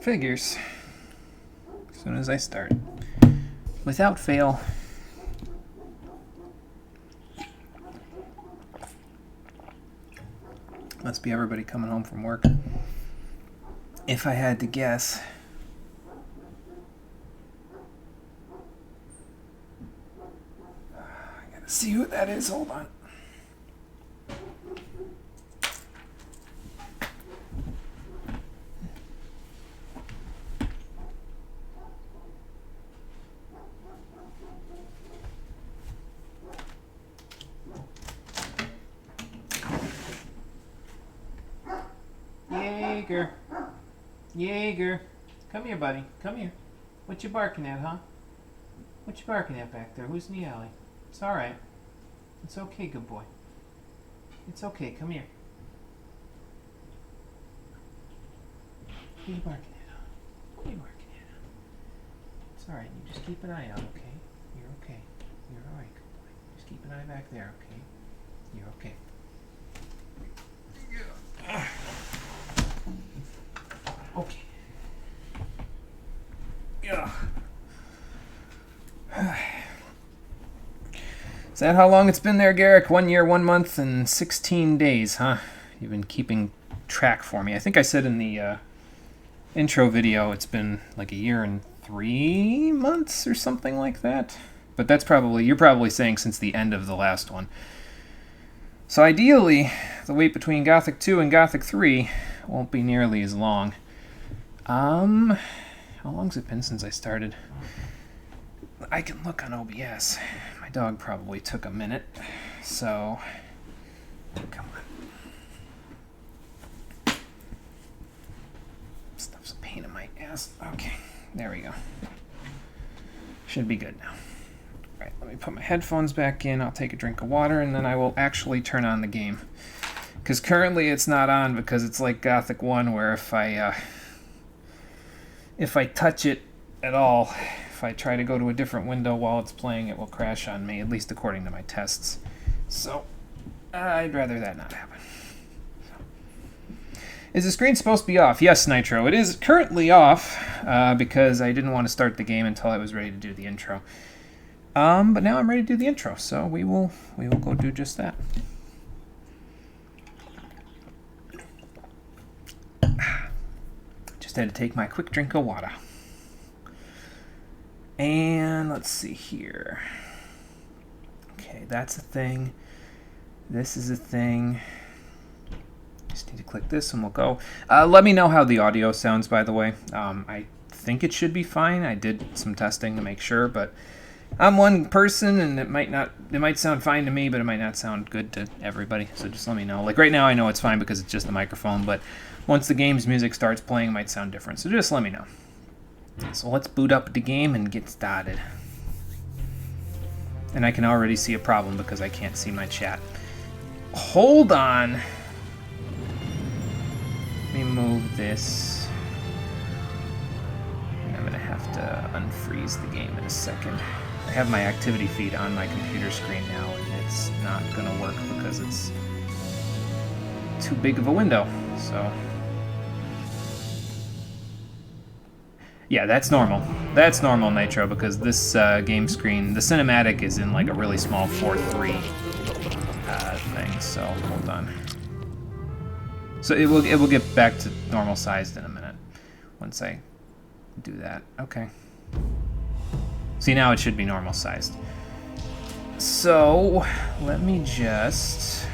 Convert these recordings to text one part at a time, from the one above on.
Figures. As soon as I start. Without fail. Must be everybody coming home from work. If I had to guess. I gotta see who that is. Hold on. Jaeger, come here, buddy. Come here. What you barking at, huh? What you barking at back there? Who's in the alley? It's all right. It's okay, good boy. It's okay. Come here. What are you barking at, huh? What are you barking at, huh? It's all right. You just keep an eye out, okay? You're okay. You're all right, good boy. Just keep an eye back there, okay? You're okay. Okay. Yeah. Is that how long it's been there, Garrick? 1 year, 1 month, and 16 days, huh? You've been keeping track for me. I think I said in the intro video it's been like 1 year and 3 months or something like that. But that's probably, you're probably saying since the end of the last one. So ideally, the wait between Gothic 2 and Gothic 3 won't be nearly as long. How long's it been since I started? I can look on OBS. My dog probably took a minute, so come on. Stuff's a pain in my ass. Okay, there we go. Should be good now. All right, let me put my headphones back in. I'll take a drink of water, and then I will actually turn on the game. Because currently it's not on because it's like Gothic 1, where if I touch it at all, if I try to go to a different window while it's playing, it will crash on me, at least according to my tests. So, I'd rather that not happen. So. Is the screen supposed to be off? Yes, Nitro. It is currently off because I didn't want to start the game until I was ready to do the intro. But now I'm ready to do the intro, so we will go do just that. Just had to take my quick drink of water. And let's see here. Okay, that's a thing. This is a thing. Just need to click this and we'll go. Let me know how the audio sounds, by the way. I think it should be fine. I did some testing to make sure, but I'm one person and it might sound fine to me, but it might not sound good to everybody. So just let me know. Like right now I know it's fine because it's just the microphone, but once the game's music starts playing, it might sound different. So just let me know. So let's boot up the game and get started. And I can already see a problem because I can't see my chat. Hold on. Let me move this. And I'm going to have to unfreeze the game in a second. I have my activity feed on my computer screen now, and it's not going to work because it's too big of a window. So, yeah, that's normal. That's normal, Nitro, because this game screen, the cinematic is in like a really small 4:3 thing. So hold on. So it will get back to normal sized in a minute once I do that. Okay. See, now it should be normal sized. So let me just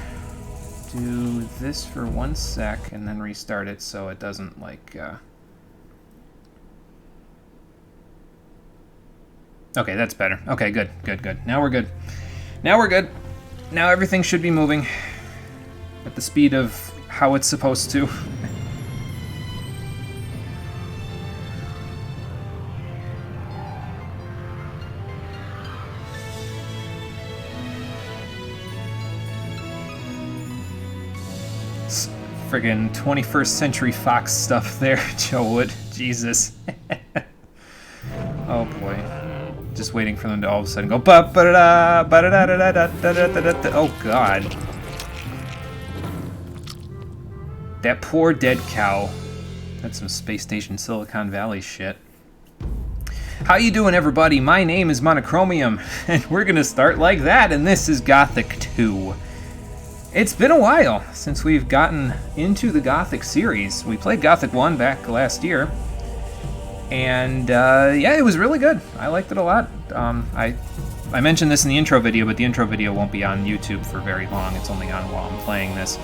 do this for 1 sec and then restart it so it doesn't like Okay, that's better. Okay, good. Now we're good. Now everything should be moving at the speed of how it's supposed to. Friggin' 21st Century Fox stuff there, Joe Wood. Jesus. Oh boy. Just waiting for them to all of a sudden go ba-ba-da-da, ba-da-da-da-da-da-da-da-da. Oh god. That poor dead cow. That's some Space Station Silicon Valley shit. How you doing, everybody? My name is Monochromium, and we're gonna start like that, and this is Gothic 2. It's been a while since we've gotten into the Gothic series. We played Gothic 1 back last year, and yeah, it was really good. I liked it a lot. I mentioned this in the intro video, but the intro video won't be on YouTube for very long. It's only on while I'm playing this.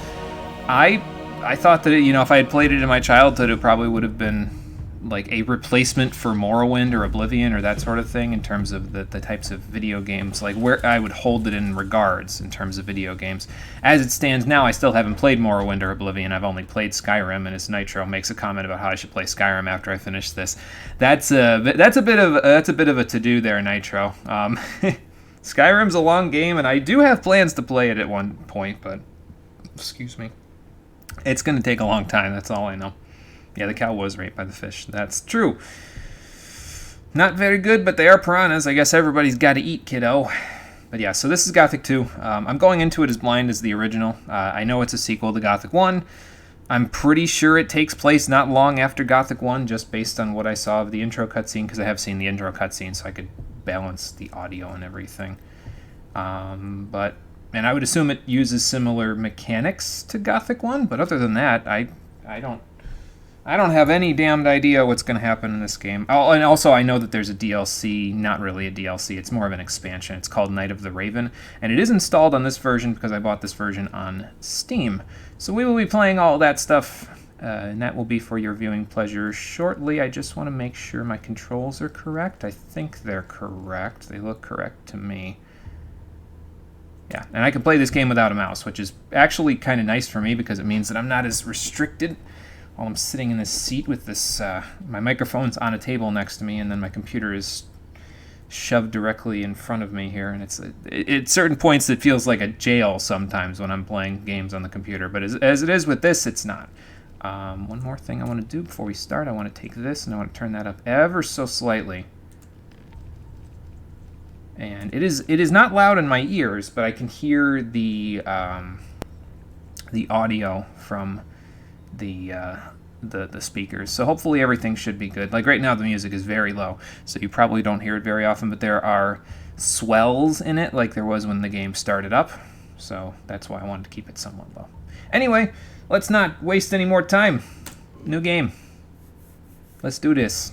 I thought that, you know, if I had played it in my childhood, it probably would have been like a replacement for Morrowind or Oblivion or that sort of thing in terms of the types of video games, like where I would hold it in regards in terms of video games. As it stands now, I still haven't played Morrowind or Oblivion. I've only played Skyrim, and as Nitro makes a comment about how I should play Skyrim after I finish this, that's a bit of a to-do there, Nitro. Skyrim's a long game, and I do have plans to play it at one point, but excuse me, it's going to take a long time. That's all I know. Yeah, the cow was raped by the fish. That's true. Not very good, but they are piranhas. I guess everybody's got to eat, kiddo. But yeah, so this is Gothic 2. I'm going into it as blind as the original. I know it's a sequel to Gothic 1. I'm pretty sure it takes place not long after Gothic 1, just based on what I saw of the intro cutscene, because I have seen the intro cutscene, so I could balance the audio and everything. And I would assume it uses similar mechanics to Gothic 1, but other than that, I don't have any damned idea what's going to happen in this game. Oh, and also I know that there's a DLC, not really a DLC, it's more of an expansion. It's called Night of the Raven, and it is installed on this version because I bought this version on Steam. So we will be playing all that stuff, and that will be for your viewing pleasure shortly. I just want to make sure my controls are correct. I think they're correct. They look correct to me. Yeah, and I can play this game without a mouse, which is actually kind of nice for me because it means that I'm not as restricted while I'm sitting in this seat with this, my microphone's on a table next to me, and then my computer is shoved directly in front of me here, and at certain points it feels like a jail sometimes when I'm playing games on the computer, but as it is with this, it's not. One more thing I want to do before we start, I want to take this and I want to turn that up ever so slightly. And it is not loud in my ears, but I can hear the audio from the speakers, so hopefully everything should be good. Like right now the music is very low, so you probably don't hear it very often, but there are swells in it like there was when the game started up, so that's why I wanted to keep it somewhat low. Anyway, let's not waste any more time. New game. Let's do this.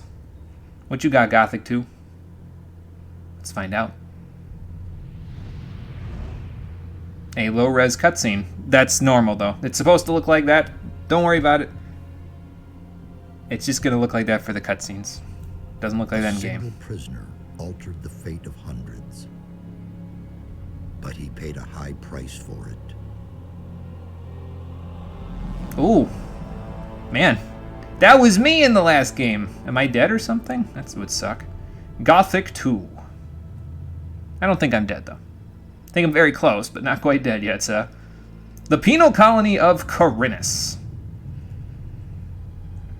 What you got, Gothic 2? Let's find out. A low-res cutscene. That's normal, though. It's supposed to look like that. Don't worry about it. It's just going to look like that for the cutscenes. Doesn't look like that in game. A single prisoner altered the fate of hundreds, but he paid a high price for it. Ooh. Man. That was me in the last game. Am I dead or something? That would suck. Gothic 2. I don't think I'm dead, though. I think I'm very close, but not quite dead yet, so. The penal colony of Corinus.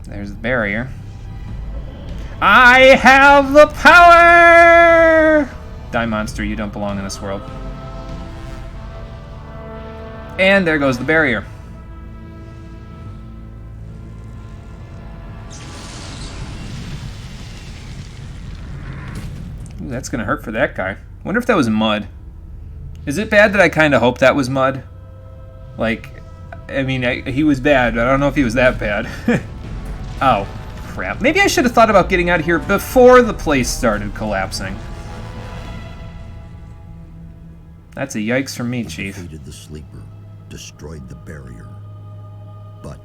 There's the barrier. I have the power! Die, monster, you don't belong in this world. And there goes the barrier. Ooh, that's gonna hurt for that guy. Wonder if that was mud. Is it bad that I kind of hope that was mud? Like, I mean, he was bad, but I don't know if he was that bad. Oh, crap. Maybe I should have thought about getting out of here before the place started collapsing. That's a yikes from me, Chief. Defeated the sleeper, destroyed the barrier. But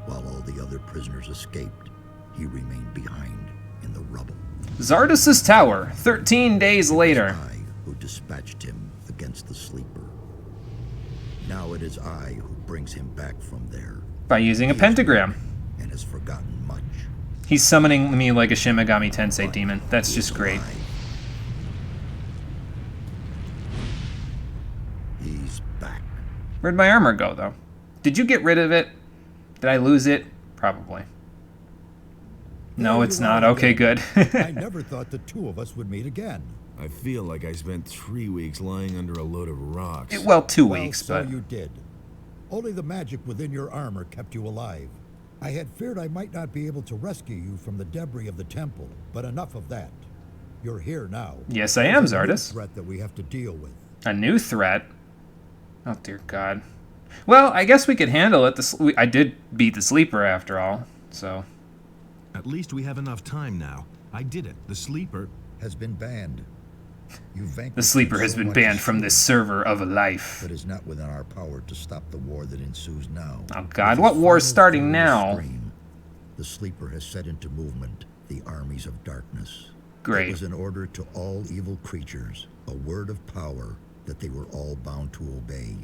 while all the other prisoners escaped, he remained behind in the rubble. Zardus's Tower, 13 days later. I who dispatched him against the sleeper. Now it is I who brings him back from there. By using a pentagram. And has forgotten much. He's summoning me like a Shin Megami Tensei demon. That's just great. He's back. Where'd my armor go, though? Did you get rid of it? Did I lose it? Probably. No, it's not. Okay, good. I never thought the two of us would meet again. I feel like I spent 3 weeks lying under a load of rocks. Well, 2 weeks, so but... you did. Only the magic within your armor kept you alive. I had feared I might not be able to rescue you from the debris of the temple, but enough of that. You're here now. Yes, I am, There's a new Zardus. threat that we have to deal with. A new threat? Oh, dear God. Well, I guess we could handle it. I did beat the sleeper, after all, so... At least we have enough time now. I did it. The sleeper Has been banned. You vanquished The sleeper him has so been much banned as from this server of a life. But is not within our power to stop the war that ensues now. Oh, God, With what his war is final starting furious now? scream, the sleeper has set into movement the armies of darkness. Great. It was an order to all evil creatures, a word of power that they were all bound to obey.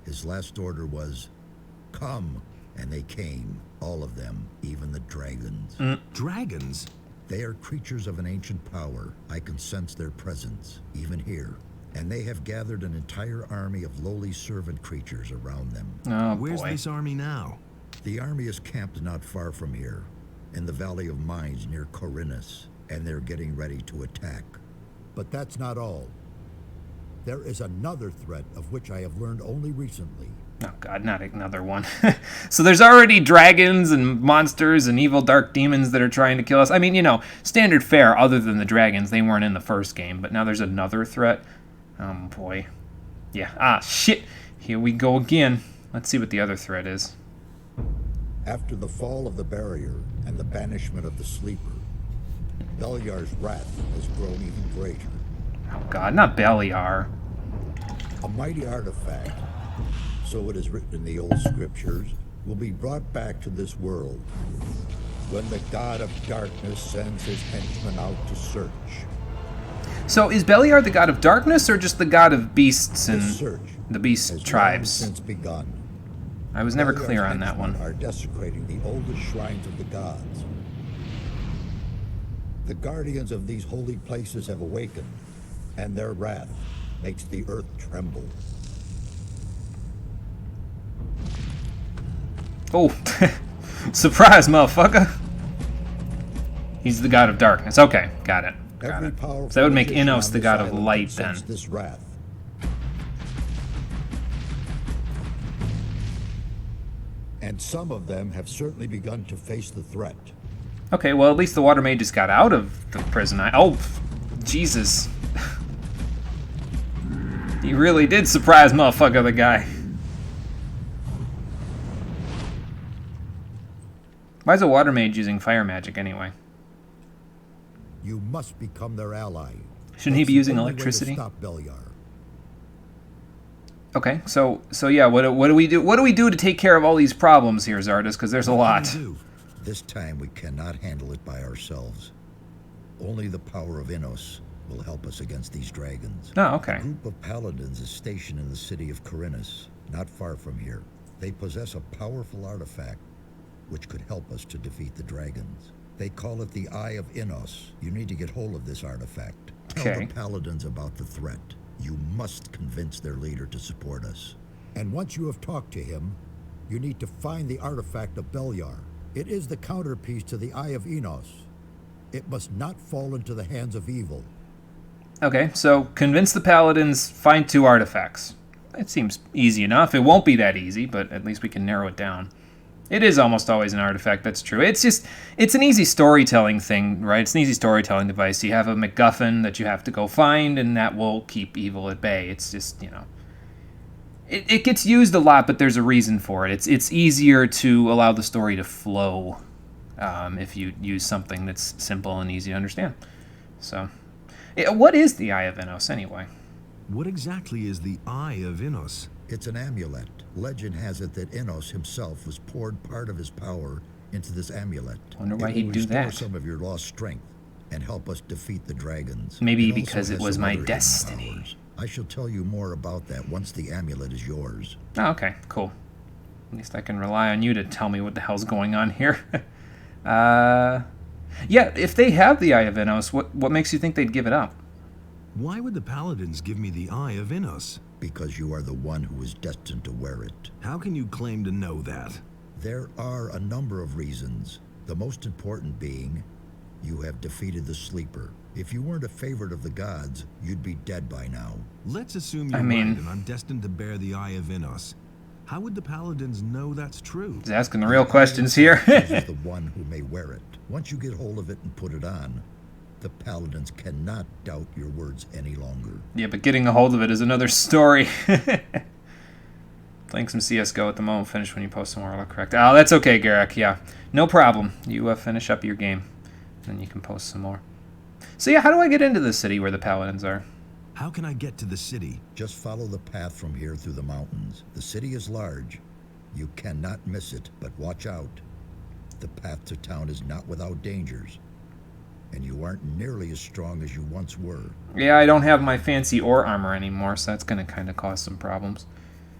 His last order was, come, and they came, all of them, even the dragons. dragons. They are creatures of an ancient power. I can sense their presence, even here. And they have gathered an entire army of lowly servant creatures around them. Oh, Where's boy. this army now? The army is camped not far from here, in the Valley of Mines near Corinus, and they're getting ready to attack. But that's not all. There is another threat of which I have learned only recently. Oh, God, not another one. So there's already dragons and monsters and evil dark demons that are trying to kill us. I mean, you know, standard fare other than the dragons. They weren't in the first game, but now there's another threat. Oh, boy. Yeah. Ah, shit. Here we go again. Let's see what the other threat is. After the fall of the barrier and the banishment of the sleeper, Beliar's wrath has grown even greater. Oh, God, not Beliar. A mighty artifact, so it is written in the old scriptures, will be brought back to this world when the god of darkness sends his henchmen out to search. So is Beliar the god of darkness or just the god of beasts and This search the beast has long tribes? since begun. I was never Beliar's clear on that henchmen one. are desecrating the oldest shrines of the gods. The guardians of these holy places have awakened, and their wrath makes the earth tremble. Oh, surprise, motherfucker. He's the god of darkness. Okay, got it. Got Every it. powerful So that would make magician Innos on the this god of island light can sense then. This wrath. And some of them have certainly begun to face the threat. Okay, well, at least the water mage just got out of the prison. Oh, Jesus. He really did surprise motherfucker the guy. Why is a water mage using fire magic anyway? You must become their ally. Shouldn't he That's be the using only way to electricity? Stop Beliar. Okay, so yeah, what do we do? What do we do to take care of all these problems here, Zardus? Because there's a lot. What can we do? This time we cannot handle it by ourselves. Only the power of Innos will help us against these dragons. Oh, okay. A group of paladins is stationed in the city of Corinus, not far from here. They possess a powerful artifact which could help us to defeat the dragons. They call it the Eye of Innos. You need to get hold of this artifact. Tell Okay. the paladins about the threat. You must convince their leader to support us. And once you have talked to him, you need to find the artifact of Beliar. It is the counterpiece to the Eye of Innos. It must not fall into the hands of evil. Okay, so convince the paladins, find 2 artifacts. It seems easy enough. It won't be that easy, but at least we can narrow it down. It is almost always an artifact, that's true. It's an easy storytelling thing, right? It's an easy storytelling device. You have a MacGuffin that you have to go find, and that will keep evil at bay. It's just, you know... It gets used a lot, but there's a reason for it. It's easier to allow the story to flow if you use something that's simple and easy to understand. So, what is the Eye of Innos, anyway? What exactly is the Eye of Innos? It's an amulet. Legend has it that Innos himself was poured part of his power into this amulet. Wonder why It he'd will do restore that. some of your lost strength and help us defeat the dragons. Maybe also because it has was some my other hidden destiny. powers. I shall tell you more about that once the amulet is yours. Oh, okay, cool. At least I can rely on you to tell me what the hell's going on here. Yeah, if they have the Eye of Innos, what makes you think they'd give it up? Why would the paladins give me the Eye of Innos? Because you are the one who is destined to wear it. How can you claim to know that? There are a number of reasons. The most important being, you have defeated the Sleeper. If you weren't a favorite of the gods, you'd be dead by now. Let's assume you're I mean- right and I'm destined to bear the Eye of Innos. How would the paladins know that's true? He's asking the real questions here. Chooses the one who may wear it. Once you get hold of it and put it on, the paladins cannot doubt your words any longer. Yeah, but getting a hold of it is another story. Playing some CSGO at the moment. Finish when you post some more. Correct. Oh, that's okay, Garrick. Yeah, no problem. You finish up your game, and you can post some more. So yeah, how do I get into the city where the paladins are? How can I get to the city? Just follow the path from here through the mountains. The city is large. You cannot miss it, but watch out. The path to town is not without dangers, and you aren't nearly as strong as you once were. Yeah, I don't have my fancy ore armor anymore, so that's going to kind of cause some problems.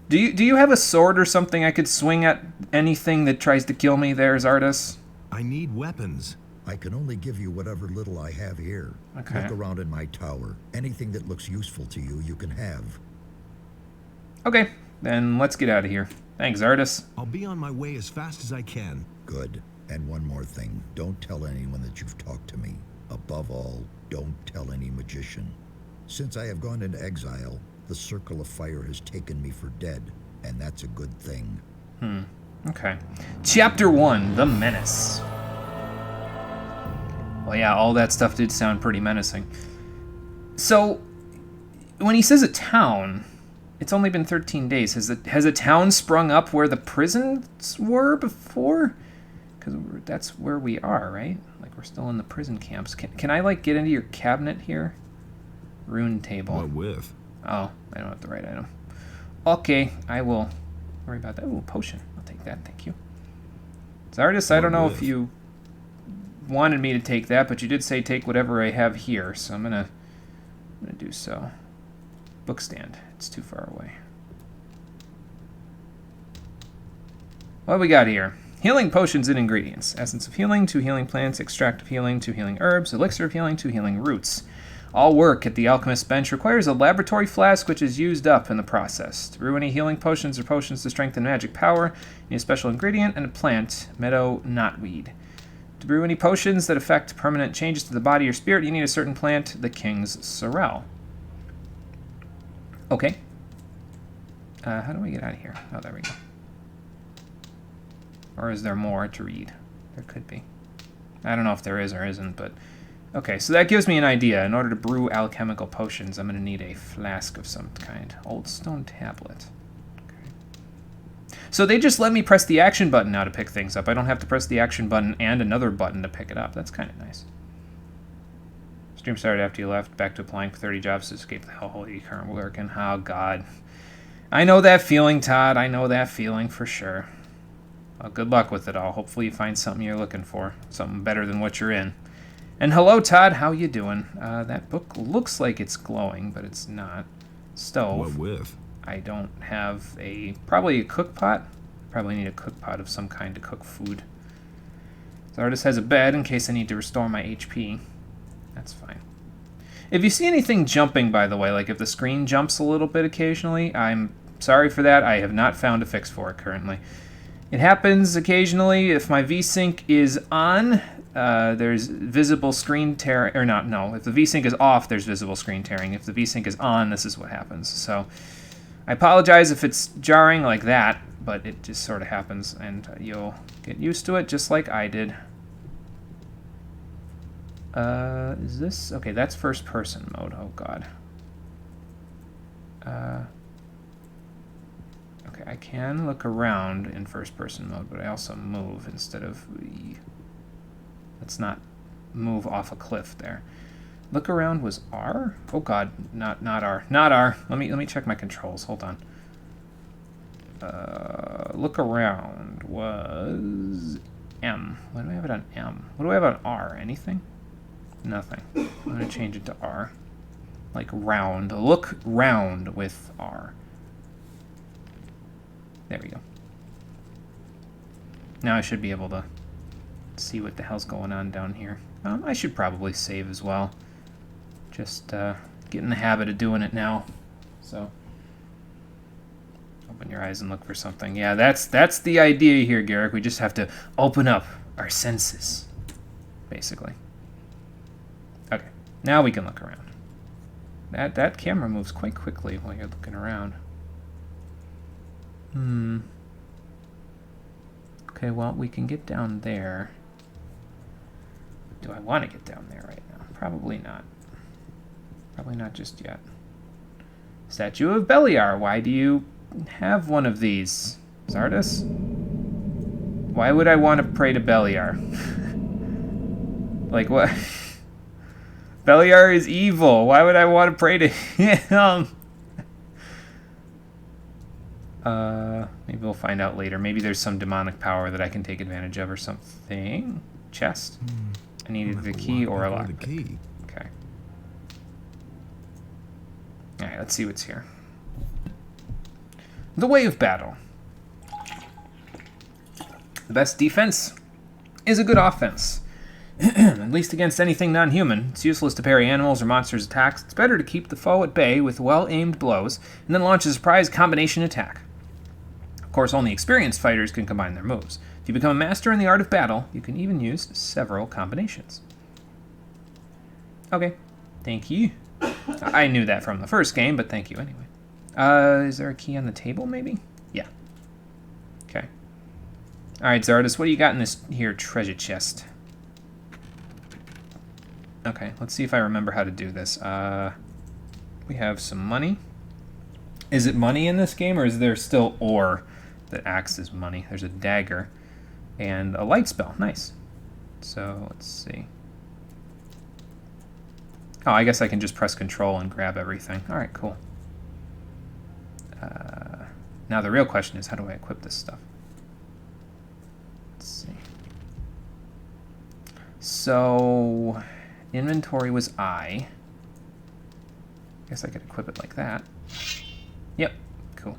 Do you have a sword or something I could swing at anything that tries to kill me there, Zardus? I need weapons. I can only give you whatever little I have here. Okay. Look around in my tower. Anything that looks useful to you, you can have. Okay, then let's get out of here. Thanks, Zardus. I'll be on my way as fast as I can. Good. And one more thing. Don't tell anyone that you've talked to me. Above all, don't tell any magician. Since I have gone into exile, the Circle of Fire has taken me for dead, and that's a good thing. Okay. Chapter 1, The Menace. Well, yeah, all that stuff did sound pretty menacing. So, when he says a town, it's only been 13 days. Has a town sprung up where the prisons were before? Because that's where we are, right? Like, we're still in the prison camps. Can I, like, get into your cabinet here? Rune table. What with? Oh, I don't have the right item. Okay, I will worry about that. Ooh, potion. I'll take that, thank you. Zardus, I don't know if you wanted me to take that, but you did say take whatever I have here, so I'm gonna do so. Bookstand. It's too far away. What do we got here? Healing potions and ingredients. Essence of healing, 2 healing plants, extract of healing, 2 healing herbs, elixir of healing, 2 healing roots. All work at the alchemist's bench requires a laboratory flask which is used up in the process. To brew any healing potions or potions to strengthen magic power, you need a special ingredient and a plant, meadow knotweed. To brew any potions that affect permanent changes to the body or spirit, you need a certain plant, the king's sorrel. Okay. How do we get out of here? Oh, there we go. Or is there more to read? There could be. I don't know if there is or isn't, but... Okay, so that gives me an idea. In order to brew alchemical potions, I'm going to need a flask of some kind. Old stone tablet. Okay. So they just let me press the action button now to pick things up. I don't have to press the action button and another button to pick it up. That's kind of nice. Stream started after you left. Back to applying for 30 jobs to escape the hellhole you currently work in. Oh, God. I know that feeling, Todd. I know that feeling for sure. Well, good luck with it all. Hopefully you find something you're looking for. Something better than what you're in. And hello, Todd. How you doing? That book looks like it's glowing, but it's not. Stove. What with? I don't have probably a cook pot. Probably need a cook pot of some kind to cook food. The artist has a bed in case I need to restore my HP. That's fine. If you see anything jumping, by the way, like if the screen jumps a little bit occasionally, I'm sorry for that. I have not found a fix for it currently. It happens occasionally if my VSync is on. There's visible screen tearing, or not, no. If the VSync is off, there's visible screen tearing. If the VSync is on, this is what happens. So I apologize if it's jarring like that, but it just sort of happens, and you'll get used to it just like I did. Is this? Okay, that's first person mode. Oh, God. Okay, I can look around in first person mode, but I also move instead of... Let's not move off a cliff there. Look around was R? Oh, God, not R. Not R. Let me check my controls. Hold on. Look around was M. Why do I have it on M? What do I have on R? Anything? Nothing. I'm going to change it to R. Like round. Look round with R. There we go. Now I should be able to see what the hell's going on down here. I should probably save as well. Just get in the habit of doing it now. So open your eyes and look for something. Yeah, that's the idea here, Garrick. We just have to open up our senses, basically. Okay, now we can look around. That camera moves quite quickly while you're looking around. Okay, well, we can get down there. Do I want to get down there right now? Probably not. Probably not just yet. Statue of Beliar. Why do you have one of these? Zardus? Why would I want to pray to Beliar? Like, what? Beliar is evil. Why would I want to pray to him? Maybe we'll find out later. Maybe there's some demonic power that I can take advantage of or something. Chest? I needed the key or a lock. The key. Okay. Alright, let's see what's here. The way of battle. The best defense is a good offense. At least against anything non-human. It's useless to parry animals or monsters' attacks. It's better to keep the foe at bay with well-aimed blows and then launch a surprise combination attack. Of course, only experienced fighters can combine their moves. If you become a master in the art of battle, you can even use several combinations. Okay, thank you. I knew that from the first game, but thank you anyway. Is there a key on the table, maybe? Yeah. Okay. Alright, Zardus, what do you got in this here treasure chest? Okay, let's see if I remember how to do this. We have some money. Is it money in this game, or is there still ore that acts as money? There's a dagger and a light spell. Nice. So, let's see. Oh, I guess I can just press control and grab everything. Alright, cool. Now the real question is, how do I equip this stuff? Let's see. So, inventory was I. Guess I could equip it like that. Yep, cool.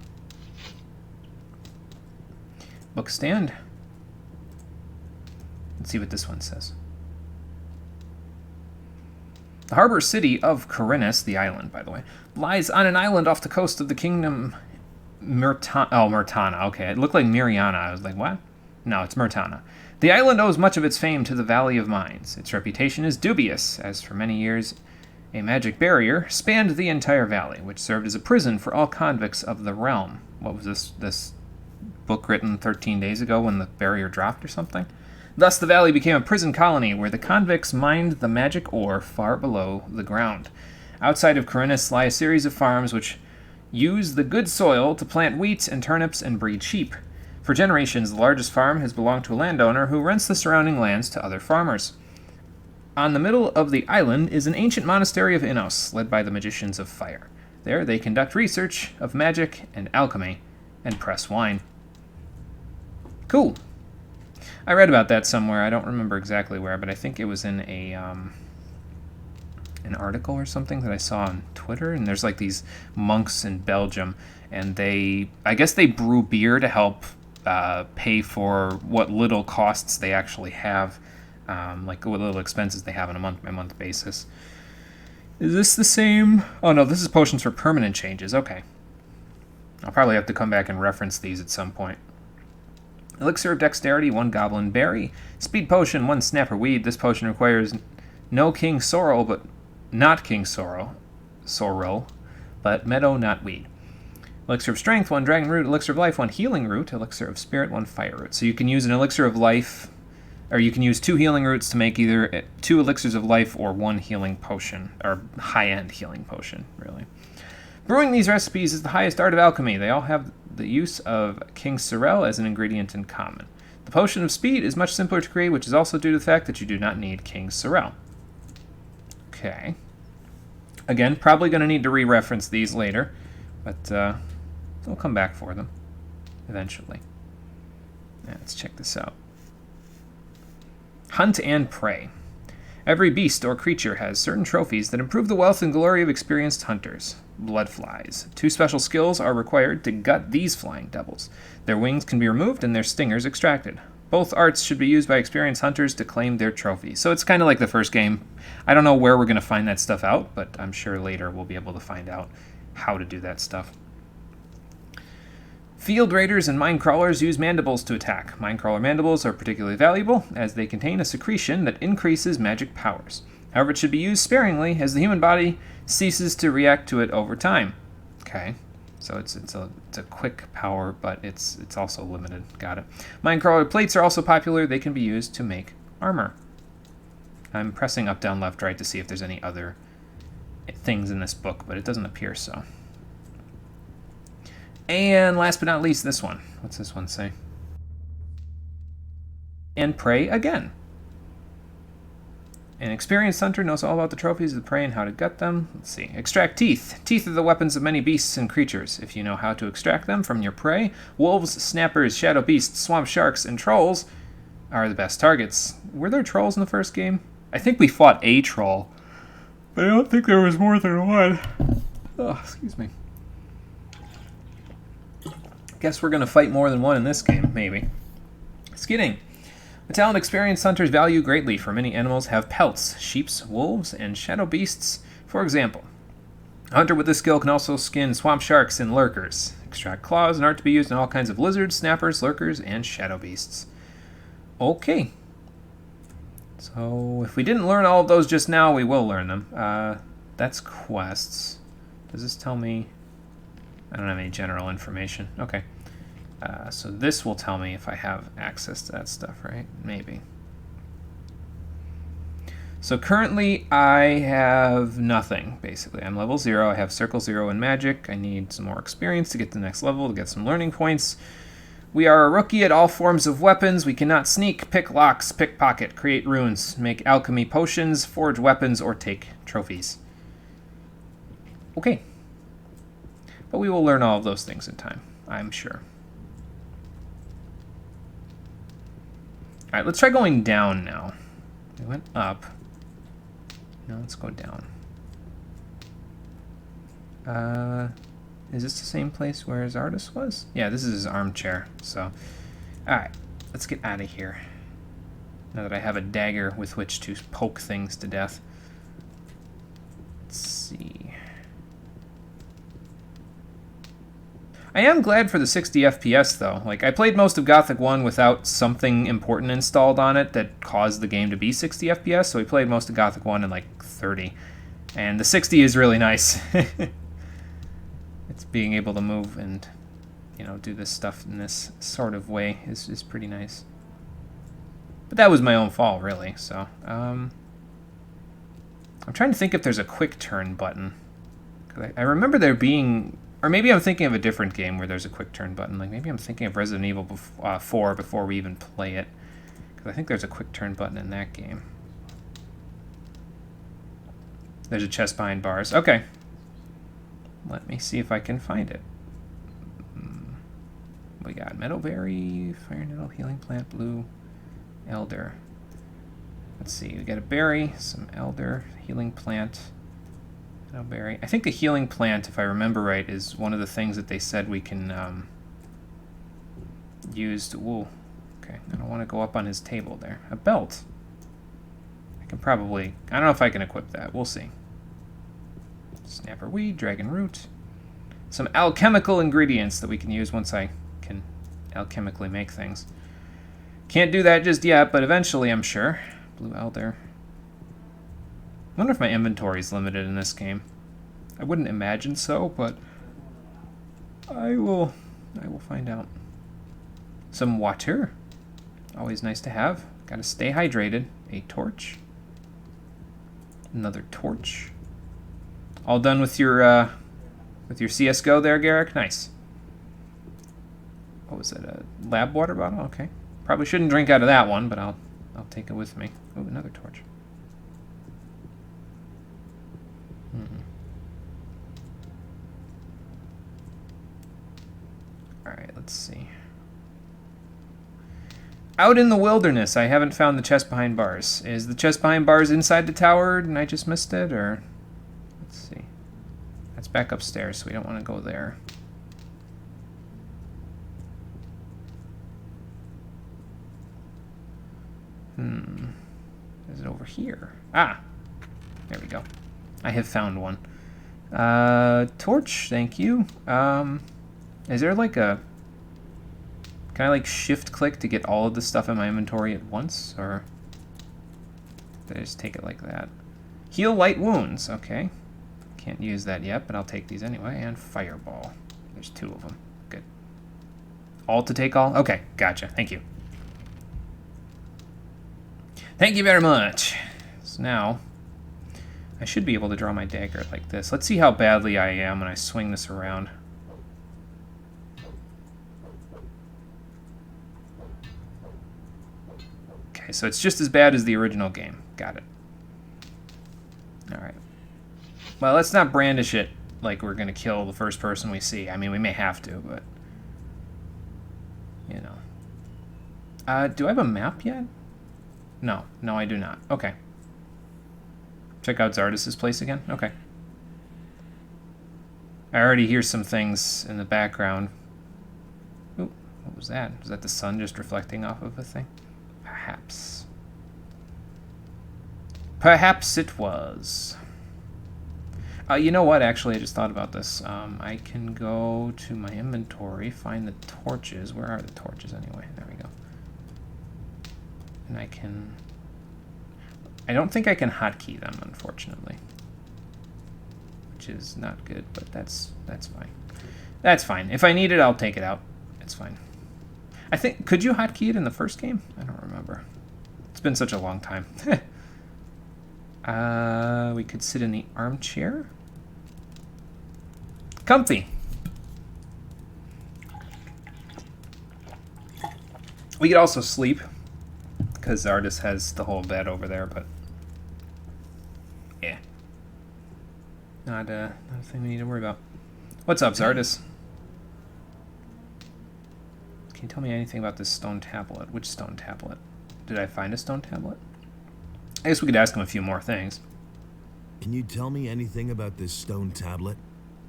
Book stand. Let's see what this one says. The harbor city of Corinus, the island, by the way, lies on an island off the coast of the kingdom Murtana. Okay, it looked like Miriana. I was like, what? No, it's Murtana. The island owes much of its fame to the Valley of Mines. Its reputation is dubious, as for many years a magic barrier spanned the entire valley, which served as a prison for all convicts of the realm. What was this book written 13 days ago when the barrier dropped or something? Thus, the valley became a prison colony where the convicts mined the magic ore far below the ground. Outside of Corinus lie a series of farms which use the good soil to plant wheat and turnips and breed sheep. For generations, the largest farm has belonged to a landowner who rents the surrounding lands to other farmers. On the middle of the island is an ancient monastery of Innos, led by the magicians of fire. There, they conduct research of magic and alchemy and press wine. Cool. I read about that somewhere. I don't remember exactly where, but I think it was in a an article or something that I saw on Twitter. And there's like these monks in Belgium, and I guess they brew beer to help pay for what little costs they actually have, like what little expenses they have on a month-by-month basis. Is this the same? Oh no, this is potions for permanent changes. Okay. I'll probably have to come back and reference these at some point. Elixir of Dexterity, 1 Goblin Berry. Speed Potion, 1 Snapper Weed. This potion requires no King Sorrel, but not King Sorrel, but Meadow, not Weed. Elixir of Strength, 1 Dragon Root. Elixir of Life, 1 Healing Root. Elixir of Spirit, 1 Fire Root. So you can use an Elixir of Life, or you can use 2 Healing Roots to make either 2 Elixirs of Life or 1 Healing Potion, or high-end Healing Potion, really. Brewing these recipes is the highest art of alchemy. They all have the use of King Sorrel as an ingredient in common. The Potion of Speed is much simpler to create, which is also due to the fact that you do not need King Sorrel. Okay. Again, probably going to need to re-reference these later, but we'll come back for them eventually. Yeah, let's check this out. Hunt and Prey. Every beast or creature has certain trophies that improve the wealth and glory of experienced hunters. Bloodflies. 2 special skills are required to gut these flying devils. Their wings can be removed and their stingers extracted. Both arts should be used by experienced hunters to claim their trophies. So it's kind of like the first game. I don't know where we're going to find that stuff out, but I'm sure later we'll be able to find out how to do that stuff. Field raiders and mine crawlers use mandibles to attack. Mine crawler mandibles are particularly valuable as they contain a secretion that increases magic powers. However, it should be used sparingly as the human body ceases to react to it over time. Okay. So it's a quick power, but it's also limited. Got it. Minecrawler plates are also popular. They can be used to make armor. I'm pressing up, down, left, right to see if there's any other things in this book, but it doesn't appear so. And last but not least, this one. What's this one say? And pray again. An experienced hunter knows all about the trophies of the prey and how to gut them. Let's see. Extract teeth. Teeth are the weapons of many beasts and creatures. If you know how to extract them from your prey, wolves, snappers, shadow beasts, swamp sharks, and trolls are the best targets. Were there trolls in the first game? I think we fought a troll, but I don't think there was more than one. Oh, excuse me. Guess we're going to fight more than one in this game, maybe. Skidding. The talented experienced hunters value greatly, for many animals have pelts, sheeps, wolves, and shadow beasts. For example, a hunter with this skill can also skin swamp sharks and lurkers. Extract claws and art to be used in all kinds of lizards, snappers, lurkers, and shadow beasts. Okay. So if we didn't learn all of those just now, we will learn them. That's quests. Does this tell me? I don't have any general information. Okay. So this will tell me if I have access to that stuff, right? Maybe. So currently I have nothing, basically. I'm level 0. I have circle 0 in magic. I need some more experience to get to the next level, to get some learning points. We are a rookie at all forms of weapons. We cannot sneak, pick locks, pickpocket, create runes, make alchemy potions, forge weapons, or take trophies. Okay. But we will learn all of those things in time, I'm sure. All right, let's try going down now. We went up. Now let's go down. Is this the same place where his artist was? Yeah, this is his armchair. So, all right, let's get out of here. Now that I have a dagger with which to poke things to death. Let's see. I am glad for the 60 FPS though. Like, I played most of Gothic 1 without something important installed on it that caused the game to be 60 FPS, so we played most of Gothic 1 in like 30. And the 60 is really nice. It's being able to move and, you know, do this stuff in this sort of way is pretty nice. But that was my own fault, really, so. I'm trying to think if there's a quick turn button. 'Cause I remember there being... Or maybe I'm thinking of a different game where there's a quick turn button. Like maybe I'm thinking of Resident Evil 4 before we even play it. Because I think there's a quick turn button in that game. There's a chest behind bars. Okay. Let me see if I can find it. We got meadowberry, fire nettle, healing plant, blue, elder. Let's see. We got a berry, some elder, healing plant. Berry. I think a healing plant, if I remember right, is one of the things that they said we can use to... Whoa. Okay, I don't want to go up on his table there. A belt. I can probably... I don't know if I can equip that. We'll see. Snapper weed, dragon root. Some alchemical ingredients that we can use once I can alchemically make things. Can't do that just yet, but eventually, I'm sure. Blue elder. I wonder if my inventory is limited in this game. I wouldn't imagine so, but I will find out. Some water. Always nice to have. Gotta stay hydrated. A torch. Another torch. All done with your CSGO there, Garrick? Nice. What was it? A lab water bottle? Okay. Probably shouldn't drink out of that one, but I'll take it with me. Oh, another torch. Alright, let's see. Out in the wilderness, I haven't found the chest behind bars. Is the chest behind bars inside the tower and I just missed it, or... Let's see. That's back upstairs, so we don't want to go there. Is it over here? Ah! There we go. I have found one. Torch, thank you. Is there like a... Can I like shift click to get all of the stuff in my inventory at once? Or did I just take it like that? Heal light wounds, okay. Can't use that yet, but I'll take these anyway. And fireball. There's 2 of them. Good. All to take all? Okay, gotcha. Thank you. Thank you very much. So now, I should be able to draw my dagger like this. Let's see how badly I am when I swing this around. Okay, so it's just as bad as the original game. Got it. Alright. Well, let's not brandish it like we're going to kill the first person we see. I mean, we may have to, but... You know. Do I have a map yet? No. No, I do not. Okay. Check out Zardis' place again? Okay. I already hear some things in the background. Ooh, what was that? Was that the sun just reflecting off of a thing? Perhaps. Perhaps it was. You know what? Actually, I just thought about this. I can go to my inventory, find the torches. Where are the torches anyway? There we go. And I can... I don't think I can hotkey them, unfortunately. Which is not good, but that's fine. That's fine. If I need it, I'll take it out. It's fine. I think... Could you hotkey it in the first game? I don't remember. It's been such a long time. We could sit in the armchair. Comfy. We could also sleep, because Zardis has the whole bed over there, but yeah. Not a thing we need to worry about. What's up, Zardis? Can you tell me anything about this stone tablet? Which stone tablet? Did I find a stone tablet? I guess we could ask him a few more things. Can you tell me anything about this stone tablet?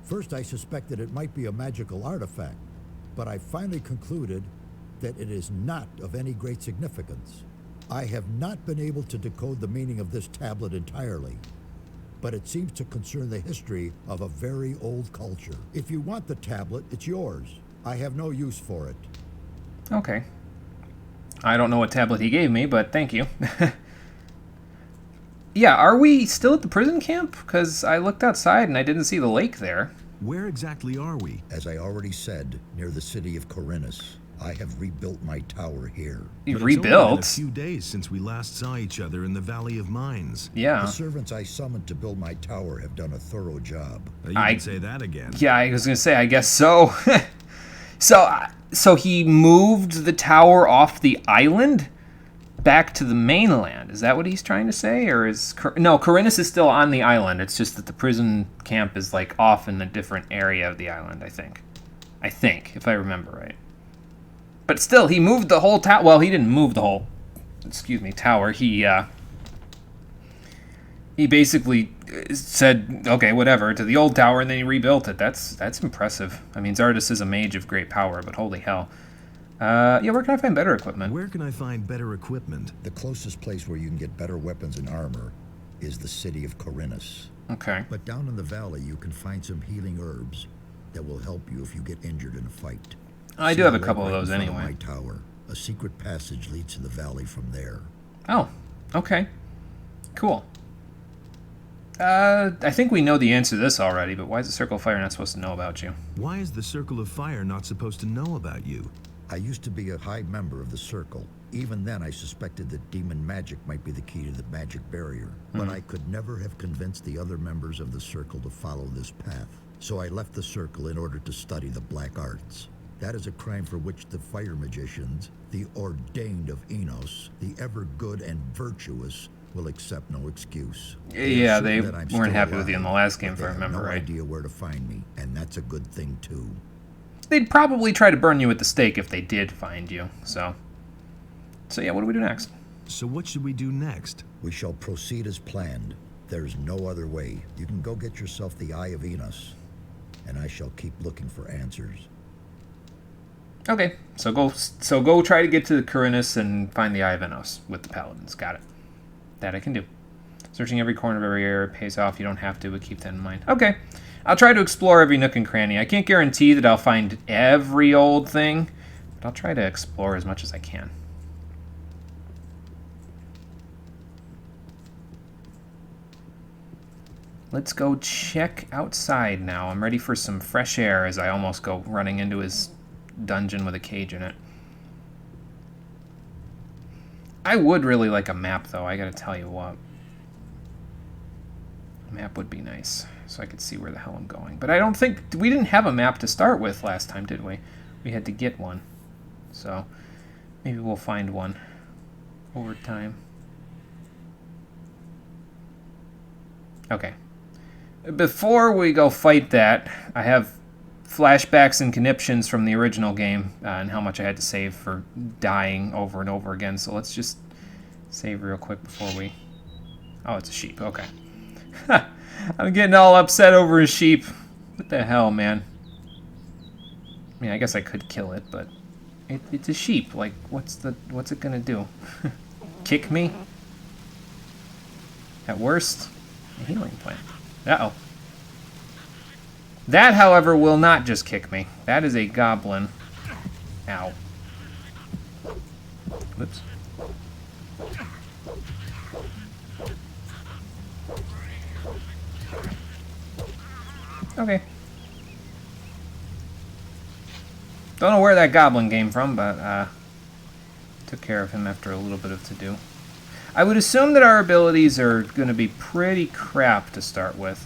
First, I suspected it might be a magical artifact, but I finally concluded that it is not of any great significance. I have not been able to decode the meaning of this tablet entirely, but it seems to concern the history of a very old culture. If you want the tablet, it's yours. I have no use for it. Okay. I don't know what tablet he gave me, but thank you. Yeah, are we still at the prison camp? Because I looked outside and I didn't see the lake there. Where exactly are we? As I already said, near the city of Corinus. I have rebuilt my tower here. You But it's only rebuilt? been a few days since we last saw each other in the Valley of Mines. Yeah. The servants I summoned to build my tower have done a thorough job. You can say that again. Yeah, I was going to say, I guess so. So he moved the tower off the island back to the mainland. Is that what he's trying to say? Or is... No, Corinus is still on the island. It's just that the prison camp is, like, off in a different area of the island, I think. I think, if I remember right. But still, he moved the whole tower. Well, he didn't move the whole, tower. He basically said, okay, whatever, to the old tower, and then he rebuilt it. That's impressive. I mean, Zardis is a mage of great power, but holy hell. Yeah, where can I find better equipment? Where can I find better equipment? The closest place where you can get better weapons and armor is the city of Corinus. Okay. But down in the valley, you can find some healing herbs that will help you if you get injured in a fight. I do have a couple of those anyway. My tower. A secret passage leads to the valley from there. Oh, okay. Cool. I think we know the answer to this already, but why is the Circle of Fire not supposed to know about you? Why is the Circle of Fire not supposed to know about you? I used to be a high member of the Circle. Even then, I suspected that demon magic might be the key to the magic barrier. But I could never have convinced the other members of the Circle to follow this path. So I left the Circle in order to study the black arts. That is a crime for which the fire magicians, the ordained of Enos, the ever good and virtuous, will accept no excuse. Yeah, they weren't happy with you in the last game, if I remember right. They have no idea where to find me, and that's a good thing too. They'd probably try to burn you at the stake if they did find you, so yeah, what do we do next? So what should we do next? We shall proceed as planned. There's no other way. You can go get yourself the Eye of Enos, and I shall keep looking for answers. Okay, so go try to get to the Corinus and find the Eye of Enos with the Paladins. Got it. That I can do. Searching every corner of every area pays off. You don't have to, but keep that in mind. Okay. I'll try to explore every nook and cranny. I can't guarantee that I'll find every old thing, but I'll try to explore as much as I can. let's go check outside now. I'm ready for some fresh air as I almost go running into his dungeon with a cage in it. I would really like a map, though. I gotta tell you what. A map would be nice, so I could see where the hell I'm going. But I don't think... We didn't have a map to start with last time, did we? We had to get one. So, maybe we'll find one over time. Okay. Before we go fight that, I have flashbacks and conniptions from the original game and how much I had to save for dying over and over again. So let's just save real quick before we... Oh, it's a sheep. Okay. I'm getting all upset over a sheep. What the hell, man? I mean, I guess I could kill it, but it's a sheep. Like, what's it gonna do? Kick me? At worst, a healing plant. Uh-oh. That, however, will not just kick me. That is a goblin. Ow. Whoops. Okay. Don't know where that goblin came from, but took care of him after a little bit of to-do. I would assume that our abilities are going to be pretty crap to start with,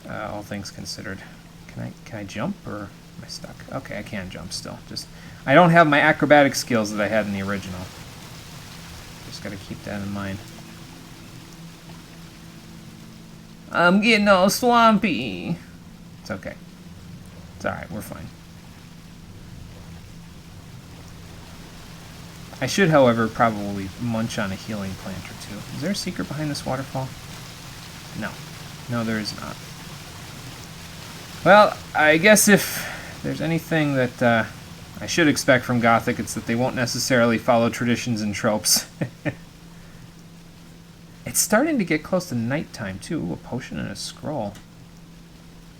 all things considered. Can I jump, or am I stuck? Okay, I can jump still. Just I don't have my acrobatic skills that I had in the original. Just got to keep that in mind. I'm getting all swampy. It's okay. It's alright, we're fine. I should, however, probably munch on a healing plant or two. Is there a secret behind this waterfall? No. No, there is not. Well, I guess if there's anything that I should expect from Gothic, it's that they won't necessarily follow traditions and tropes. It's starting to get close to nighttime, too. Ooh, a potion and a scroll.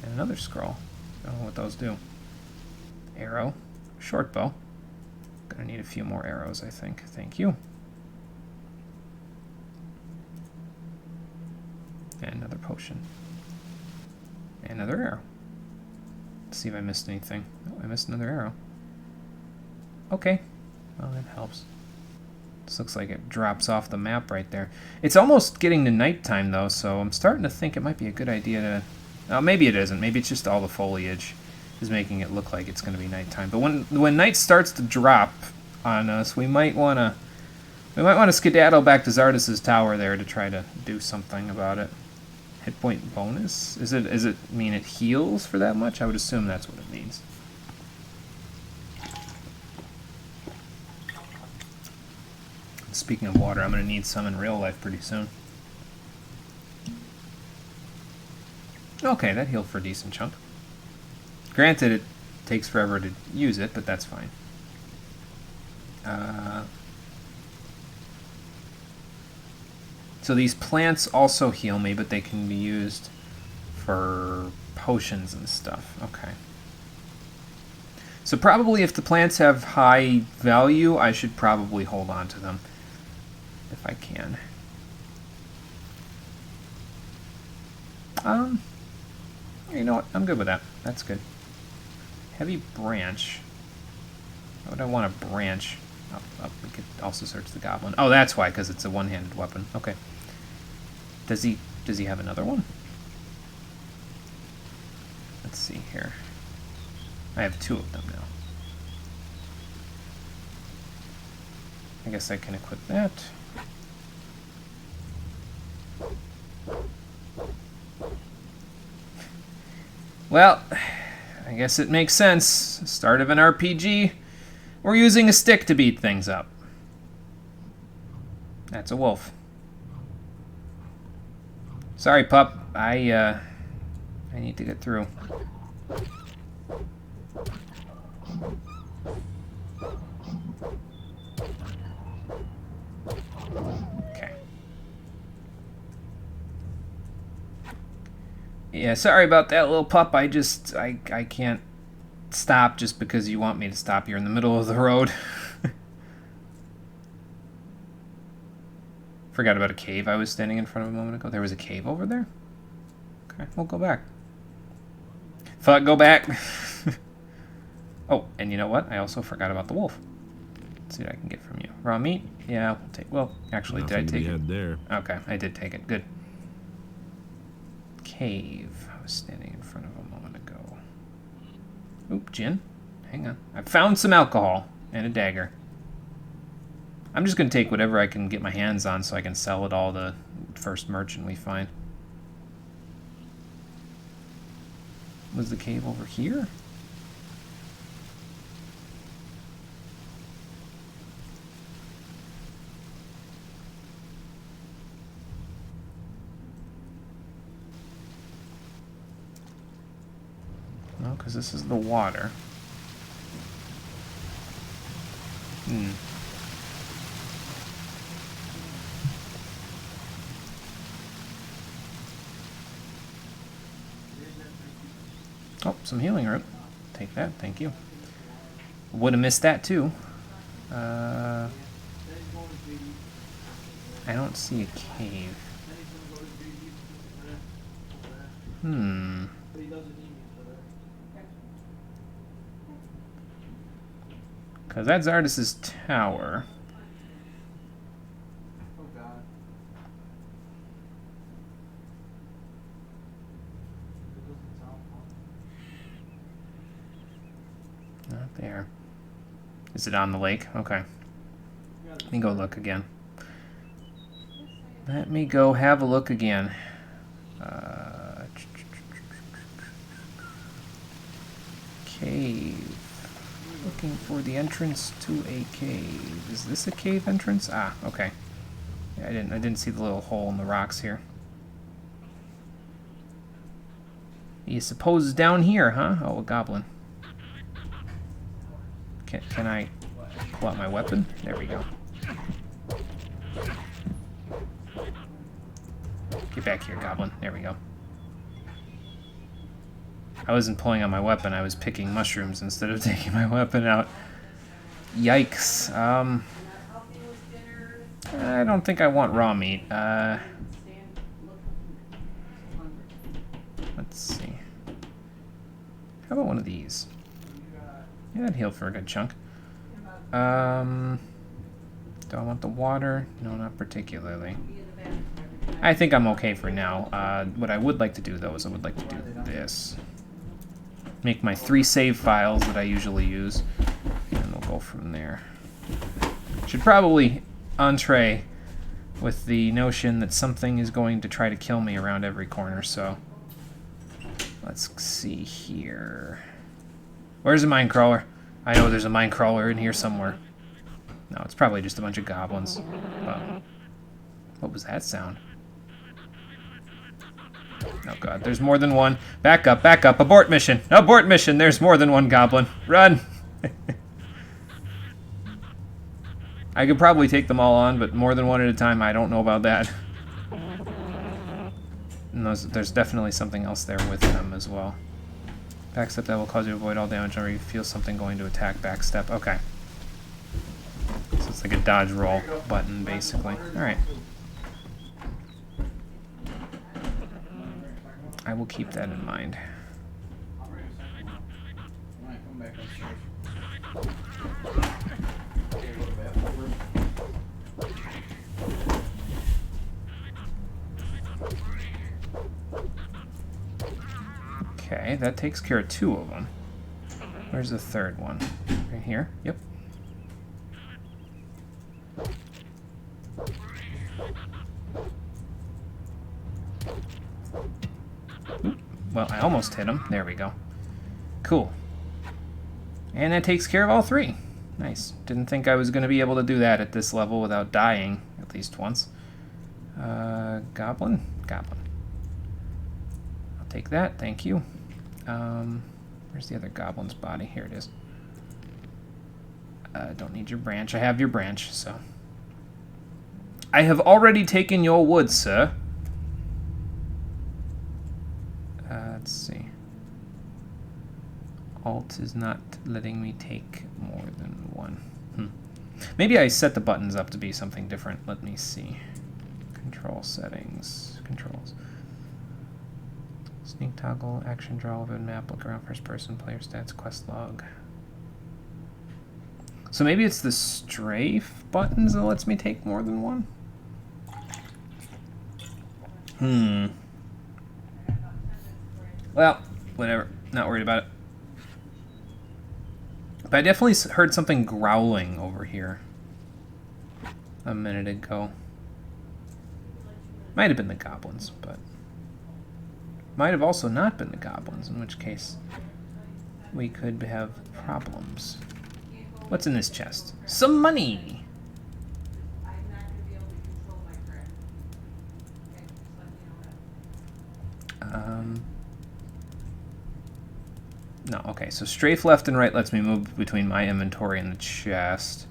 And another scroll. I don't know what those do. Arrow. Short bow. Gonna need a few more arrows, I think. Thank you. And another potion. And another arrow. Let's see if I missed anything. Oh, I missed another arrow. Okay. Well, that helps. This looks like it drops off the map right there. It's almost getting to nighttime, though, so I'm starting to think it might be a good idea to... Oh, maybe it isn't. Maybe it's just all the foliage is making it look like it's going to be nighttime. But when night starts to drop on us, we might want to skedaddle back to Zardas's tower there to try to do something about it. Hit point bonus? Is it mean it heals for that much? I would assume that's what it means. Speaking of water, I'm going to need some in real life pretty soon. Okay, that healed for a decent chunk. Granted, it takes forever to use it, but that's fine. So these plants also heal me, but they can be used for potions and stuff. Okay. So probably if the plants have high value, I should probably hold on to them. If I can. You know what? I'm good with that. That's good. Heavy branch. Why would I want a branch? Up. We could also search the goblin. Oh, that's why, because it's a one-handed weapon. Okay. Does he have another one? Let's see here. I have two of them now. I guess I can equip that. Well, I guess it makes sense. Start of an RPG. We're using a stick to beat things up. That's a wolf. Sorry, pup. I need to get through. Okay. Yeah, sorry about that, little pup. I can't stop just because you want me to stop. You're in the middle of the road. Forgot about a cave I was standing in front of a moment ago. There was a cave over there? Alright, we'll go back. Fuck, go back. Oh, and you know what? I also forgot about the wolf. Let's see what I can get from you. Raw meat? Yeah, we'll take. Well, actually, Nothing did I take to be it? had there. Okay, I did take it. Good. Cave. I was standing in front of a moment ago. Oop, gin. Hang on. I found some alcohol and a dagger. I'm just going to take whatever I can get my hands on so I can sell it all to the first merchant we find. Was the cave over here? No, because this is the water. Oh, some healing root. Take that, thank you. Would have missed that too. I don't see a cave. Because that's Ardis's tower. Not there. Is it on the lake? Okay. Let me go look again. Let me go have a look again. Cave. Looking for the entrance to a cave. Is this a cave entrance? Ah, okay. Yeah, I didn't see the little hole in the rocks here. You suppose down here, huh? Oh, a goblin. Can I pull out my weapon? There we go. Get back here, goblin. There we go. I wasn't pulling out my weapon, I was picking mushrooms instead of taking my weapon out. Yikes. I don't think I want raw meat. Let's see. How about one of these? Yeah, that'd heal for a good chunk. Do I want the water? No, not particularly. I think I'm okay for now. What I would like to do, though, is I would like to do this. Make my 3 save files that I usually use, and we'll go from there. Should probably entree with the notion that something is going to try to kill me around every corner, so let's see here. Where's the mine crawler? I know there's a mine crawler in here somewhere. No, it's probably just a bunch of goblins. What was that sound? Oh god, there's more than one. Back up, abort mission! Abort mission! There's more than one goblin. Run! I could probably take them all on, but more than one at a time, I don't know about that. And there's definitely something else there with them as well. Backstep that will cause you to avoid all damage whenever you feel something going to attack. Backstep. Okay. So it's like a dodge roll button, basically. Alright. I will keep that in mind. Okay, that takes care of 2 of them. Where's the 3rd one? Right here? Yep. Well, I almost hit him. There we go. Cool. And that takes care of all 3. Nice. Didn't think I was going to be able to do that at this level without dying at least once. Goblin? Goblin. I'll take that. Thank you. Where's the other goblin's body? Here it is. Don't need your branch. I have your branch, so. I have already taken your wood, sir. Let's see. Alt is not letting me take more than one. Maybe I set the buttons up to be something different. Let me see. Control settings. Controls. Sneak toggle, action draw, open map, look around first person, player stats, quest log. So maybe it's the strafe buttons that lets me take more than one? Well, whatever. Not worried about it. But I definitely heard something growling over here a minute ago. Might have been the goblins, but might have also not been the goblins, in which case we could have problems. What's in this chest? Some money! No, okay, so strafe left and right lets me move between my inventory and the chest.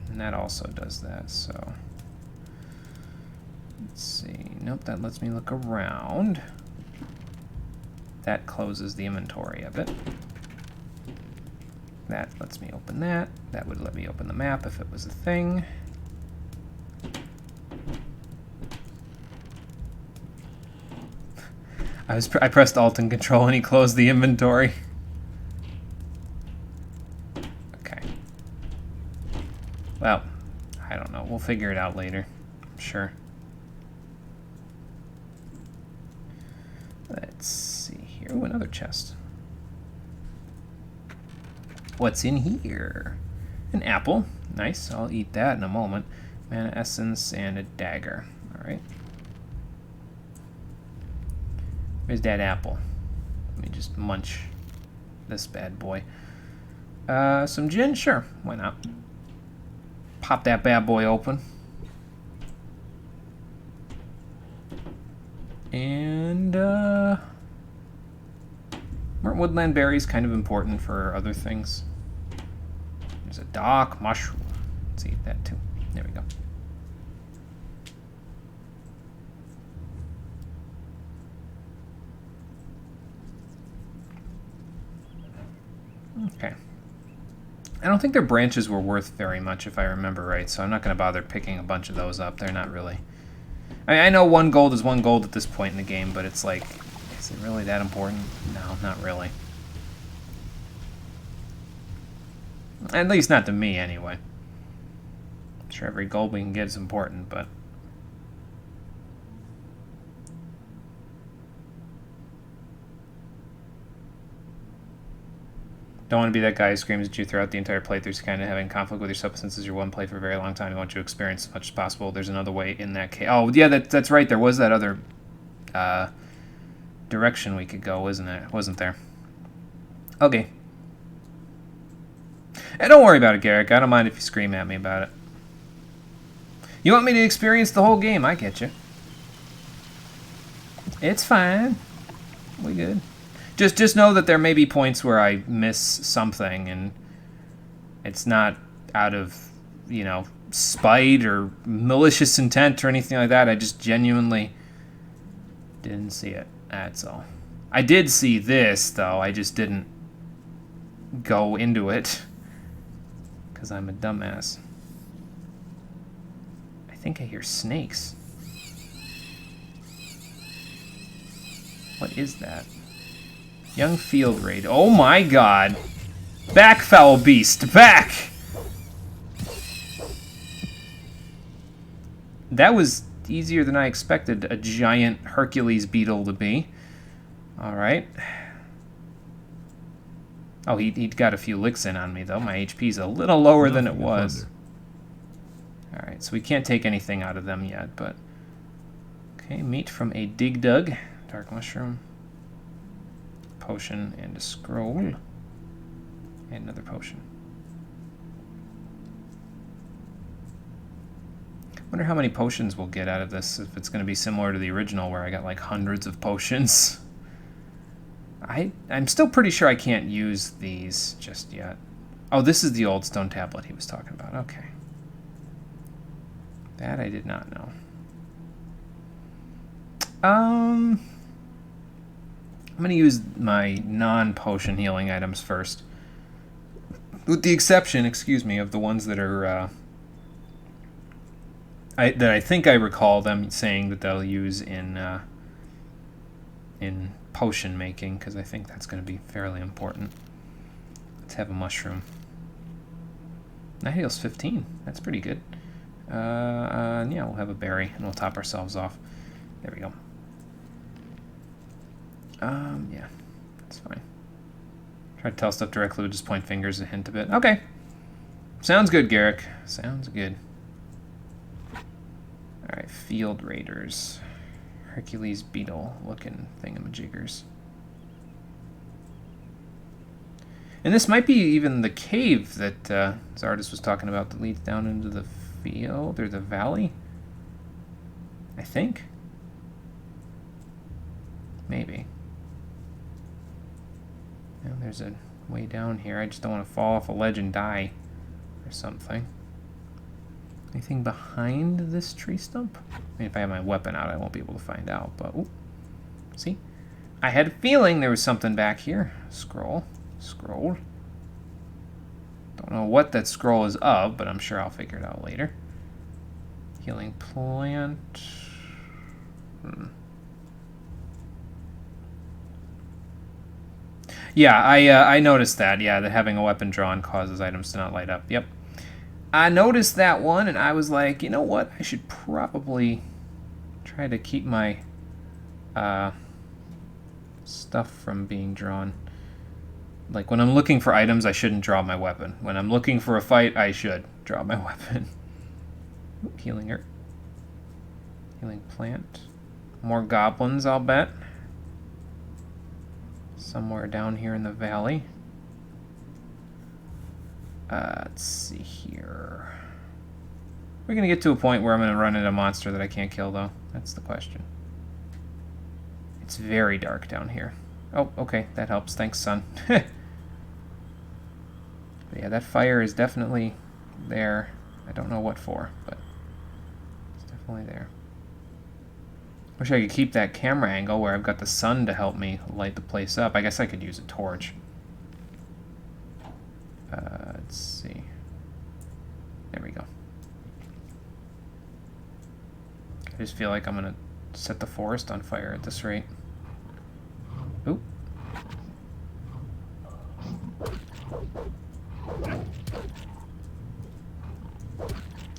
And that also does that, so... Let's see. Nope, that lets me look around. That closes the inventory of it. That lets me open that. That would let me open the map if it was a thing. I pressed Alt and Control and he closed the inventory. Okay. Well, I don't know. We'll figure it out later. I'm sure. Let's see here. Ooh, another chest. What's in here? An apple. Nice. I'll eat that in a moment. Mana essence and a dagger. All right. Where's that apple? Let me just munch this bad boy. Some gin? Sure. Why not? Pop that bad boy open. And, aren't woodland berries kind of important for other things? There's a dock mushroom. Let's eat that too. There we go. Okay. I don't think their branches were worth very much, if I remember right, so I'm not going to bother picking a bunch of those up. They're not really... I mean, I know 1 gold is 1 gold at this point in the game, but it's like, is it really that important? No, not really. At least not to me, anyway. I'm sure every gold we can get is important, but... Don't want to be that guy who screams at you throughout the entire playthrough, kind of having conflict with yourself since this is your one play for a very long time. I want you to experience as much as possible. There's another way in that case. Oh, yeah, that's right. There was that other direction we could go, wasn't there? Okay. And don't worry about it, Garrick. I don't mind if you scream at me about it. You want me to experience the whole game? I get you. It's fine. We good. Just know that there may be points where I miss something, and it's not out of, you know, spite or malicious intent or anything like that. I just genuinely didn't see it. That's all. I did see this, though. I just didn't go into it because I'm a dumbass. I think I hear snakes. What is that? Young field raid. Oh my god. Back, foul beast. Back! That was easier than I expected a giant Hercules beetle to be. Alright. Oh, he got a few licks in on me, though. My HP's a little lower than it was. Alright, so we can't take anything out of them yet, but... Okay, meat from a dig dug. Dark mushroom. Potion and a scroll. And another potion. Wonder how many potions we'll get out of this, if it's going to be similar to the original where I got like hundreds of potions. I'm still pretty sure I can't use these just yet. Oh, this is the old stone tablet he was talking about. Okay. That I did not know. I'm going to use my non-potion healing items first. With the exception, excuse me, of the ones that are... that I think I recall them saying that they'll use in in potion making, because I think that's going to be fairly important. Let's have a mushroom. That heals 15. That's pretty good. Yeah, we'll have a berry, and we'll top ourselves off. There we go. Yeah, that's fine. Try to tell stuff directly, we'll just point fingers and hint a bit. Okay. Sounds good, Garrick. Sounds good. Alright, field raiders. Hercules beetle looking thingamajiggers. And this might be even the cave that Zardus was talking about that leads down into the field or the valley. I think. Maybe. Yeah, there's a way down here. I just don't want to fall off a ledge and die or something. Anything behind this tree stump? I mean, if I have my weapon out, I won't be able to find out, but ooh, see? I had a feeling there was something back here. Scroll. Scroll. Don't know what that scroll is of, but I'm sure I'll figure it out later. Healing plant. Yeah, I noticed that. Yeah, that having a weapon drawn causes items to not light up. Yep. I noticed that one, and I was like, you know what? I should probably try to keep my stuff from being drawn. Like, when I'm looking for items, I shouldn't draw my weapon. When I'm looking for a fight, I should draw my weapon. Ooh, healing herb. Healing plant. More goblins, I'll bet. Somewhere down here in the valley. Let's see here. We're going to get to a point where I'm going to run into a monster that I can't kill, though. That's the question. It's very dark down here. Oh, okay. That helps. Thanks, son. But yeah, that fire is definitely there. I don't know what for, but it's definitely there. Wish I could keep that camera angle where I've got the sun to help me light the place up. I guess I could use a torch. Let's see. There we go. I just feel like I'm going to set the forest on fire at this rate. Oop.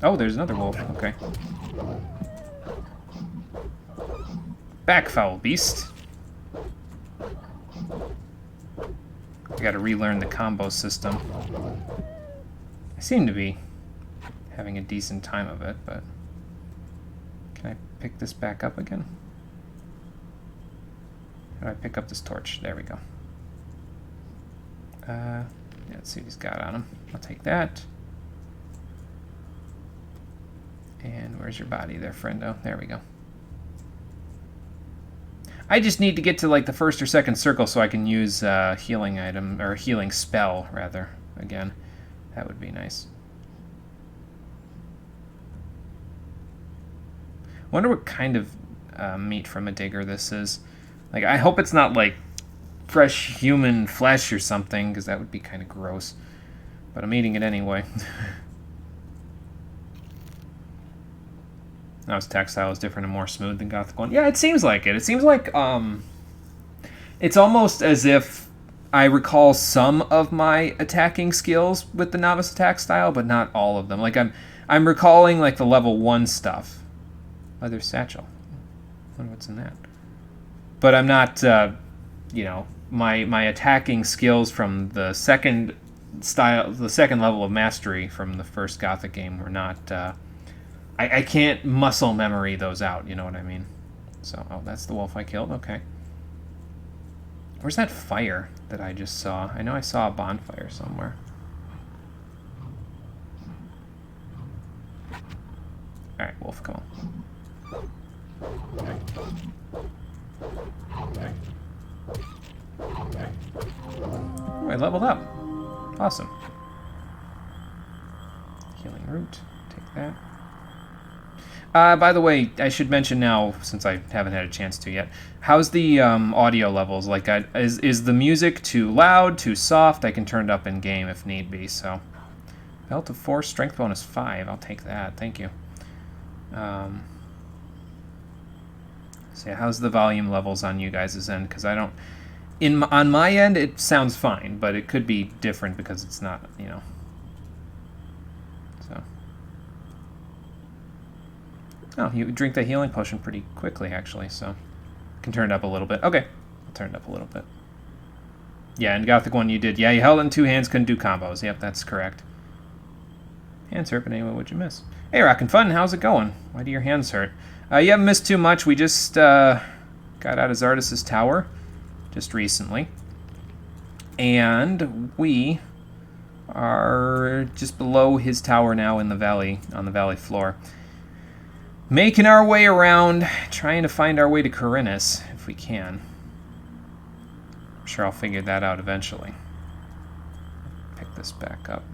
Oh, there's another wolf. Okay. Back, foul beast. I gotta relearn the combo system. I seem to be having a decent time of it, but... Can I pick this back up again? How do I pick up this torch? There we go. Yeah, let's see what he's got on him. I'll take that. And where's your body there, friendo? There we go. I just need to get to like the first or second circle so I can use healing item, or healing spell, rather, again. That would be nice. Wonder what kind of meat from a digger this is. Like, I hope it's not like fresh human flesh or something, because that would be kind of gross. But I'm eating it anyway. Now his attack style is different and more smooth than Gothic 1. Yeah, it seems like it. It seems like it's almost as if I recall some of my attacking skills with the novice attack style, but not all of them. Like I'm recalling like the level 1 stuff. Leather satchel. I wonder what's in that. But I'm not, you know, my attacking skills from the second level of mastery from the first Gothic game were not. I can't muscle memory those out, you know what I mean? So, oh, that's the wolf I killed? Okay. Where's that fire that I just saw? I know I saw a bonfire somewhere. Alright, wolf, come on. Oh, I leveled up. Awesome. Healing root. Take that. By the way, I should mention now, since I haven't had a chance to yet, how's the audio levels? Like, is the music too loud, too soft? I can turn it up in game if need be. So, belt of 4, strength bonus 5. I'll take that. Thank you. So yeah, how's the volume levels on you guys' end? Because I don't... on my end, it sounds fine, but it could be different because it's not, you know. So... Oh, you drink the healing potion pretty quickly, actually, so... I can turn it up a little bit. Okay, I'll turn it up a little bit. Yeah, in Gothic 1 you did. Yeah, you held it in 2 hands, couldn't do combos. Yep, that's correct. Hands hurt, but anyway, what'd you miss? Hey, Rockin' Fun, how's it going? Why do your hands hurt? You haven't missed too much. We just got out of Zardis' tower just recently. And we are just below his tower now in the valley, on the valley floor. Making our way around, trying to find our way to Corinus, if we can. I'm sure I'll figure that out eventually. Pick this back up.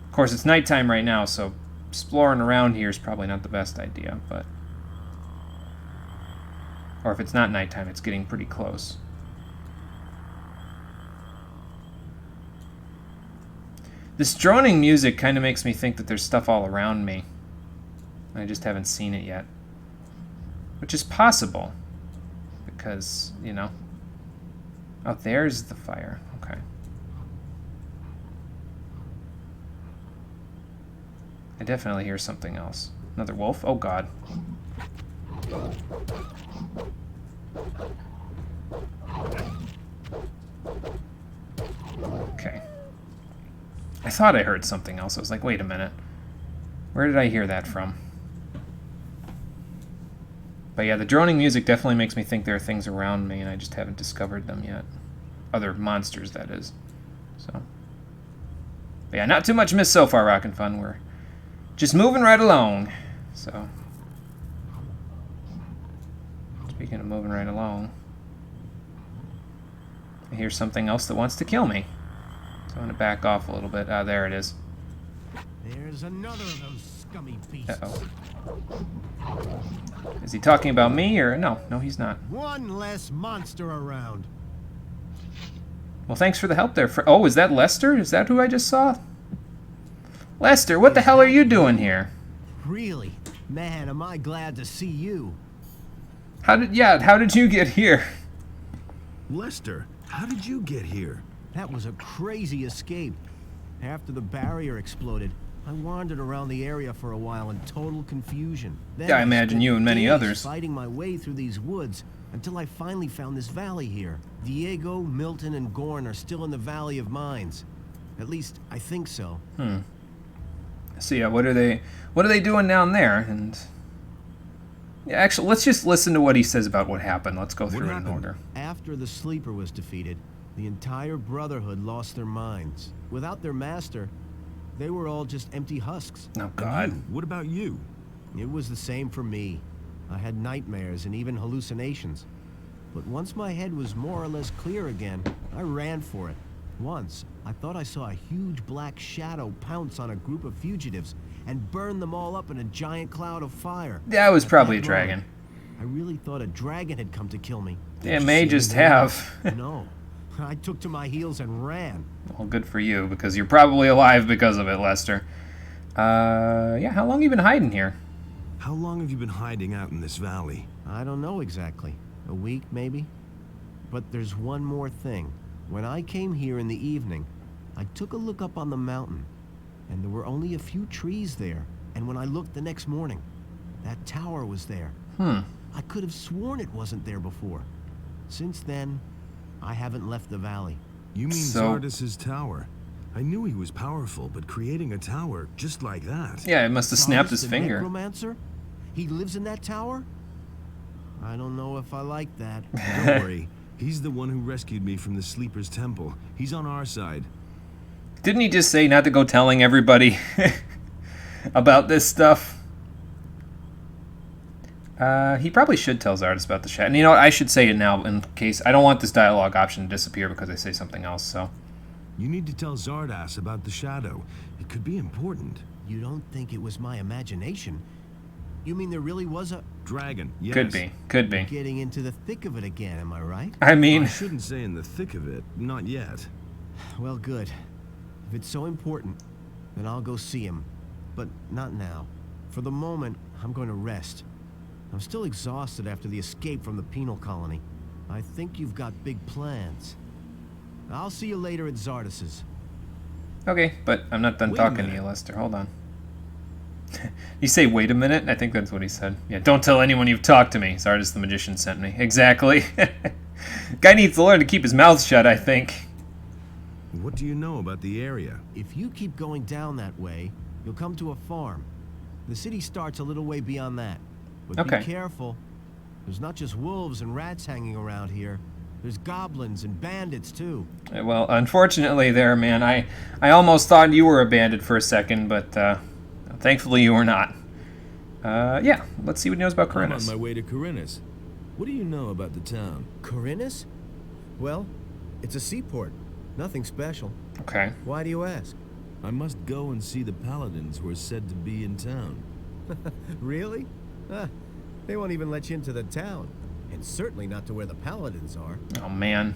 Of course, it's nighttime right now, so exploring around here is probably not the best idea, but... Or if it's not nighttime, it's getting pretty close. This droning music kind of makes me think that there's stuff all around me. I just haven't seen it yet. Which is possible. Because, you know... Oh, there's the fire. Okay. I definitely hear something else. Another wolf? Oh, God. Okay. I thought I heard something else. I was like, wait a minute. Where did I hear that from? But yeah, the droning music definitely makes me think there are things around me, and I just haven't discovered them yet. Other monsters, that is. So. But yeah, not too much missed so far, Rockin' Fun. We're just moving right along. So. Speaking of moving right along, I hear something else that wants to kill me. So I'm going to back off a little bit. Ah, there it is. There's another of those scummy beasts. Uh-oh. Is he talking about me, or... No, he's not. One less monster around. Well, thanks for the help there. Oh, is that Lester? Is that who I just saw? Lester, what the hell are you doing here? Really? Man, am I glad to see you. How did you get here? Lester, how did you get here? That was a crazy escape. After the barrier exploded, I wandered around the area for a while in total confusion. Then Yeah, I imagine you and many days others. fighting my way through these woods until I finally found this valley here. Diego, Milton, and Gorn are still in the Valley of Mines. At least, I think so. So yeah, what are they doing down there? And yeah, actually, let's just listen to what he says about what happened. Let's go through it in order. After the Sleeper was defeated, the entire Brotherhood lost their minds. Without their master, they were all just empty husks. Oh, God. And you? What about you? It was the same for me. I had nightmares and even hallucinations. But once my head was more or less clear again, I ran for it. Once, I thought I saw a huge black shadow pounce on a group of fugitives and burn them all up in a giant cloud of fire. Yeah, it was At probably a that dragon. moment, I really thought a dragon had come to kill me. It may just have. No. I took to my heels and ran. Well, good for you, because you're probably alive because of it, Lester. Yeah, how long have you been hiding here? How long have you been hiding out in this valley? I don't know exactly. A week, maybe? But there's one more thing. When I came here in the evening, I took a look up on the mountain, and there were only a few trees there. And when I looked the next morning, that tower was there. I could have sworn it wasn't there before. Since then, I haven't left the valley. You mean So- Zardis' tower? I knew he was powerful, but creating a tower just like that... Yeah, it must have snapped his the finger. Necromancer? He lives in that tower? I don't know if I like that. Don't worry. He's the one who rescued me from the Sleeper's temple. He's on our side. Didn't he just say not to go telling everybody about this stuff? He probably should tell Zardis about the shadow. And you know what? I should say it now in case... I don't want this dialogue option to disappear because I say something else, so... You need to tell Zardas about the shadow. It could be important. You don't think it was my imagination? You mean there really was a... Dragon, yes. Could be. Getting into the thick of it again, am I right? I mean... I shouldn't say in the thick of it. Not yet. Well, good. If it's so important, then I'll go see him. But not now. For the moment, I'm going to rest. I'm still exhausted after the escape from the penal colony. I think you've got big plans. I'll see you later at Zardas's. Okay, but I'm not done talking to you, Lester. Hold on. You say, wait a minute? I think that's what he said. Yeah, don't tell anyone you've talked to me. Zardus the Magician sent me. Exactly. Guy needs to learn to keep his mouth shut, I think. What do you know about the area? If you keep going down that way, you'll come to a farm. The city starts a little way beyond that. But Okay. be careful. There's not just wolves and rats hanging around here. There's goblins and bandits, too. Well, unfortunately there, man, I almost thought you were a bandit for a second, but thankfully you were not. Yeah, let's see what he knows about I'm on Corinus. my way to Corinus. What do you know about the town? Corinus? Well, it's a seaport. Nothing special. Okay. Why do you ask? I must go and see the paladins who are said to be in town. Really? They won't even let you into the town. And certainly not to where the paladins are. Oh, man.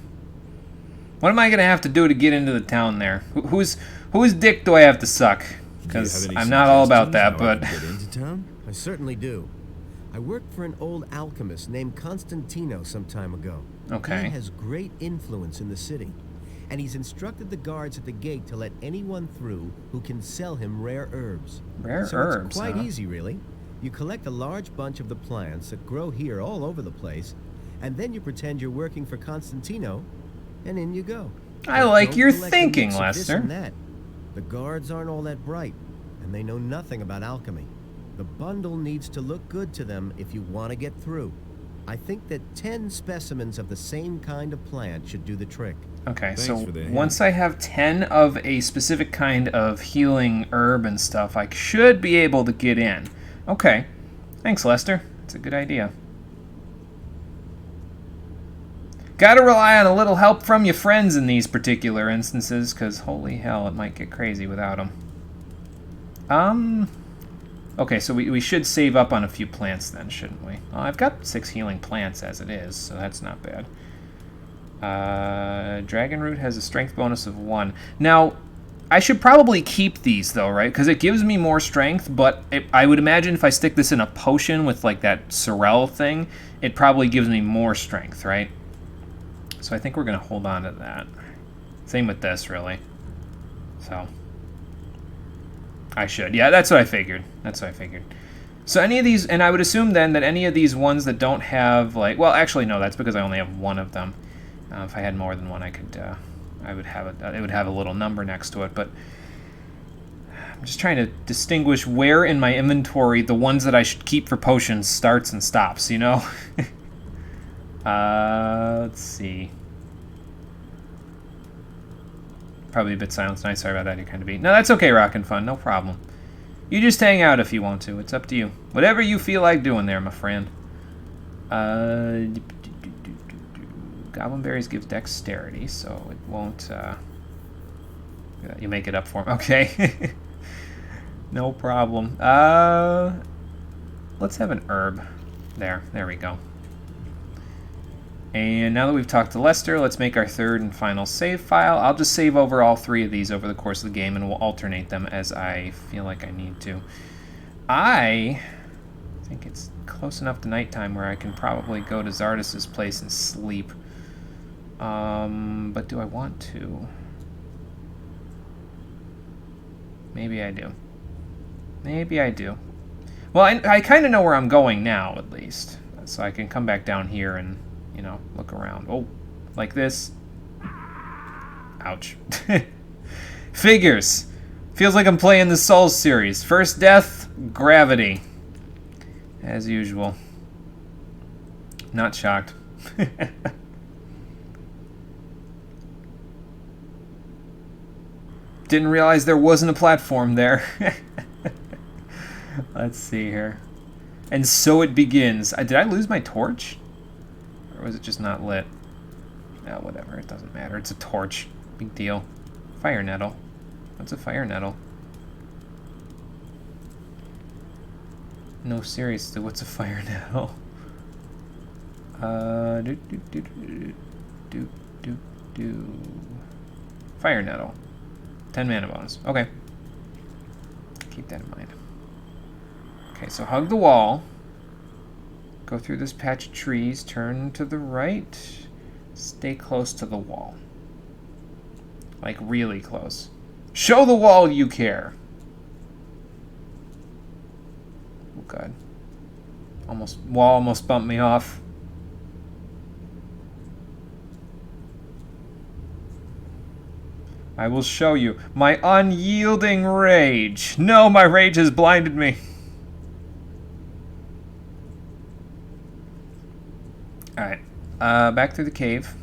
What am I going to have to do to get into the town there? Whose dick do I have to suck? Do you have Because any I'm not all about that, suggestions but... how I can get into town? I certainly do. I worked for an old alchemist named Constantino some time ago. Okay. He has great influence in the city. And he's instructed the guards at the gate to let anyone through who can sell him rare herbs. Rare So herbs, it's quite huh? easy, really. You collect a large bunch of the plants that grow here all over the place, and then you pretend you're working for Constantino, and in you go. I But like don't your collect a thinking, mix of this Lester. and that. The guards aren't all that bright, and they know nothing about alchemy. The bundle needs to look good to them if you want to get through. I think that 10 specimens of the same kind of plant should do the trick. Okay, Thanks so for the hint. once I have 10 of a specific kind of healing herb and stuff, I should be able to get in. Okay. Thanks, Lester. That's a good idea. Gotta rely on a little help from your friends in these particular instances, because holy hell, it might get crazy without them. Okay, so we should save up on a few plants then, shouldn't we? Well, I've got 6 healing plants as it is, so that's not bad. Dragon Root has a strength bonus of 1. Now, I should probably keep these, though, right? Because it gives me more strength, but I would imagine if I stick this in a potion with, like, that Sorrel thing, it probably gives me more strength, right? So I think we're going to hold on to that. Same with this, really. So... I should. Yeah, that's what I figured. That's what I figured. So any of these, and I would assume then that any of these ones that don't have, like, well, actually, no, that's because I only have one of them. If I had more than one, I could, I would have it would have a little number next to it, but I'm just trying to distinguish where in my inventory the ones that I should keep for potions starts and stops, you know? Let's see. Probably a bit silent tonight. Sorry about that. You're kind of beat. No, that's okay, Rockin' Fun. No problem. You just hang out if you want to. It's up to you. Whatever you feel like doing there, my friend. Goblin berries give dexterity, so it won't. You make it up for him. Okay. No problem. Let's have an herb. There we go. And now that we've talked to Lester, let's make our third and final save file. I'll just save over all 3 of these over the course of the game, and we'll alternate them as I feel like I need to. I think it's close enough to nighttime where I can probably go to Zardas's place and sleep. But do I want to? Maybe I do. Maybe I do. Well, I kind of know where I'm going now, at least. So I can come back down here and... you know, look around. Oh, like this. Ouch. Figures. Feels like I'm playing the Souls series. First death, gravity. As usual. Not shocked. Didn't realize there wasn't a platform there. Let's see here. And so it begins. Did I lose my torch? Or was it just not lit? No, whatever. It doesn't matter. It's a torch. Big deal. Fire nettle. What's a fire nettle? No, seriously, what's a fire nettle? Fire nettle. 10 mana bonus. Okay. Keep that in mind. Okay, so hug the wall. Go through this patch of trees, turn to the right, stay close to the wall. Like, really close. Show the wall you care! Oh, God. Wall almost bumped me off. I will show you my unyielding rage. No, my rage has blinded me. Alright, back through the cave.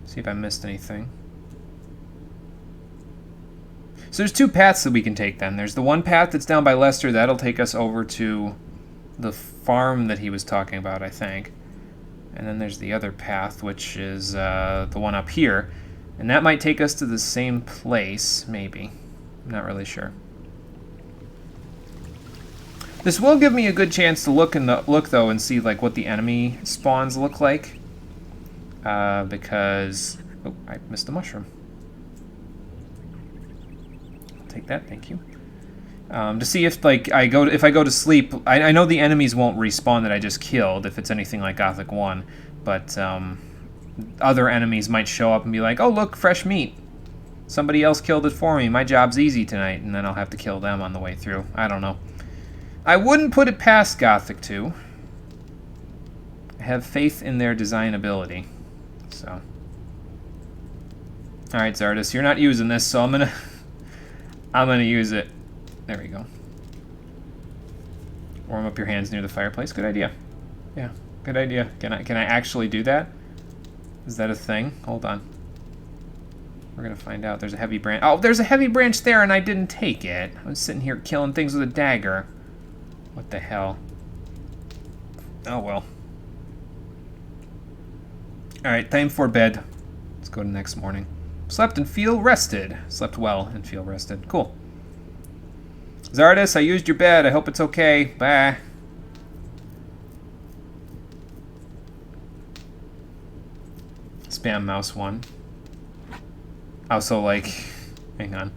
See if I missed anything. So there's two paths that we can take then. There's the one path that's down by Lester. That'll take us over to the farm that he was talking about, I think. And then there's the other path, which is the one up here. And that might take us to the same place, maybe. I'm not really sure. This will give me a good chance to look though and see like what the enemy spawns look like. Because oh, I missed a mushroom. I'll take that, thank you. To see if like if I go to sleep, I know the enemies won't respawn that I just killed if it's anything like Gothic 1, but other enemies might show up and be like, oh look, fresh meat. Somebody else killed it for me. My job's easy tonight, and then I'll have to kill them on the way through. I don't know. I wouldn't put it past Gothic 2. I have faith in their design ability. So. Alright, Zardis, you're not using this, so I'm gonna use it. There we go. Warm up your hands near the fireplace. Good idea. Yeah, good idea. Can I actually do that? Is that a thing? Hold on. We're gonna find out. There's a heavy branch. Oh, there's a heavy branch there, and I didn't take it. I was sitting here killing things with a dagger. What the hell? Oh well. Alright, time for bed. Let's go to next morning. Slept and feel rested. Slept well and feel rested. Cool. Zardis, I used your bed. I hope it's okay. Bye. Spam mouse 1. Also, like, hang on.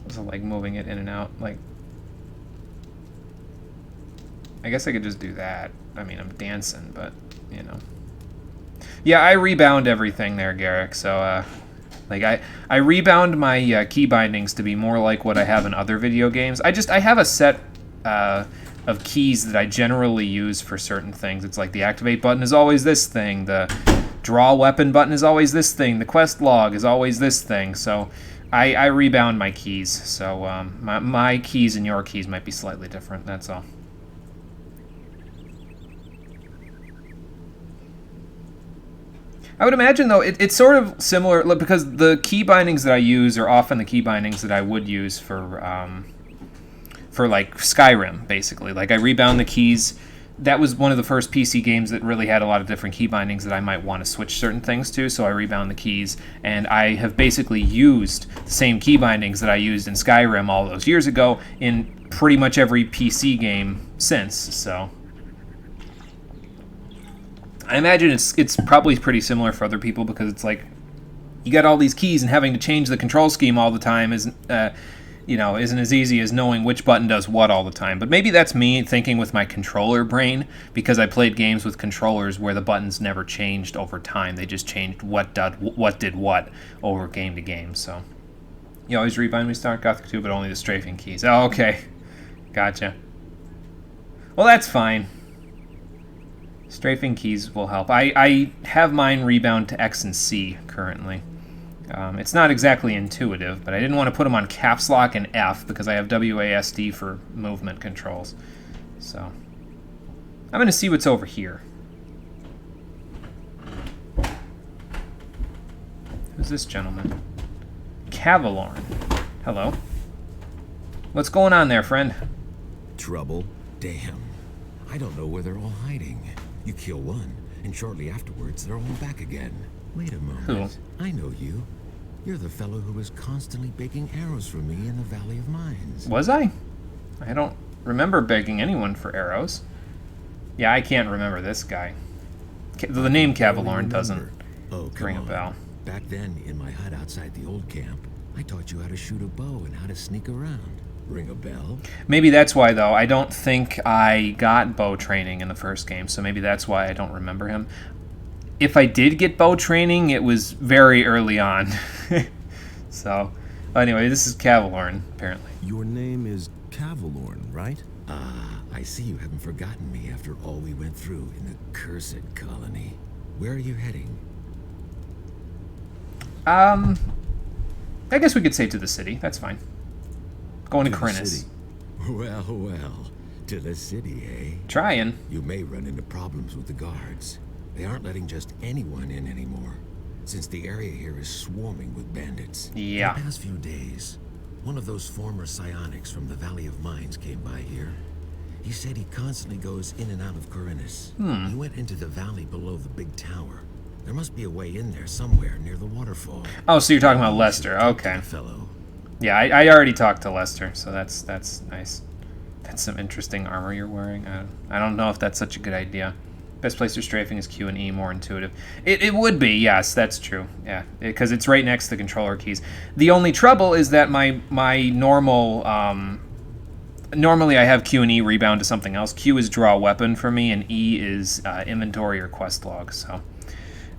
Also, like, moving it in and out. Like, I guess I could just do that. I mean, I'm dancing, but, you know. Yeah, I rebound everything there, Garrick. So, like, I rebound my key bindings to be more like what I have in other video games. I have a set of keys that I generally use for certain things. It's like the activate button is always this thing. The draw weapon button is always this thing. The quest log is always this thing. So I rebound my keys. So my keys and your keys might be slightly different. That's all. I would imagine, though, it's sort of similar, because the key bindings that I use are often the key bindings that I would use for like, Skyrim, basically. Like, I rebound the keys. That was one of the first PC games that really had a lot of different key bindings that I might want to switch certain things to, so I rebound the keys. And I have basically used the same key bindings that I used in Skyrim all those years ago in pretty much every PC game since, so... I imagine it's probably pretty similar for other people, because it's like you got all these keys and having to change the control scheme all the time isn't as easy as knowing which button does what all the time. But maybe that's me thinking with my controller brain, because I played games with controllers where the buttons never changed over time. They just changed what did what over game to game. So you always rebind when we start Gothic 2, but only the strafing keys. Oh, okay, gotcha. Well, that's fine. Strafing keys will help. I have mine rebound to X and C currently. It's not exactly intuitive, but I didn't want to put them on caps lock and F because I have WASD for movement controls. So I'm going to see what's over here. Who's this gentleman? Cavalorn. Hello. What's going on there, friend? Trouble? Damn. I don't know where they're all hiding. You kill one, and shortly afterwards, they're all back again. Wait a moment. Who? I know you. You're the fellow who was constantly begging arrows from me in the Valley of Mines. Was I? I don't remember begging anyone for arrows. Yeah, I can't remember this guy. The name Barely Cavalorn doesn't remember. Oh, come ring a on. bell. Back then, in my hut outside the old camp, I taught you how to shoot a bow and how to sneak around. Ring a bell? Maybe that's why, though. I don't think I got bow training in the first game, so maybe that's why I don't remember him. If I did get bow training, it was very early on. So, anyway, this is Cavalorn, apparently. Your name is Cavalorn, right? Ah, I see you haven't forgotten me after all we went through in the cursed colony. Where are you heading? I guess we could say to the city. That's fine. Going to the Corinus. city. Well, well. To the city, eh? Trying. You may run into problems with the guards. They aren't letting just anyone in anymore, since the area here is swarming with bandits. Yeah. In the past few days, one of those former psionics from the Valley of Mines came by here. He said he constantly goes in and out of Corinus. He went into the valley below the big tower. There must be a way in there somewhere near the waterfall. Oh, so you're talking about You should Lester. talk to Okay. the fellow. Yeah, I already talked to Lester, so that's nice. That's some interesting armor you're wearing. I don't know if that's such a good idea. Best place for strafing is Q and E, more intuitive. It would be, yes, that's true. Yeah, because it's right next to the controller keys. The only trouble is that my normal... normally I have Q and E rebound to something else. Q is draw weapon for me, and E is inventory or quest log, so...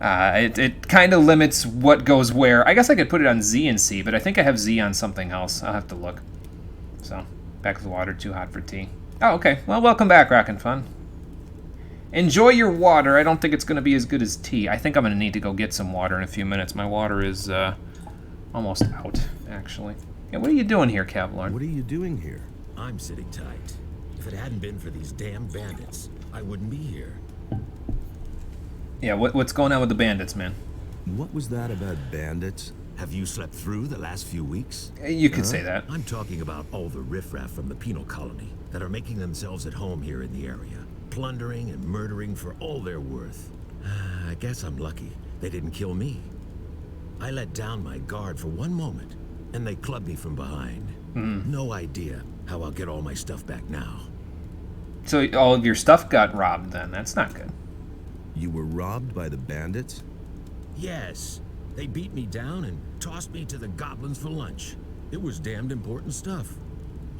it kind of limits what goes where. I guess I could put it on Z and C, but I think I have Z on something else. I'll have to look. So, back to the water, too hot for tea. Oh, okay. Well, welcome back, Rockin' Fun. Enjoy your water. I don't think it's going to be as good as tea. I think I'm going to need to go get some water in a few minutes. My water is almost out, actually. Yeah, what are you doing here, Cavalorn? What are you doing here? I'm sitting tight. If it hadn't been for these damn bandits, I wouldn't be here. Yeah, what's going on with the bandits, man? What was that about bandits? Have you slept through the last few weeks? You could say that. I'm talking about all the riffraff from the penal colony that are making themselves at home here in the area, plundering and murdering for all they're worth. I guess I'm lucky they didn't kill me. I let down my guard for one moment, and they clubbed me from behind. No idea how I'll get all my stuff back now. So all of your stuff got robbed then. That's not good. You were robbed by the bandits? Yes, they beat me down and tossed me to the goblins for lunch. It was damned important stuff.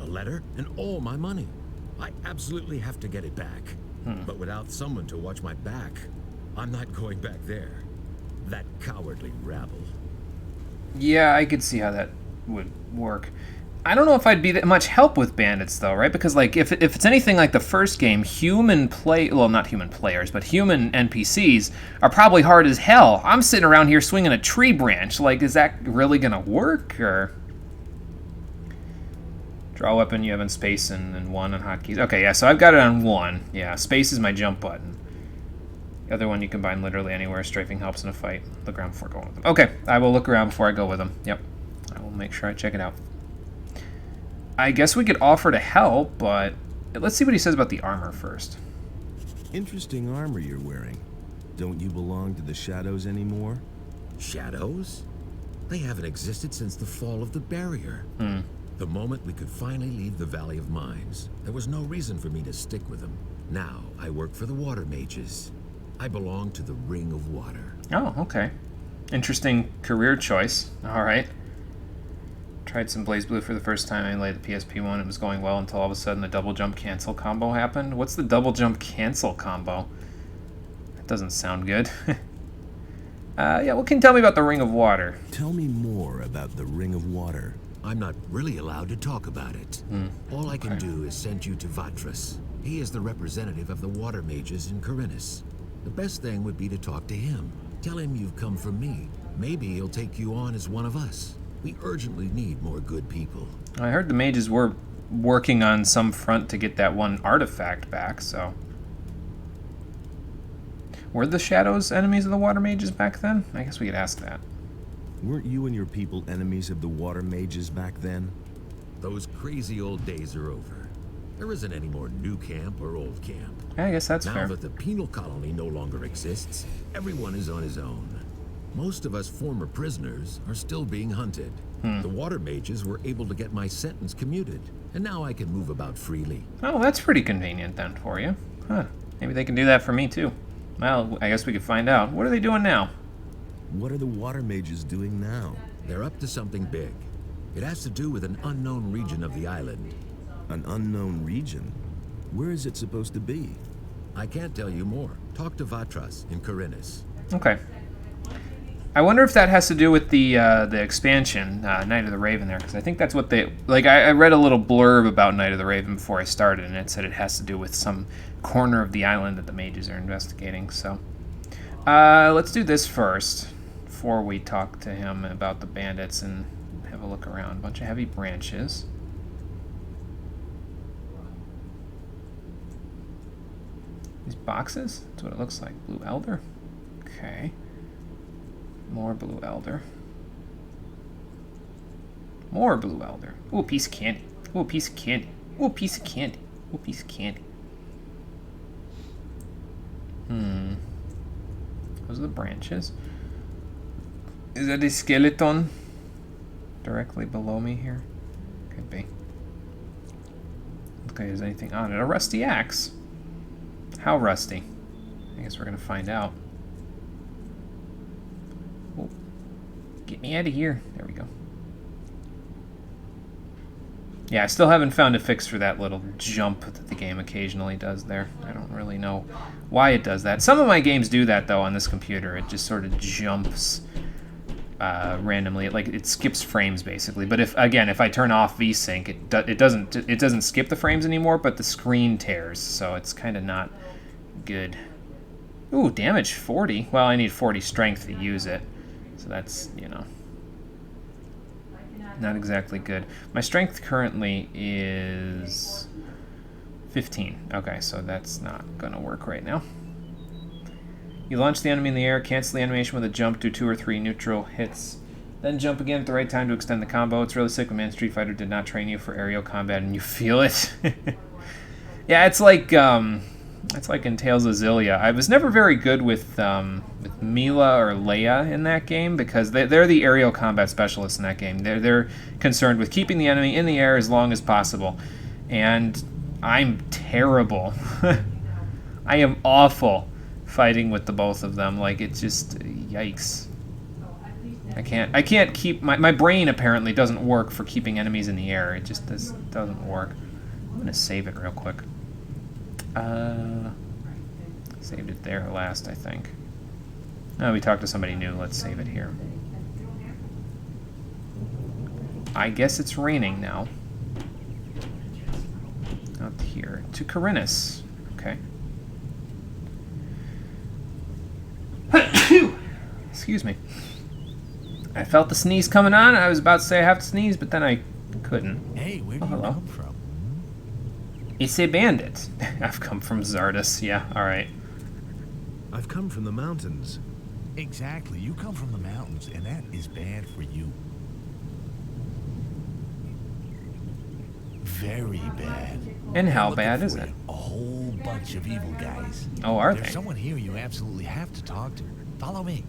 A letter and all my money. I absolutely have to get it back. But without someone to watch my back, I'm not going back there. That cowardly rabble. Yeah, I could see how that would work. I don't know if I'd be that much help with bandits, though, right? Because, like, if it's anything like the first game, not human players, but human NPCs are probably hard as hell. I'm sitting around here swinging a tree branch. Like, is that really gonna work, or... Draw weapon you have in space and 1 on hotkeys. Okay, yeah, so I've got it on 1. Yeah, space is my jump button. The other one you combine literally anywhere. Strafing helps in a fight. Look around before going with them. Okay, I will look around before I go with them. Yep. I will make sure I check it out. I guess we could offer to help, but let's see what he says about the armor first. Interesting armor you're wearing. Don't you belong to the Shadows anymore? Shadows? They haven't existed since the fall of the barrier. The moment we could finally leave the Valley of Mines, there was no reason for me to stick with them. Now, I work for the Water Mages. I belong to the Ring of Water. Oh, okay. Interesting career choice. All right. Tried some Blaze Blue for the first time. I laid the PSP one. It was going well until all of a sudden the double jump cancel combo happened. What's the double jump cancel combo? That doesn't sound good. Yeah, what can you tell me about the Ring of Water? Tell me more about the Ring of Water. I'm not really allowed to talk about it. All I can do is send you to Vatras. He is the representative of the Water Mages in Corinus. The best thing would be to talk to him. Tell him you've come from me. Maybe he'll take you on as one of us. We urgently need more good people. I heard the mages were working on some front to get that one artifact back, so... Were the Shadows enemies of the Water Mages back then? I guess we could ask that. Weren't you and your people enemies of the Water Mages back then? Those crazy old days are over. There isn't any more new camp or old camp. Yeah, I guess that's Now fair. that the penal colony no longer exists, everyone is on his own. Most of us former prisoners are still being hunted. The Water Mages were able to get my sentence commuted, and now I can move about freely. Oh, that's pretty convenient then for you. Huh. Maybe they can do that for me, too. Well, I guess we could find out. What are they doing now? What are the water mages doing now? They're up to something big. It has to do with an unknown region of the island. An unknown region? Where is it supposed to be? I can't tell you more. Talk to Vatras in Corinus. Okay. I wonder if that has to do with the expansion, Night of the Raven there, because I think that's what they... Like, I read a little blurb about Night of the Raven before I started, and it said it has to do with some corner of the island that the mages are investigating, so... let's do this first, before we talk to him about the bandits and have a look around. A bunch of heavy branches. These boxes? That's what it looks like. Blue Elder? Okay. More Blue Elder. More Blue Elder. Ooh, a piece of candy. Ooh, a piece of candy. Ooh, a piece of candy. Ooh, a piece of candy. Those are the branches. Is that a skeleton? Directly below me here? Could be. Okay, is anything on it? A rusty axe. How rusty? I guess we're gonna find out. Oh, get me out of here. There we go. Yeah, I still haven't found a fix for that little jump that the game occasionally does there. I don't really know why it does that. Some of my games do that, though, on this computer. It just sort of jumps randomly. It skips frames, basically. But if I turn off VSync, it doesn't skip the frames anymore, but the screen tears, so it's kind of not good. Ooh, damage 40. Well, I need 40 strength to use it, so that's, you know, not exactly good. My strength currently is 15. Okay, so that's not gonna work right now. You launch the enemy in the air, cancel the animation with a jump, do 2 or 3 neutral hits, then jump again at the right time to extend the combo. It's really sick when Man Street Fighter did not train you for aerial combat and you feel it. Yeah, it's like in Tales of Xillia. I was never very good with Mila or Leia in that game because they're the aerial combat specialists in that game. They're concerned with keeping the enemy in the air as long as possible, and I'm terrible. I am awful fighting with the both of them. Like, it's just yikes. I can't keep my brain apparently doesn't work for keeping enemies in the air. It just doesn't work. I'm gonna save it real quick. Saved it there last, I think. Oh, we talked to somebody new. Let's save it here. I guess it's raining now. Up here to Corinus. Okay. Excuse me. I felt the sneeze coming on, and I was about to say I have to sneeze, but then I couldn't. Hey, where did you come from? It's a bandit. I've come from Zardus. Yeah, alright. I've come from the mountains. Exactly. You come from the mountains, and that is bad for you. Very bad. And how bad is it? A whole bunch of evil guys. Oh, are There's they? someone here you absolutely have to talk to. Follow me.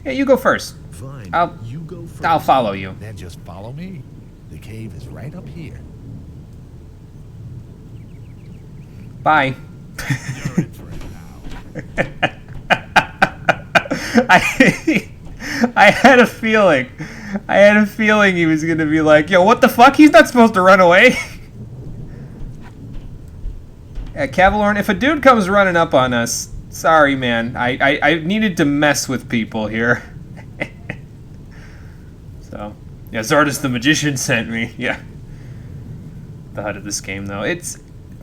Yeah, you go first. Fine. You go first. I'll follow you. Then just follow me. The cave is right up here. Bye. You're in for it now. I had a feeling. I had a feeling he was gonna be like, yo, what the fuck? He's not supposed to run away. Yeah, Cavalorn, if a dude comes running up on us, sorry, man. I needed to mess with people here. So, yeah, Zardus the Magician sent me. Yeah. The HUD of this game, though. It's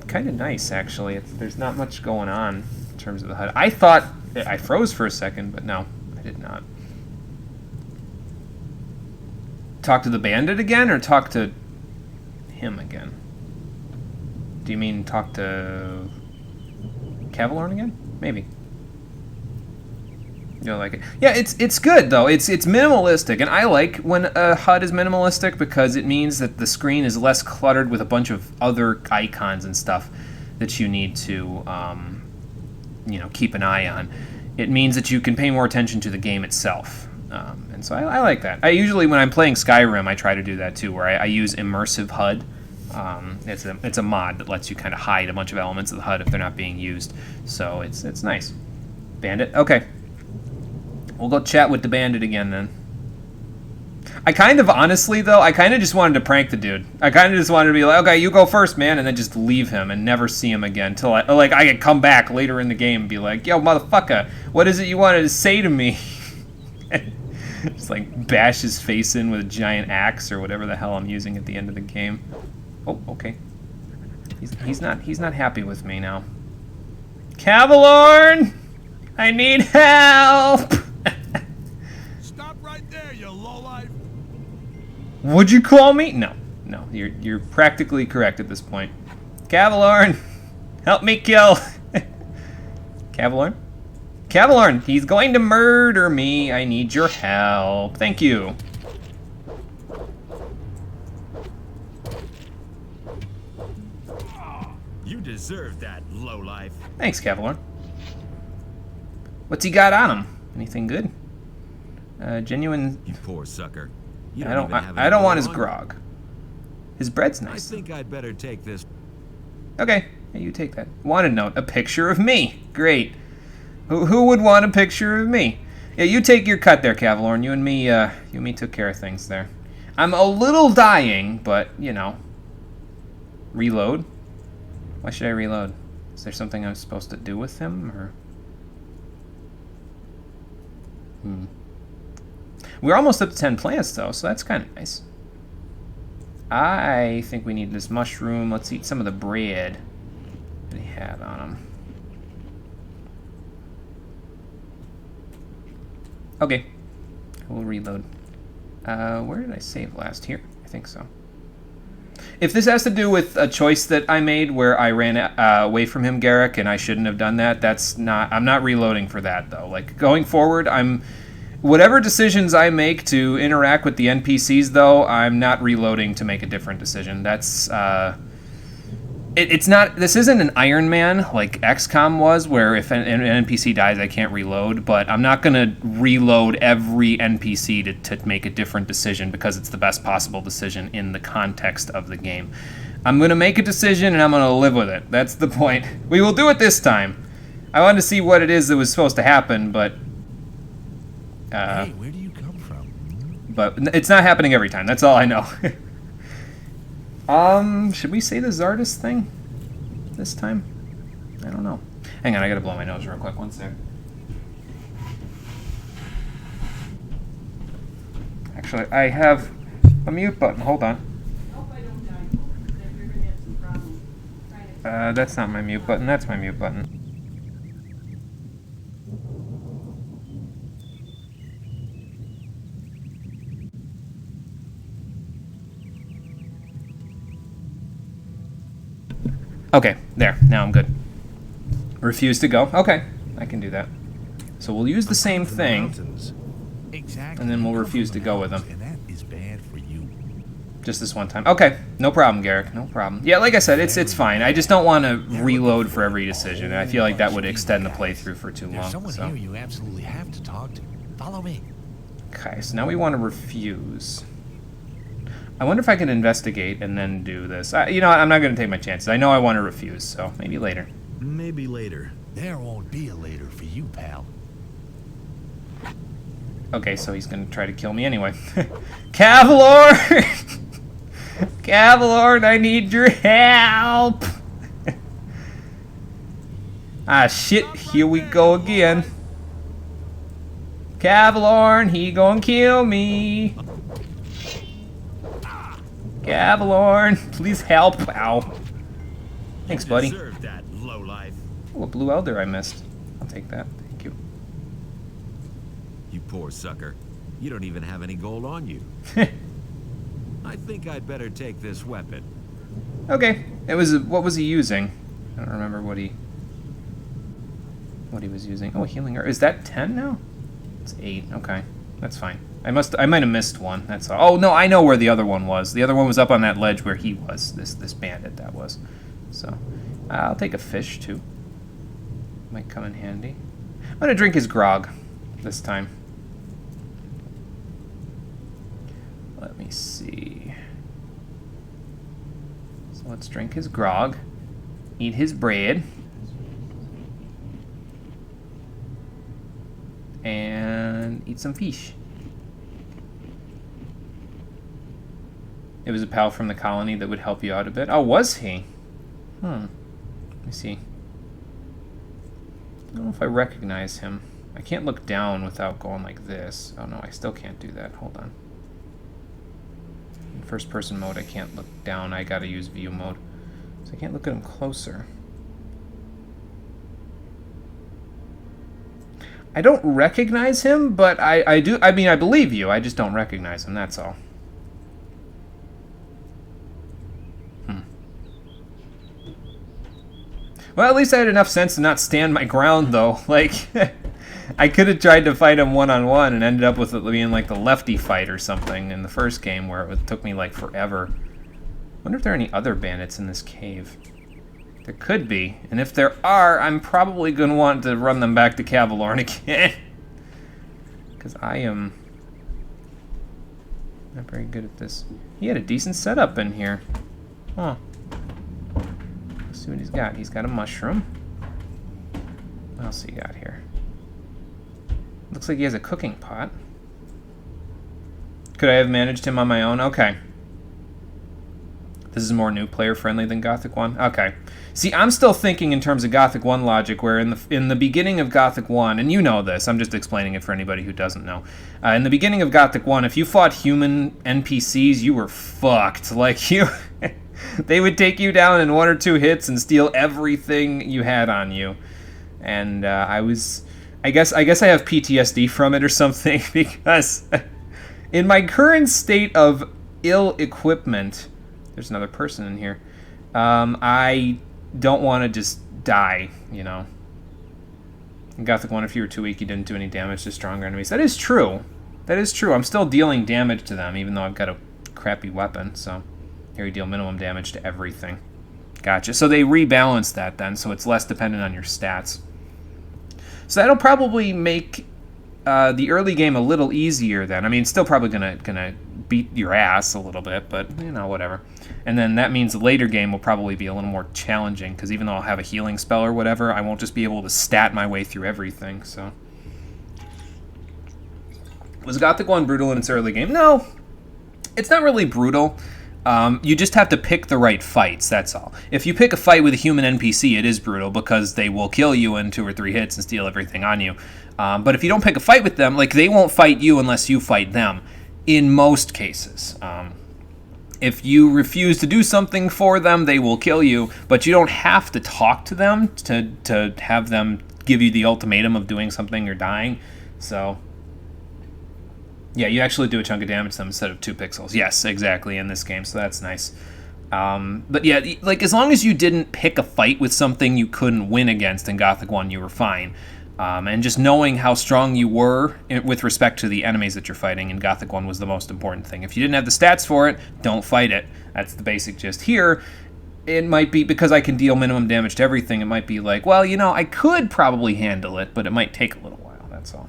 kind of nice, actually. There's not much going on in terms of the HUD. I thought I froze for a second, but no, I did not. Talk to the bandit again, or talk to him again? Do you mean talk to Cavalorn again? Maybe. You don't like it? Yeah, it's good though. It's minimalistic, and I like when a HUD is minimalistic because it means that the screen is less cluttered with a bunch of other icons and stuff that you need to, keep an eye on. It means that you can pay more attention to the game itself, and so I like that. I usually, when I'm playing Skyrim, I try to do that too, where I use immersive HUD It's a mod that lets you kind of hide a bunch of elements of the HUD if they're not being used. So it's nice. Bandit. Okay. We'll go chat with the bandit again then. I kind of, honestly, though, I kind of just wanted to prank the dude. I kind of just wanted to be like, okay, you go first, man, and then just leave him and never see him again until I could come back later in the game and be like, yo, motherfucker, what is it you wanted to say to me? Just like bash his face in with a giant axe or whatever the hell I'm using at the end of the game. Oh, okay. He's not happy with me now. Cavalorn, I need help. Stop right there, you lowlife. Would you call me? No, you're practically correct at this point. Cavalorn, help me kill. Cavalorn, he's going to murder me. I need your help. Thank you. You deserve that, lowlife. Thanks, Cavalorn. What's he got on him? Anything good? Genuine. You poor sucker. I don't want his grog. His bread's I nice. think I'd better take this. Okay, yeah, you take that. Wanted note, a picture of me. Great. Who would want a picture of me? Yeah, you take your cut there, Cavalorn. You and me took care of things there. I'm a little dying, but you know. Reload. Why should I reload? Is there something I'm supposed to do with him, or? We're almost up to 10 plants, though, so that's kind of nice. I think we need this mushroom. Let's eat some of the bread that he had on him. Okay, we'll reload. Where did I save last? Here? I think so. If this has to do with a choice that I made where I ran away from him, Garrick, and I shouldn't have done that, I'm not reloading for that, though. Like, going forward, whatever decisions I make to interact with the NPCs, though, I'm not reloading to make a different decision. That's, it's not, this isn't an Iron Man like XCOM was, where if an NPC dies, I can't reload, but I'm not going to reload every NPC to make a different decision because it's the best possible decision in the context of the game. I'm going to make a decision and I'm going to live with it. That's the point. We will do it this time. I wanted to see what it is that was supposed to happen, but... hey, where do you come from? But it's not happening every time. That's all I know. Should we say the Zardes thing this time? I don't know. Hang on, I gotta blow my nose real quick. One sec. Actually, I have a mute button. Hold on. That's not my mute button. That's my mute button. Okay, there. Now I'm good. Refuse to go. Okay, I can do that. So we'll use the same thing, Exactly. and then we'll refuse to go with them. And that is bad for you. Just this one time. Okay, no problem, Garrick. No problem. Yeah, like I said, it's fine. I just don't want to reload for every decision, and I feel like that would extend the playthrough for too There's long. someone So. here you absolutely have to talk to. Follow me. Okay, so now we want to refuse. I wonder if I can investigate and then do this. You know what, I'm not going to take my chances. I know I want to refuse, so maybe later. Maybe later. There won't be a later for you, pal. Okay, so he's going to try to kill me anyway. Cavalor! Cavalor, I need your help! Ah, shit, here we go again. Cavalorn, he gonna kill me. Cavalorn, please help. Ow. Thanks, buddy. You deserve that, lowlife. Oh, a blue elder I missed. I'll take that. Thank you. You poor sucker. You don't even have any gold on you. I think I'd better take this weapon. Okay. What was he using? I don't remember what he was using. Oh, healing herb. Is that 10 now? It's 8. Okay. That's fine. I might have missed one. That's all. Oh, no, I know where the other one was. The other one was up on that ledge where he was. This bandit that was. So, I'll take a fish too. Might come in handy. I'm gonna drink his grog this time. Let me see. So let's drink his grog, eat his bread, and eat some fish. It was a pal from the colony that would help you out a bit. Oh, was he? Let me see. I don't know if I recognize him. I can't look down without going like this. Oh no, I still can't do that. Hold on. In first person mode, I can't look down. I gotta use view mode. So I can't look at him closer. I don't recognize him, but I do. I mean, I believe you. I just don't recognize him, that's all. Well, at least I had enough sense to not stand my ground, though. Like, I could have tried to fight him one-on-one and ended up with it being like the lefty fight or something in the first game where it took me like forever. I wonder if there are any other bandits in this cave. There could be. And if there are, I'm probably going to want to run them back to Cavalorn again. Because I am not very good at this. He had a decent setup in here. Huh. Let's see what he's got. He's got a mushroom. What else he got here? Looks like he has a cooking pot. Could I have managed him on my own? Okay. This is more new player friendly than Gothic 1? Okay. See, I'm still thinking in terms of Gothic 1 logic, where in the beginning of Gothic 1, and you know this, I'm just explaining it for anybody who doesn't know. In the beginning of Gothic 1, if you fought human NPCs, you were fucked. Like, you... they would take you down in 1 or 2 hits and steal everything you had on you. And I guess I have PTSD from it or something, because in my current state of ill equipment, there's another person in here, I don't want to just die, you know. In Gothic 1, if you were too weak, you didn't do any damage to stronger enemies. That is true. That is true. I'm still dealing damage to them, even though I've got a crappy weapon, so here you deal minimum damage to everything. Gotcha. So they rebalance that then, so it's less dependent on your stats. So that'll probably make the early game a little easier then. I mean, still probably gonna beat your ass a little bit, but, you know, whatever. And then that means the later game will probably be a little more challenging, because even though I'll have a healing spell or whatever, I won't just be able to stat my way through everything, so. Was Gothic 1 brutal in its early game? No. It's not really brutal. You just have to pick the right fights, that's all. If you pick a fight with a human NPC, it is brutal, because they will kill you in 2 or 3 hits and steal everything on you. But if you don't pick a fight with them, like, they won't fight you unless you fight them, in most cases. If you refuse to do something for them, they will kill you, but you don't have to talk to them to have them give you the ultimatum of doing something or dying. So, yeah, you actually do a chunk of damage to them instead of 2 pixels. Yes, exactly, in this game, so that's nice. But yeah, like, as long as you didn't pick a fight with something you couldn't win against in Gothic 1, you were fine. And just knowing how strong you were with respect to the enemies that you're fighting in Gothic 1 was the most important thing. If you didn't have the stats for it, don't fight it. That's the basic gist. Here, it might be, because I can deal minimum damage to everything, it might be like, well, you know, I could probably handle it, but it might take a little while, that's all.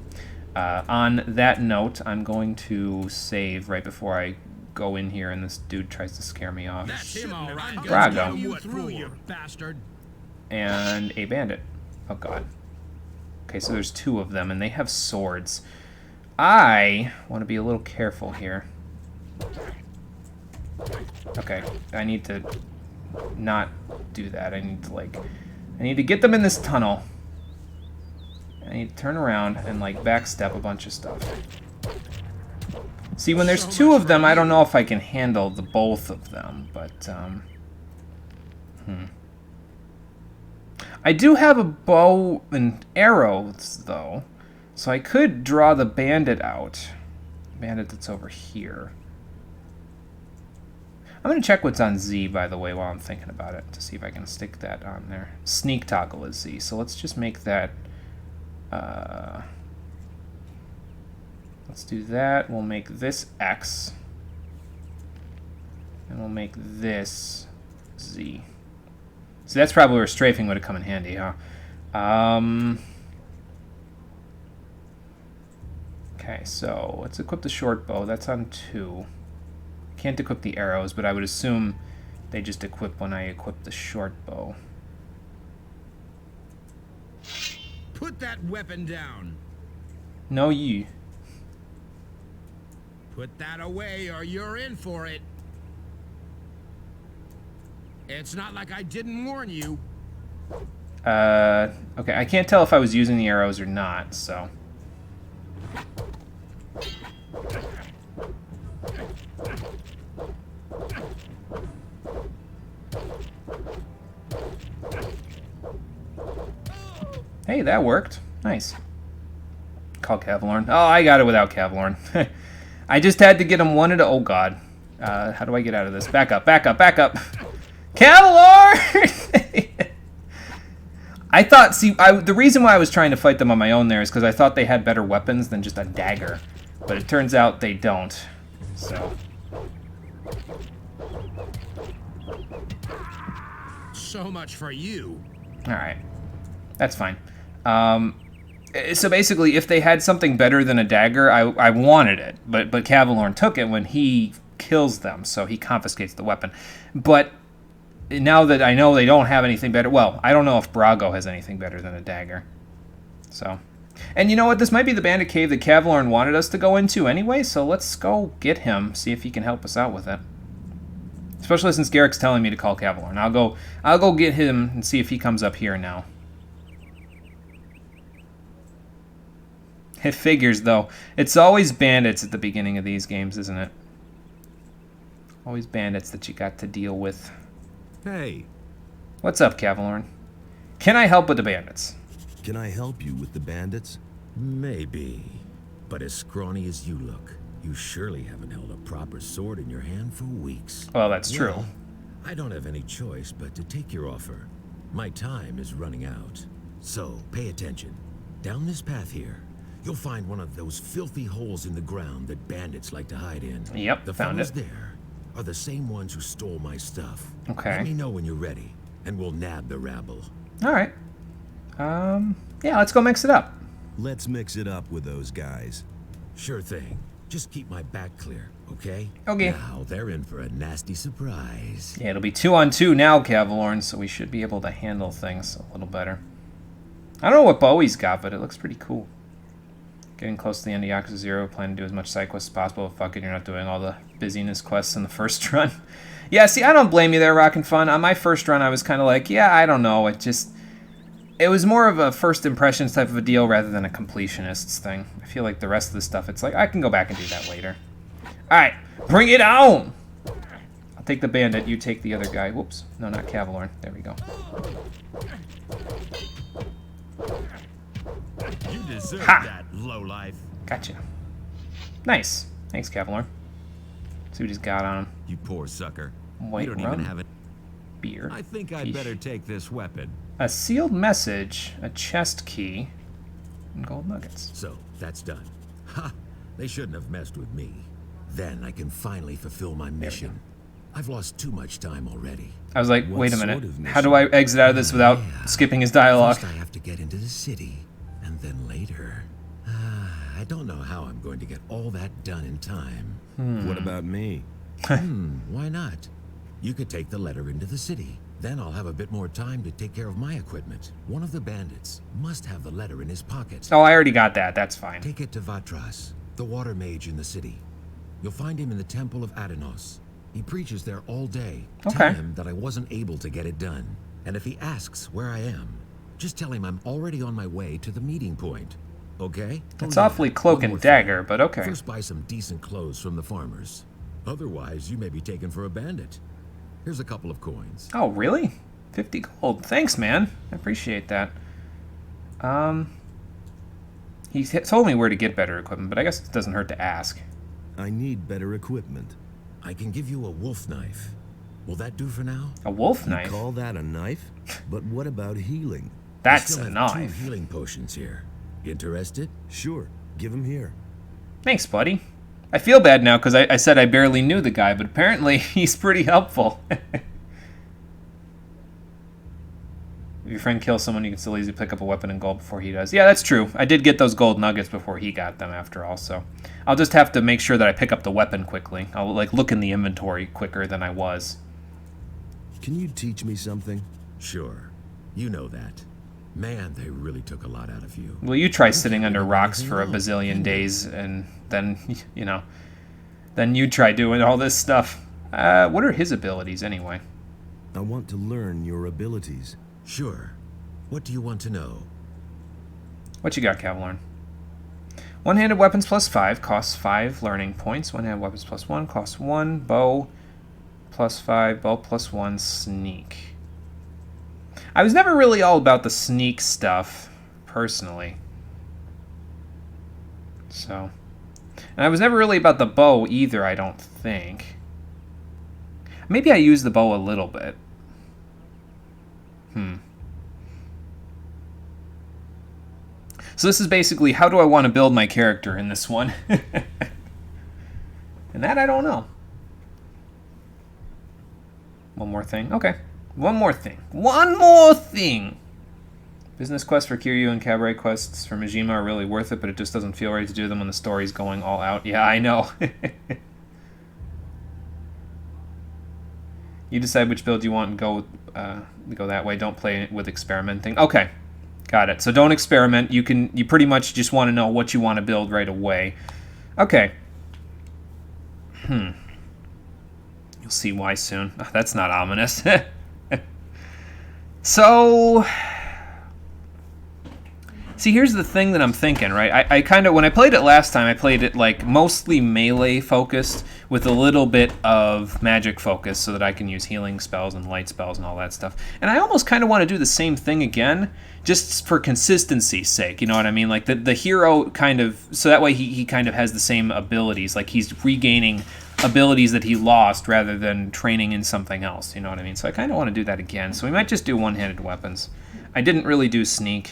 On that note, I'm going to save right before I go in here and this dude tries to scare me off. That's him, all right. Brago. You through, you bastard. And a bandit. Oh, God. Okay, so there's 2 of them, and they have swords. I want to be a little careful here. Okay, I need to not do that. I need to get them in this tunnel. I need to turn around and, like, backstep a bunch of stuff. See, when there's 2 of them, I don't know if I can handle the both of them, but, I do have a bow and arrows, though, so I could draw the bandit out. Bandit that's over here. I'm going to check what's on Z, by the way, while I'm thinking about it, to see if I can stick that on there. Sneak toggle is Z, so let's just make that... let's do that. We'll make this X. And we'll make this Z. So that's probably where strafing would have come in handy, huh? Okay, so let's equip the short bow. That's on 2. Can't equip the arrows, but I would assume they just equip when I equip the short bow. Put that weapon down. No, you. Put that away or you're in for it. It's not like I didn't warn you. Okay, I can't tell if I was using the arrows or not, so. Hey, that worked. Nice. Call Kavlorn. Oh, I got it without Kavlorn. I just had to get him one at a... Oh, God. How do I get out of this? Back up, back up, back up. Kavlorn! I thought... See, the reason why I was trying to fight them on my own there is because I thought they had better weapons than just a dagger. But it turns out they don't. So... So much for you. Alright. That's fine. So basically, if they had something better than a dagger, I wanted it. But Kavlorn took it when he kills them, so he confiscates the weapon. But now that I know they don't have anything better... Well, I don't know if Brago has anything better than a dagger. So... And you know what? This might be the bandit cave that Kavlorn wanted us to go into anyway, so let's go get him, see if he can help us out with it. Especially since Garrick's telling me to call Kavlorn. I'll go get him and see if he comes up here now. It figures, though. It's always bandits at the beginning of these games, isn't it? Always bandits that you got to deal with. Hey, What's up, Kavlorn? Can I help with the bandits? can I help you with the bandits? Maybe. But as scrawny as you look, you surely haven't held a proper sword in your hand for weeks. Well, that's true. Well, I don't have any choice but to take your offer. My time is running out. So, pay attention. Down this path here, you'll find one of those filthy holes in the ground that bandits like to hide in. Yep, the found fellas it. there are the same ones who stole my stuff. Okay. Let me know when you're ready, and we'll nab the rabble. All right. Yeah, let's go mix it up. Let's mix it up with those guys. Sure thing. Just keep my back clear, okay? Okay. Now, they're in for a nasty surprise. Yeah, it'll be 2-on-2 now, Kavlorn, so we should be able to handle things a little better. I don't know what bow he's got, but it looks pretty cool. Getting close to the end of Yakuza 0, plan to do as much side quests as possible. Fuck it, you're not doing all the busyness quests in the first run. Yeah, see, I don't blame you there, Rockin' Fun. On my first run, I was kind of like, yeah, I don't know. It was more of a first impressions type of a deal rather than a completionists thing. I feel like the rest of the stuff, it's like, I can go back and do that later. Alright, bring it on! I'll take the bandit, you take the other guy. Whoops, no, not Kavlorn. There we go. You deserve Ha! that, lowlife. Gotcha. Nice. Thanks, Kavlorn. See what he's got on him. You poor sucker. White you don't rum, even have it. beer. I think I'd Yeesh. better take this weapon. A sealed message, a chest key, and gold nuggets. So, that's done. Ha! They shouldn't have messed with me. Then I can finally fulfill my mission. I've lost too much time already. I was like, What wait a sort minute. of How do I exit out of this without skipping his dialogue? First I have to get into the city, and then later... I don't know how I'm going to get all that done in time. What about me? Why not? You could take the letter into the city. Then I'll have a bit more time to take care of my equipment. One of the bandits must have the letter in his pocket. Oh, I already got that. That's fine. Take it to Vatras, the water mage in the city. You'll find him in the Temple of Adanos. He preaches there all day. Okay. Tell him that I wasn't able to get it done. And if he asks where I am, just tell him I'm already on my way to the meeting point. Okay? It's Oh, yeah, awfully cloak one and more thing. dagger, but okay. First buy some decent clothes from the farmers. Otherwise, you may be taken for a bandit. Here's a couple of coins. Oh, really? 50 gold. Thanks, man. I appreciate that. He told me where to get better equipment, but I guess it doesn't hurt to ask. I need better equipment. I can give you a wolf knife. Will that do for now? A wolf You knife? call that a knife? But what about healing? That's I still a have 2 knife. healing potions here. Interested? Sure, give him here. Thanks, buddy. I feel bad now because I said I barely knew the guy, but apparently he's pretty helpful. If your friend kills someone, you can still easily pick up a weapon and gold before he does. Yeah, that's true. I did get those gold nuggets before he got them, after all, so... I'll just have to make sure that I pick up the weapon quickly. I'll, like, look in the inventory quicker than I was. Can you teach me something? Sure. You know that. Man, they really took a lot out of you. Well, you try sitting under rocks for a bazillion days, and then, you know, then you try doing all this stuff. What are his abilities, anyway? I want to learn your abilities. Sure. What do you want to know? What you got, Cavalorn? One-handed weapons plus 5 costs 5 learning points. One-handed weapons plus 1 costs 1. Bow plus 5. Bow plus 1. Sneak. I was never really all about the sneak stuff, personally. So. And I was never really about the bow either, I don't think. Maybe I used the bow a little bit. So this is basically, how do I want to build my character in this one? And that I don't know. One more thing. Okay. One more thing. One more thing! Business quests for Kiryu and cabaret quests for Majima are really worth it, but it just doesn't feel right to do them when the story's going all out. Yeah, I know. You decide which build you want and go that way. Don't play with experimenting. Okay. Got it. So don't experiment. You pretty much just want to know what you want to build right away. Okay. You'll see why soon. Oh, that's not ominous. So, see, here's the thing that I'm thinking, right? I kind of, when I played it last time, I played it like mostly melee focused with a little bit of magic focus so that I can use healing spells and light spells and all that stuff. And I almost kind of want to do the same thing again, just for consistency's sake, you know what I mean? Like the hero kind of, so that way he kind of has the same abilities, like he's regaining abilities that he lost rather than training in something else, you know what I mean? So I kind of want to do that again. So we might just do one-handed weapons. I didn't really do sneak,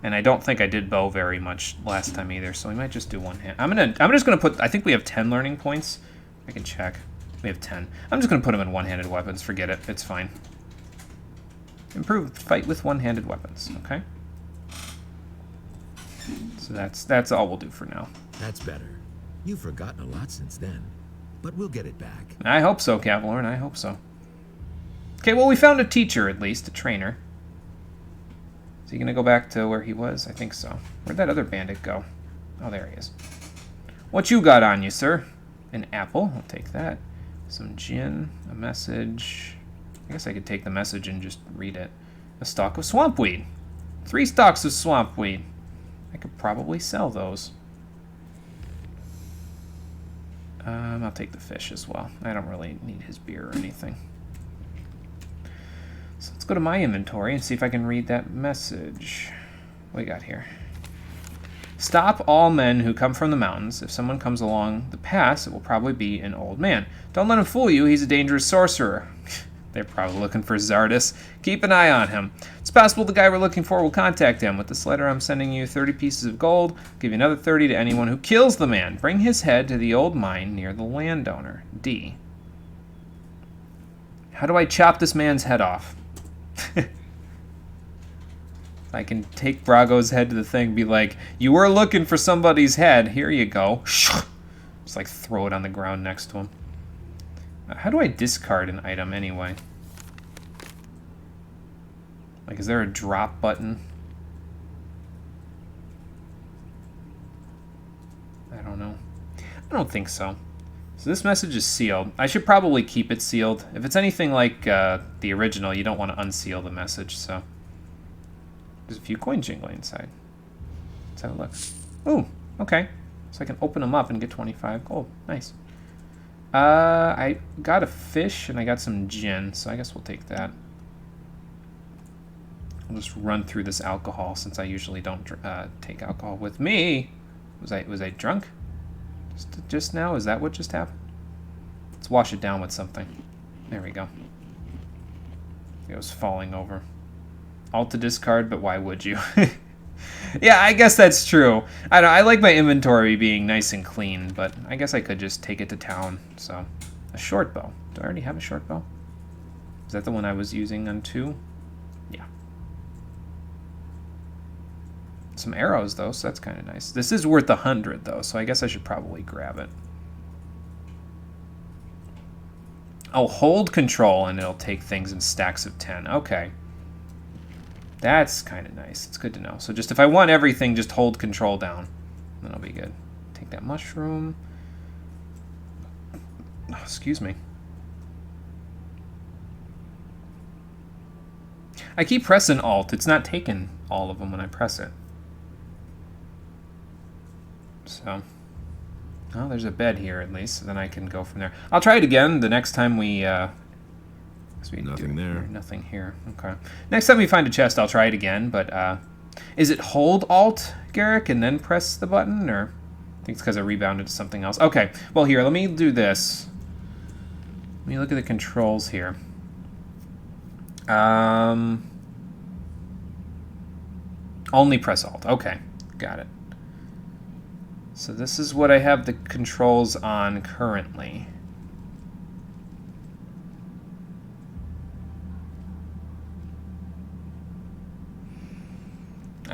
and I don't think I did bow very much last time either, so we might just do one-hand. I'm just gonna put, I think we have 10 learning points. I can check. We have 10. I'm just gonna put them in one-handed weapons. Forget it. It's fine. Improved fight with one-handed weapons. Okay. So that's all we'll do for now. That's better. You've forgotten a lot since then. But we'll get it back. I hope so, Cavalorn. I hope so. Okay, well, we found a teacher, at least. A trainer. Is he going to go back to where he was? I think so. Where'd that other bandit go? Oh, there he is. What you got on you, sir? An apple. I'll take that. Some gin. A message. I guess I could take the message and just read it. A stalk of swampweed. 3 stalks of swampweed. I could probably sell those. I'll take the fish as well. I don't really need his beer or anything. So let's go to my inventory and see if I can read that message. What we got here? Stop all men who come from the mountains. If someone comes along the pass, it will probably be an old man. Don't let him fool you. He's a dangerous sorcerer. They're probably looking for Zardus. Keep an eye on him. It's possible the guy we're looking for will contact him. With this letter, I'm sending you 30 pieces of gold. I'll give you another 30 to anyone who kills the man. Bring his head to the old mine near the landowner. D. How do I chop this man's head off? I can take Brago's head to the thing, be like, you were looking for somebody's head. Here you go. Just like throw it on the ground next to him. How do I discard an item anyway? Like, is there a drop button? I don't know. I don't think so. So this message is sealed. I should probably keep it sealed. If it's anything like the original, you don't want to unseal the message, so. There's a few coins jingling inside. Let's have a look. Ooh, okay. So I can open them up and get 25 gold. Nice. I got a fish and I got some gin, so I guess we'll take that. I'll just run through this alcohol since I usually don't take alcohol with me. Was I drunk? Just now? Is that what just happened? Let's wash it down with something. There we go. It was falling over. Alt to discard, but why would you? Yeah, I guess that's true. I like my inventory being nice and clean, but I guess I could just take it to town. So, a short bow. Do I already have a short bow? Is that the one I was using on 2? Yeah. Some arrows, though, so that's kind of nice. This is worth 100, though, so I guess I should probably grab it. Oh, hold control and it'll take things in stacks of 10. Okay. That's kind of nice. It's good to know. So just if I want everything, just hold control down. That'll be good. Take that mushroom. Oh, excuse me. I keep pressing Alt. It's not taking all of them when I press it. So, oh, there's a bed here at least. So then I can go from there. I'll try it again the next time we... Nothing there. Nothing here. Okay. Next time we find a chest, I'll try it again. But is it hold Alt, Garrick, and then press the button? Or I think it's because I rebounded to something else. Okay. Well, here, let me do this. Let me look at the controls here. Only press Alt. Okay. Got it. So this is what I have the controls on currently.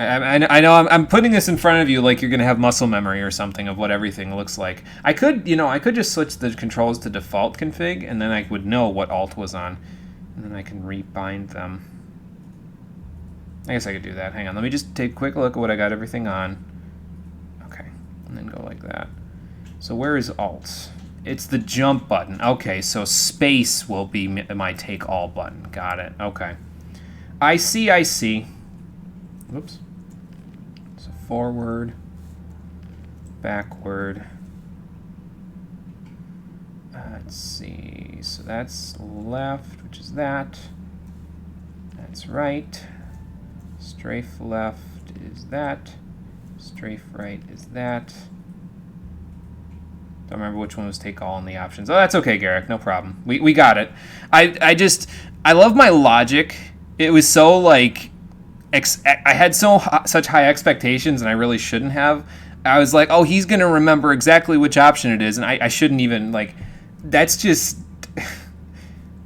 I know I'm putting this in front of you like you're going to have muscle memory or something of what everything looks like. I could just switch the controls to default config, and then I would know what Alt was on. And then I can rebind them. I guess I could do that. Hang on, let me just take a quick look at what I got everything on. Okay, and then go like that. So where is Alt? It's the jump button. Okay, so space will be my take all button. Got it. Okay. I see. Whoops. So forward, backward. Let's see. So that's left, which is that. That's right. Strafe left is that. Strafe right is that. Don't remember which one was take all in the options. Oh, that's okay, Garrick. No problem. We got it. I love my logic. It was so like I had such high expectations, and I really shouldn't have. I was like, oh, he's gonna remember exactly which option it is, and I shouldn't even like. That's just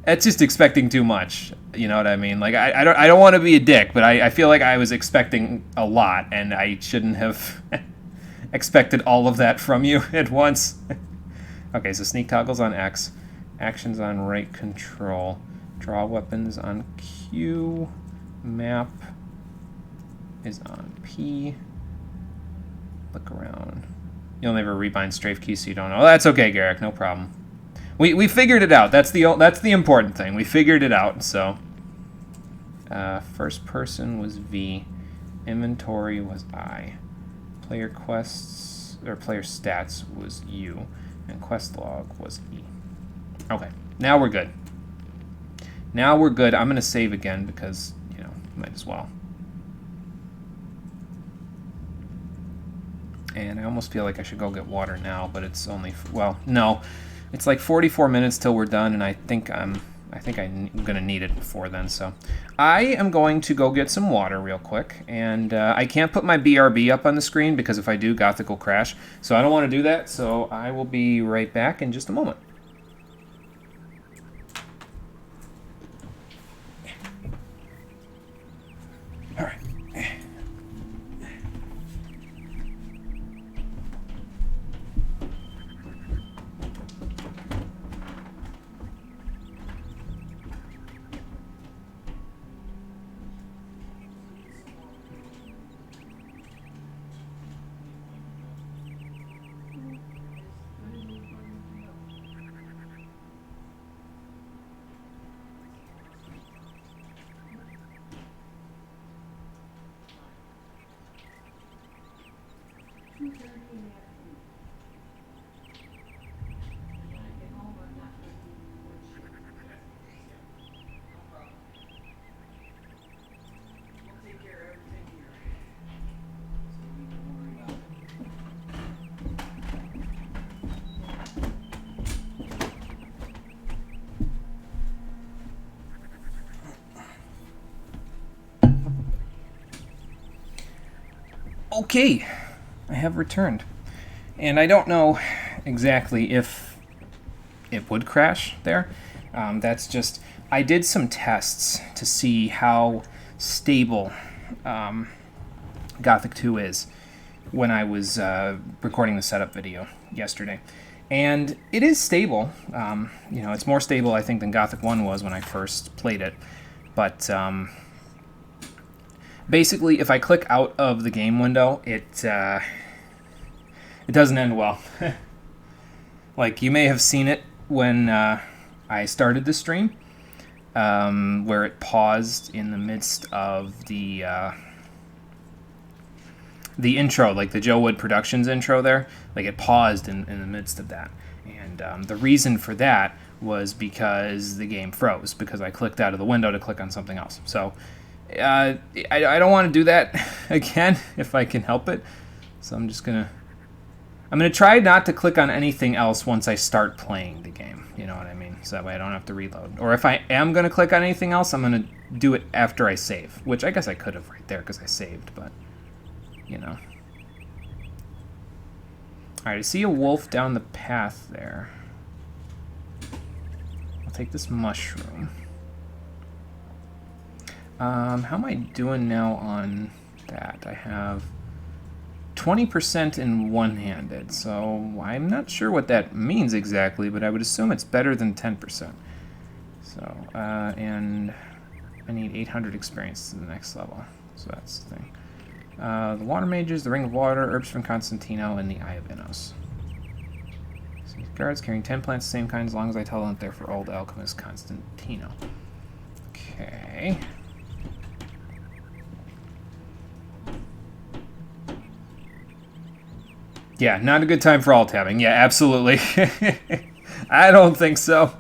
expecting too much. You know what I mean? Like I don't want to be a dick, but I feel like I was expecting a lot, and I shouldn't have expected all of that from you at once. Okay, so sneak toggles on X, actions on right control, draw weapons on Q, map is on P. Look around. You'll never rebind strafe key, so you don't know. Oh, that's okay, Garrick. No problem. We figured it out. That's the important thing. We figured it out. So, first person was V, inventory was I, player quests or player stats was U, and quest log was E. Okay, now we're good. Now we're good. I'm gonna save again because might as well. And I almost feel like I should go get water now, but it's only no. It's like 44 minutes till we're done, and I think I'm gonna need it before then. So I am going to go get some water real quick, and I can't put my BRB up on the screen because if I do, Gothic will crash. So I don't want to do that. So I will be right back in just a moment. All right. Okay, I have returned. And I don't know exactly if it would crash there. That's just, I did some tests to see how stable Gothic 2 is when I was recording the setup video yesterday. And it is stable. You know, it's more stable, I think, than Gothic 1 was when I first played it. But basically, if I click out of the game window, it doesn't end well. Like, you may have seen it when I started the stream, where it paused in the midst of the intro, like the Joe Wood Productions intro there. Like, it paused in the midst of that. And the reason for that was because the game froze, because I clicked out of the window to click on something else. So I don't want to do that again if I can help it. So I'm gonna try not to click on anything else once I start playing the game. You know what I mean? So that way I don't have to reload. Or if I am gonna click on anything else, I'm gonna do it after I save, which I guess I could have right there because I saved, but you know. Alright, I see a wolf down the path there. I'll take this mushroom. How am I doing now on that? I have 20% in one-handed, so I'm not sure what that means exactly, but I would assume it's better than 10%. So, and I need 800 experience to the next level, so that's the thing. The Water Mages, the Ring of Water, Herbs from Constantino, and the Eye of Innos. So guards carrying 10 plants, same kind, as long as I tell them that they're for old alchemist Constantino. Okay. Yeah, not a good time for alt-tabbing. Yeah, absolutely. I don't think so.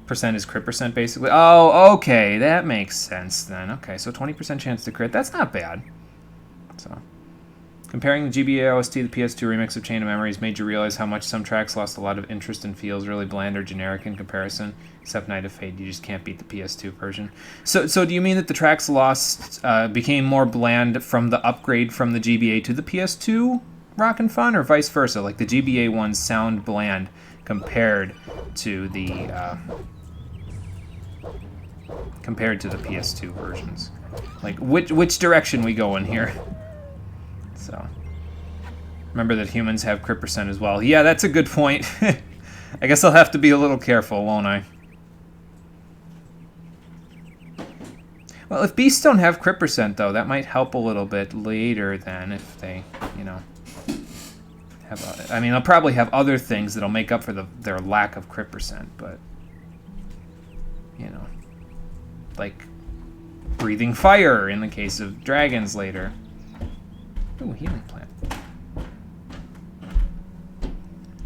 Percent is crit percent, basically. Oh, okay. That makes sense, then. Okay, so 20% chance to crit. That's not bad. So, comparing the GBA OST to the PS2 remix of Chain of Memories made you realize how much some tracks lost a lot of interest and feels really bland or generic in comparison. Except Night of Fate, you just can't beat the PS2 version. So do you mean that the tracks lost became more bland from the upgrade from the GBA to the PS2 Rockin' Fun, or vice versa? Like, the GBA ones sound bland compared to the PS2 versions. Like, which direction we go in here? So, remember that humans have crit percent as well. Yeah, that's a good point. I guess I'll have to be a little careful, won't I? Well, if beasts don't have crit percent, though, that might help a little bit later then, if they, you know, have... I mean, they'll probably have other things that'll make up for their lack of crit percent, but, you know, like breathing fire in the case of dragons later. Ooh, healing plant.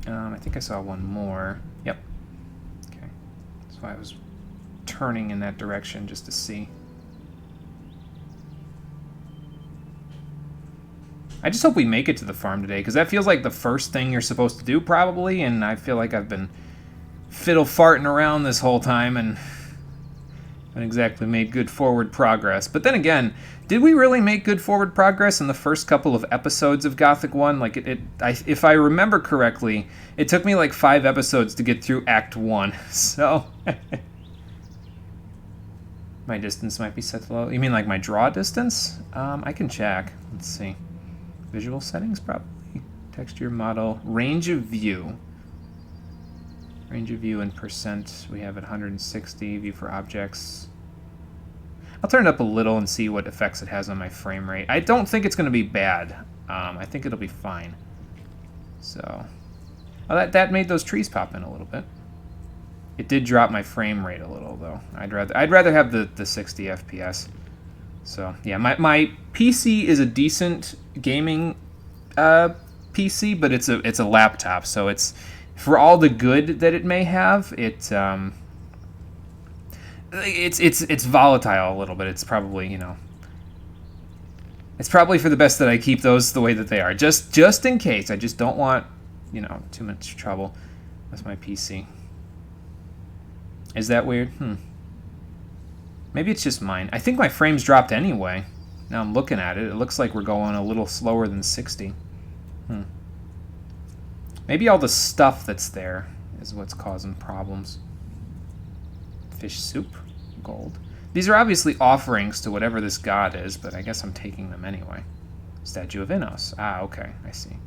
I think I saw one more. Yep. Okay. That's why I was turning in that direction, just to see. I just hope we make it to the farm today, because that feels like the first thing you're supposed to do, probably, and I feel like I've been fiddle-farting around this whole time and haven't exactly made good forward progress. But then again, did we really make good forward progress in the first couple of episodes of Gothic 1? Like, if I remember correctly, it took me like 5 episodes to get through Act 1, so... My distance might be set to low. You mean like my draw distance? I can check. Let's see. Visual settings, probably. Texture model. Range of view. Range of view in percent. We have it 160. View for objects. I'll turn it up a little and see what effects it has on my frame rate. I don't think it's going to be bad. I think it'll be fine. So, oh, that made those trees pop in a little bit. It did drop my frame rate a little, though. I'd rather have the 60 FPS. So yeah, my PC is a decent gaming PC, but it's a laptop, so it's, for all the good that it may have, it's volatile a little bit. It's probably, you know, it's probably for the best that I keep those the way that they are, just in case. I just don't want, you know, too much trouble with my PC. Is that weird? Maybe it's just mine. I think my frames dropped anyway. Now I'm looking at it. It looks like we're going a little slower than 60. Maybe all the stuff that's there is what's causing problems. Fish soup. Gold. These are obviously offerings to whatever this god is, but I guess I'm taking them anyway. Statue of Innos. Ah, okay. I see.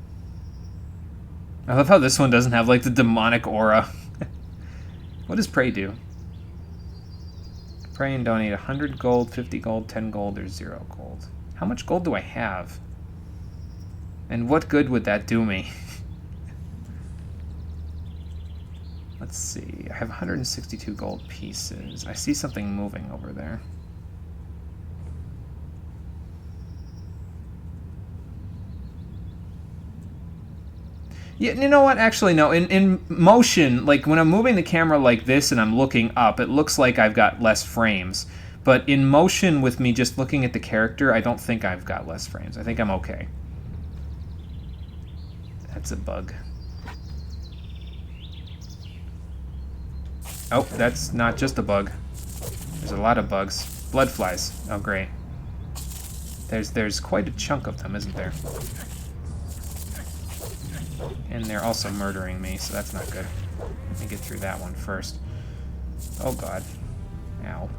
I love how this one doesn't have, like, the demonic aura. What does Pray do? Pray and donate 100 gold, 50 gold, 10 gold, or 0 gold. How much gold do I have? And what good would that do me? Let's see. I have 162 gold pieces. I see something moving over there. Yeah, you know what? Actually, no. In motion, like when I'm moving the camera like this and I'm looking up, it looks like I've got less frames. But in motion with me just looking at the character, I don't think I've got less frames. I think I'm okay. That's a bug. Oh, that's not just a bug. There's a lot of bugs. Blood flies. Oh, great. There's quite a chunk of them, isn't there? And they're also murdering me, so that's not good. Let me get through that one first. Oh, God. Ow.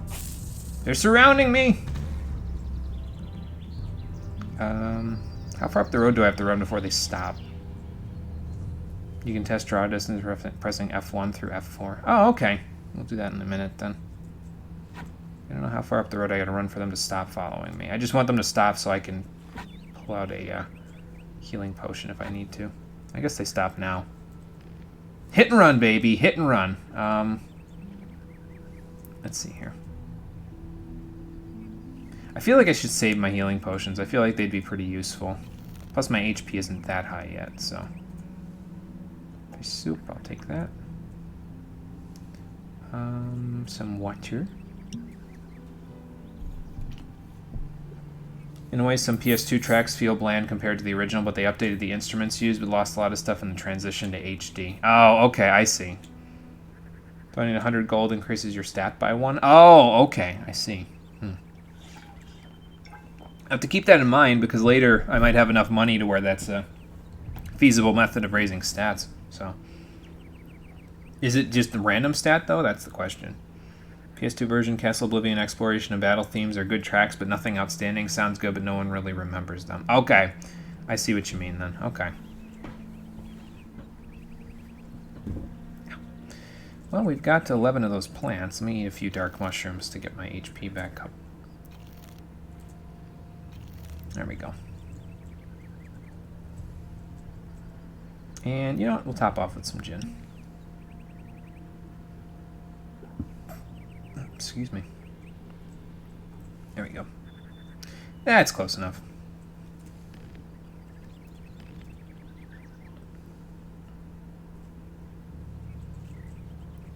They're surrounding me! How far up the road do I have to run before they stop? You can test draw distance pressing F1 through F4. Oh, okay. We'll do that in a minute, then. I don't know how far up the road I gotta run for them to stop following me. I just want them to stop so I can pull out a healing potion if I need to. I guess they stop now. Hit and run, baby. Hit and run. Let's see here. I feel like I should save my healing potions. I feel like they'd be pretty useful. Plus my HP isn't that high yet, so... soup, I'll take that. Some water. In a way, some PS2 tracks feel bland compared to the original, but they updated the instruments used, but lost a lot of stuff in the transition to HD. Oh, okay, I see. Donating 100 gold increases your stat by 1. Oh, okay, I see. I have to keep that in mind, because later I might have enough money to where that's a feasible method of raising stats. So, is it just a random stat, though? That's the question. PS2 version, Castle Oblivion, Exploration, and Battle themes are good tracks, but nothing outstanding. Sounds good, but no one really remembers them. Okay. I see what you mean, then. Okay. Well, we've got 11 of those plants. Let me eat a few dark mushrooms to get my HP back up. There we go. And, you know what? We'll top off with some gin. Excuse me. There we go. That's close enough.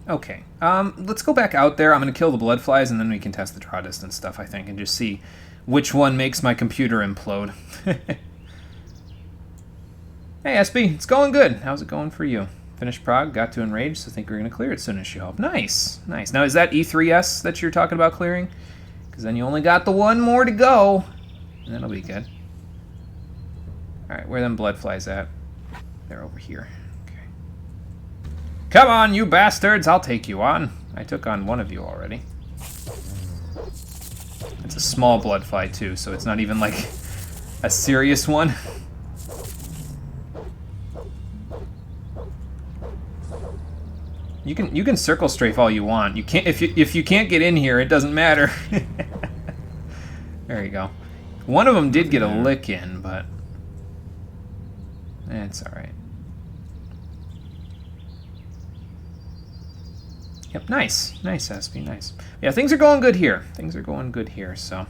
Okay. Let's go back out there. I'm going to kill the blood flies, and then we can test the draw distance stuff, I think, and just see which one makes my computer implode. Hey, SB, it's going good. How's it going for you? Finished Prague, got to Enrage, so think we're going to clear it soon as you hope. Nice, nice. Now, is that E3S that you're talking about clearing? Because then you only got the one more to go. And that'll be good. Alright, where are them blood flies at? They're over here. Okay. Come on, you bastards! I'll take you on. I took on one of you already. It's a small blood fly, too, so it's not even, like, a serious one. You can circle strafe all you want. You can't if you can't get in here, it doesn't matter. There you go. One of them did get a lick in, but it's all right. Yep, nice, nice SP, nice. Yeah, things are going good here. Things are going good here. So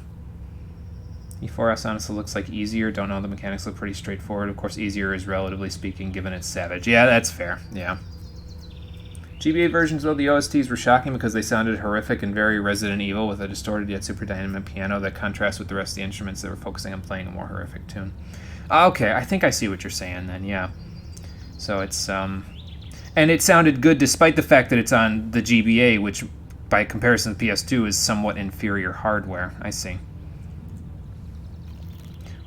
E4S honestly looks like easier. Don't know, the mechanics look pretty straightforward. Of course, easier is relatively speaking, given it's Savage. Yeah, that's fair. Yeah. GBA versions, though, the OSTs were shocking because they sounded horrific and very Resident Evil with a distorted yet super dynamic piano that contrasts with the rest of the instruments that were focusing on playing a more horrific tune. Okay, I think I see what you're saying then, yeah. So it's, and it sounded good despite the fact that it's on the GBA, which by comparison to PS2 is somewhat inferior hardware. I see.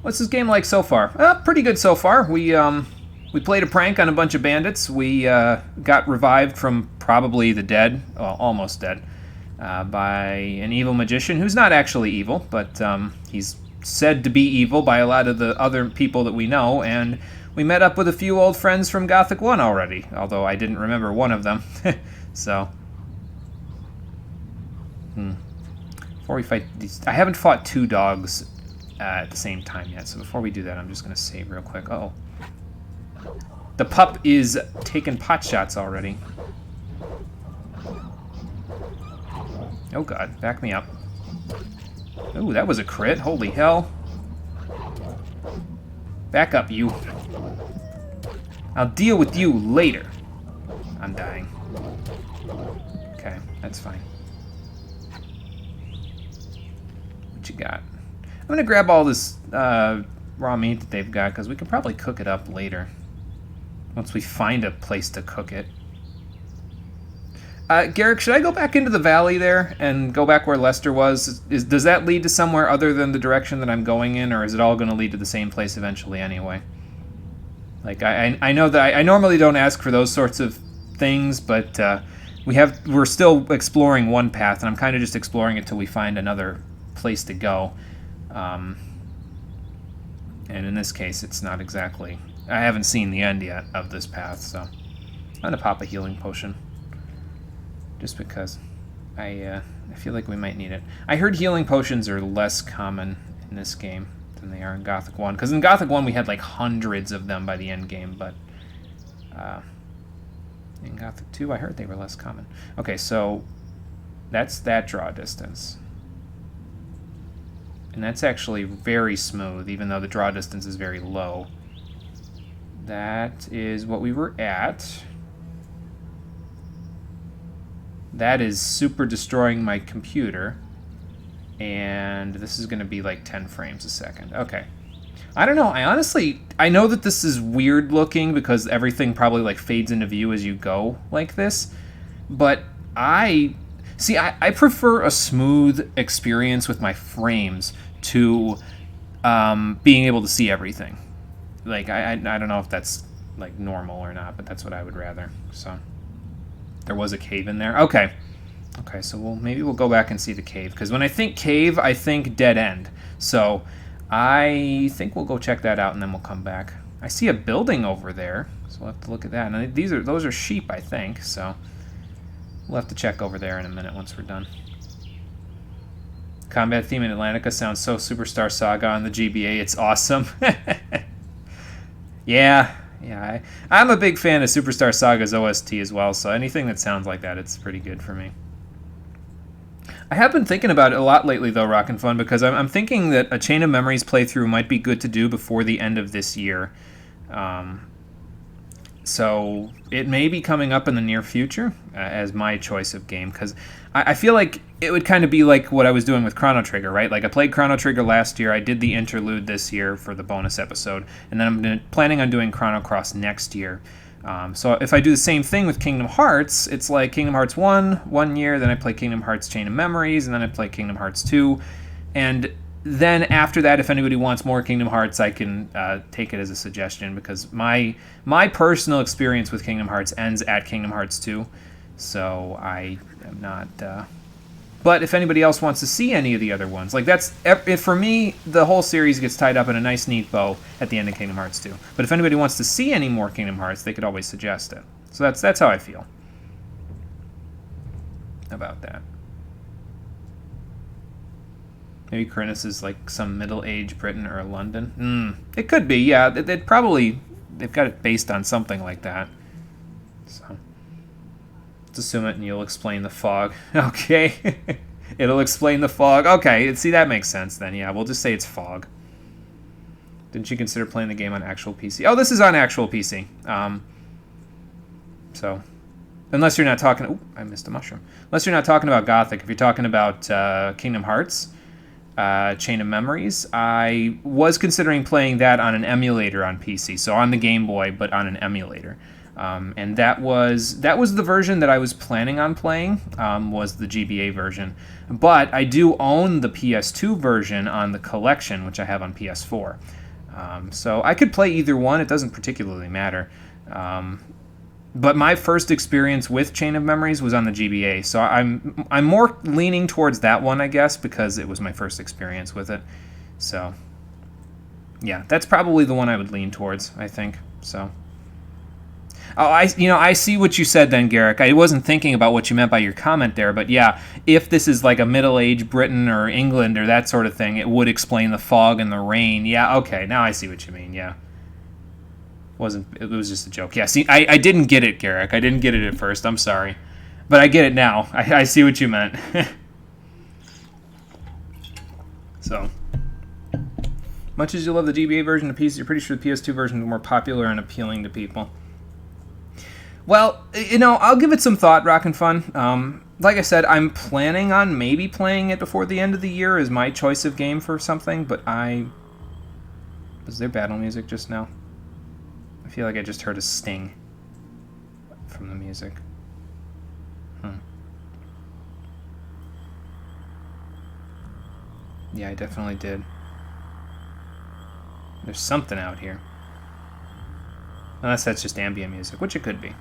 What's this game like so far? Pretty good so far. We played a prank on a bunch of bandits. We got revived from probably the dead, well, almost dead, by an evil magician who's not actually evil, but he's said to be evil by a lot of the other people that we know, and we met up with a few old friends from Gothic 1 already, although I didn't remember one of them. So, before we fight these, I haven't fought 2 dogs at the same time yet, so before we do that, I'm just going to save real quick. Uh-oh. The pup is taking pot shots already. Oh god, back me up. Ooh, that was a crit. Holy hell. Back up, you. I'll deal with you later. I'm dying. Okay, that's fine. What you got? I'm gonna grab all this raw meat that they've got, because we can probably cook it up later. Once we find a place to cook it. Garrick, should I go back into the valley there and go back where Lester was? Does that lead to somewhere other than the direction that I'm going in, or is it all going to lead to the same place eventually anyway? Like, I know that I normally don't ask for those sorts of things, but we're still exploring one path, and I'm kind of just exploring it till we find another place to go. And in this case, it's not exactly... I haven't seen the end yet of this path, so I'm going to pop a healing potion. Just because I feel like we might need it. I heard healing potions are less common in this game than they are in Gothic 1. Because in Gothic 1 we had like hundreds of them by the end game, but in Gothic 2 I heard they were less common. Okay, so that's that draw distance. And that's actually very smooth, even though the draw distance is very low. That is what we were at. That is super destroying my computer. And this is going to be like 10 frames a second. Okay. I don't know. I know that this is weird looking because everything probably like fades into view as you go like this. But I prefer a smooth experience with my frames to being able to see everything. Like, I don't know if that's like normal or not, but that's what I would rather. So... There was a cave in there. Okay. Okay, so maybe we'll go back and see the cave. Because when I think cave, I think dead end. So I think we'll go check that out and then we'll come back. I see a building over there, so we'll have to look at that. And those are sheep, I think. So we'll have to check over there in a minute once we're done. Combat theme in Atlantica sounds so Superstar Saga on the GBA. It's awesome. Yeah. Yeah, I'm a big fan of Superstar Saga's OST as well, so anything that sounds like that, it's pretty good for me. I have been thinking about it a lot lately, though, Rockin' Fun, because I'm thinking that a Chain of Memories playthrough might be good to do before the end of this year. So it may be coming up in the near future as my choice of game, because I feel like it would kind of be like what I was doing with Chrono Trigger, right? Like I played Chrono Trigger last year, I did the interlude this year for the bonus episode, and then I'm planning on doing Chrono Cross next year. So if I do the same thing with Kingdom Hearts, it's like Kingdom Hearts 1 year, then I play Kingdom Hearts Chain of Memories, and then I play Kingdom Hearts 2, and then after that, if anybody wants more Kingdom Hearts, I can take it as a suggestion, because my personal experience with Kingdom Hearts ends at Kingdom Hearts 2, so I am not... But if anybody else wants to see any of the other ones, like that's... For me, the whole series gets tied up in a nice, neat bow at the end of Kingdom Hearts 2. But if anybody wants to see any more Kingdom Hearts, they could always suggest it. So that's how I feel about that. Maybe Corinus is like some middle-aged Britain or London. It could be, yeah. They've got it based on something like that. So let's assume it, and you'll explain the fog. Okay, it'll explain the fog. Okay, see, that makes sense then. Yeah, we'll just say it's fog. Didn't you consider playing the game on actual PC? Oh, this is on actual PC. So unless you're not talking... Oh, I missed a mushroom. Unless you're not talking about Gothic, if you're talking about Kingdom Hearts. Chain of Memories. I was considering playing that on an emulator on PC, so on the Game Boy, but on an emulator. And that was the version that I was planning on playing, was the GBA version. But I do own the PS2 version on the collection, which I have on PS4. So I could play either one. It doesn't particularly matter. But my first experience with Chain of Memories was on the GBA, so I'm more leaning towards that one, I guess, because it was my first experience with it. So, yeah, that's probably the one I would lean towards, I think. So, oh, I see what you said then, Garrick. I wasn't thinking about what you meant by your comment there, but yeah, if this is like a middle-aged Britain or England or that sort of thing, it would explain the fog and the rain. Yeah, okay, now I see what you mean. Yeah, it was just a joke. Yeah, see, I didn't get it, Garrick. I didn't get it at first. I'm sorry, but I get it now. I see what you meant. So, much as you love the GBA version of PC, you're pretty sure the PS2 version is more popular and appealing to people. Well, I'll give it some thought, Rockin' Fun. Like I said, I'm planning on maybe playing it before the end of the year as my choice of game for something, but was there battle music just now? I feel like I just heard a sting from the music. Yeah, I definitely did. There's something out here. Unless that's just ambient music, which it could be.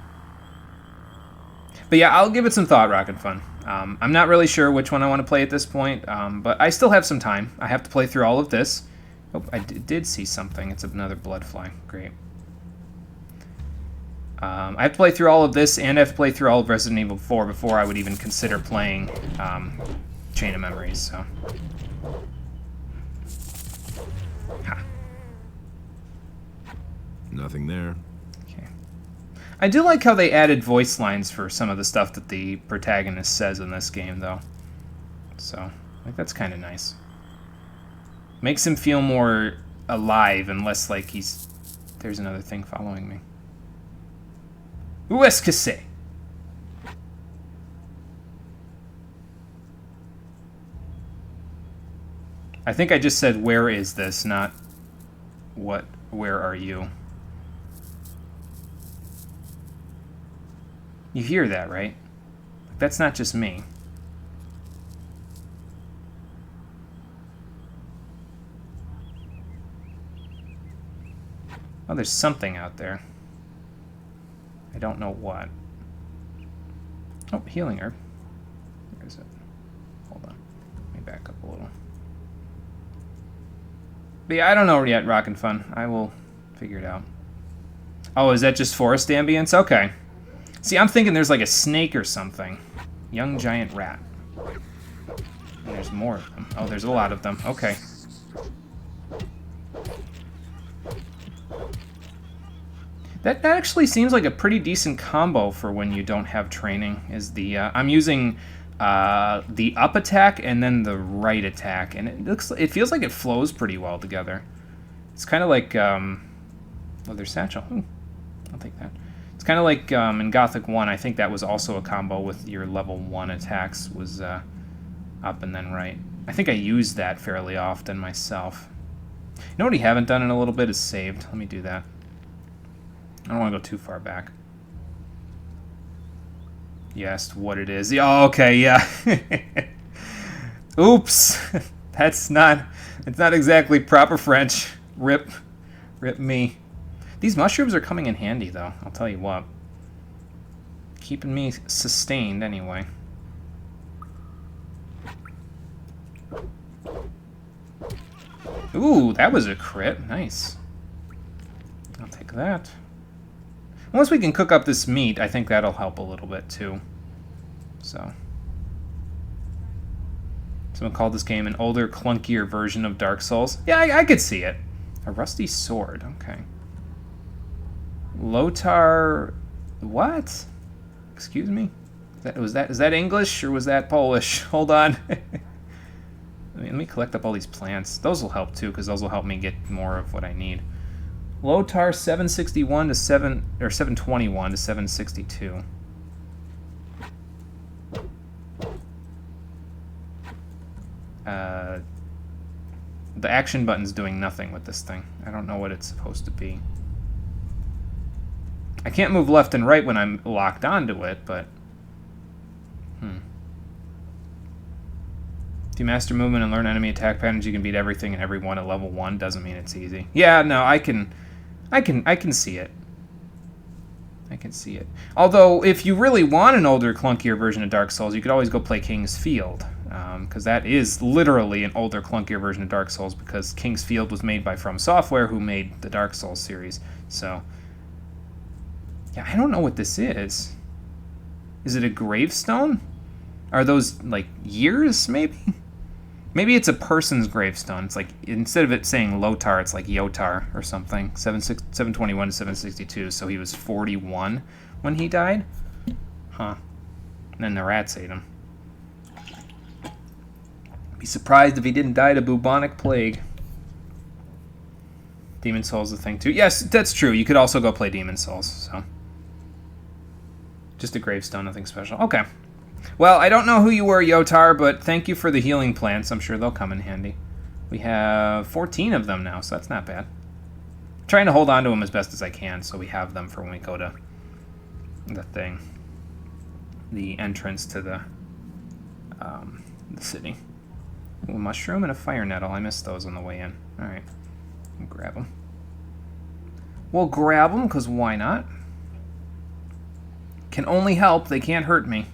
But yeah, I'll give it some thought, Rockin' Fun. I'm not really sure which one I want to play at this point, but I still have some time. I have to play through all of this. Oh, I did see something. It's another bloodfly. Great. I have to play through all of this, and I have to play through all of Resident Evil 4 before I would even consider playing Chain of Memories, so... Ha. Nothing there. Okay. I do like how they added voice lines for some of the stuff that the protagonist says in this game, though. So, like, that's kind of nice. Makes him feel more alive and less like he's... There's another thing following me. Où est-ce que c'est? I think I just said, where is this, not where are you? You hear that, right? That's not just me. Oh, there's something out there. I don't know what. Oh, healing herb. Where is it? Hold on. Let me back up a little. But yeah, I don't know yet, Rockin' Fun. I will figure it out. Oh, is that just forest ambience? Okay. See, I'm thinking there's like a snake or something. Young giant rat. And there's more of them. Oh, there's a lot of them. Okay. That actually seems like a pretty decent combo for when you don't have training. Is the I'm using the up attack and then the right attack, and it feels like it flows pretty well together. It's kind of like leather satchel. I'll take that. It's kind of like in Gothic 1. I think that was also a combo with your level 1 attacks was up and then right. I think I used that fairly often myself. You know what we haven't done in a little bit is saved. Let me do that. I don't want to go too far back. You asked what it is. Oh, okay, yeah. Oops. It's not exactly proper French. Rip me. These mushrooms are coming in handy, though. I'll tell you what. Keeping me sustained, anyway. Ooh, that was a crit. Nice. I'll take that. Once we can cook up this meat, I think that'll help a little bit, too. So. Someone called this game an older, clunkier version of Dark Souls. Yeah, I could see it. A rusty sword. Okay. NoTR... What? Excuse me? Is that English, or was that Polish? Hold on. Let me collect up all these plants. Those will help, too, because those will help me get more of what I need. NoTR 761 to 721 to 762. The action button's doing nothing with this thing. I don't know what it's supposed to be. I can't move left and right when I'm locked onto it, but... If you master movement and learn enemy attack patterns, you can beat everything and everyone at level 1. Doesn't mean it's easy. Yeah, no, I can see it. I can see it. Although, if you really want an older, clunkier version of Dark Souls, you could always go play King's Field. Because that is literally an older, clunkier version of Dark Souls, because King's Field was made by From Software, who made the Dark Souls series. So, Yeah, I don't know what this is. Is it a gravestone? Are those, like, years, maybe? Maybe it's a person's gravestone. It's like, instead of it saying NoTR, it's like NoTR or something. 721 to 762, so he was 41 when he died? Huh. And then the rats ate him. Be surprised if he didn't die of bubonic plague. Demon Souls is a thing too. Yes, that's true. You could also go play Demon Souls, so. Just a gravestone, nothing special. Okay. Well, I don't know who you were, Yotar, but thank you for the healing plants. I'm sure they'll come in handy. We have 14 of them now, so that's not bad. I'm trying to hold on to them as best as I can, so we have them for when we go to the thing. The entrance to the city. Ooh, a mushroom and a fire nettle. I missed those on the way in. Alright. We'll grab them. We'll grab them, because why not? Can only help. They can't hurt me.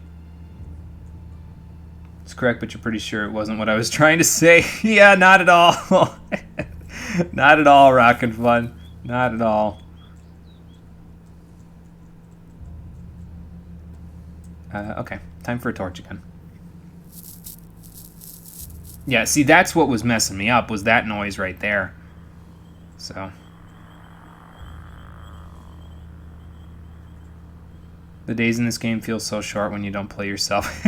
It's correct, but you're pretty sure it wasn't what I was trying to say. Yeah, not at all. Not at all, Rockin' Fun. Not at all. Okay, time for a torch again. Yeah, see, that's what was messing me up, was that noise right there. So. The days in this game feel so short when you don't play yourself.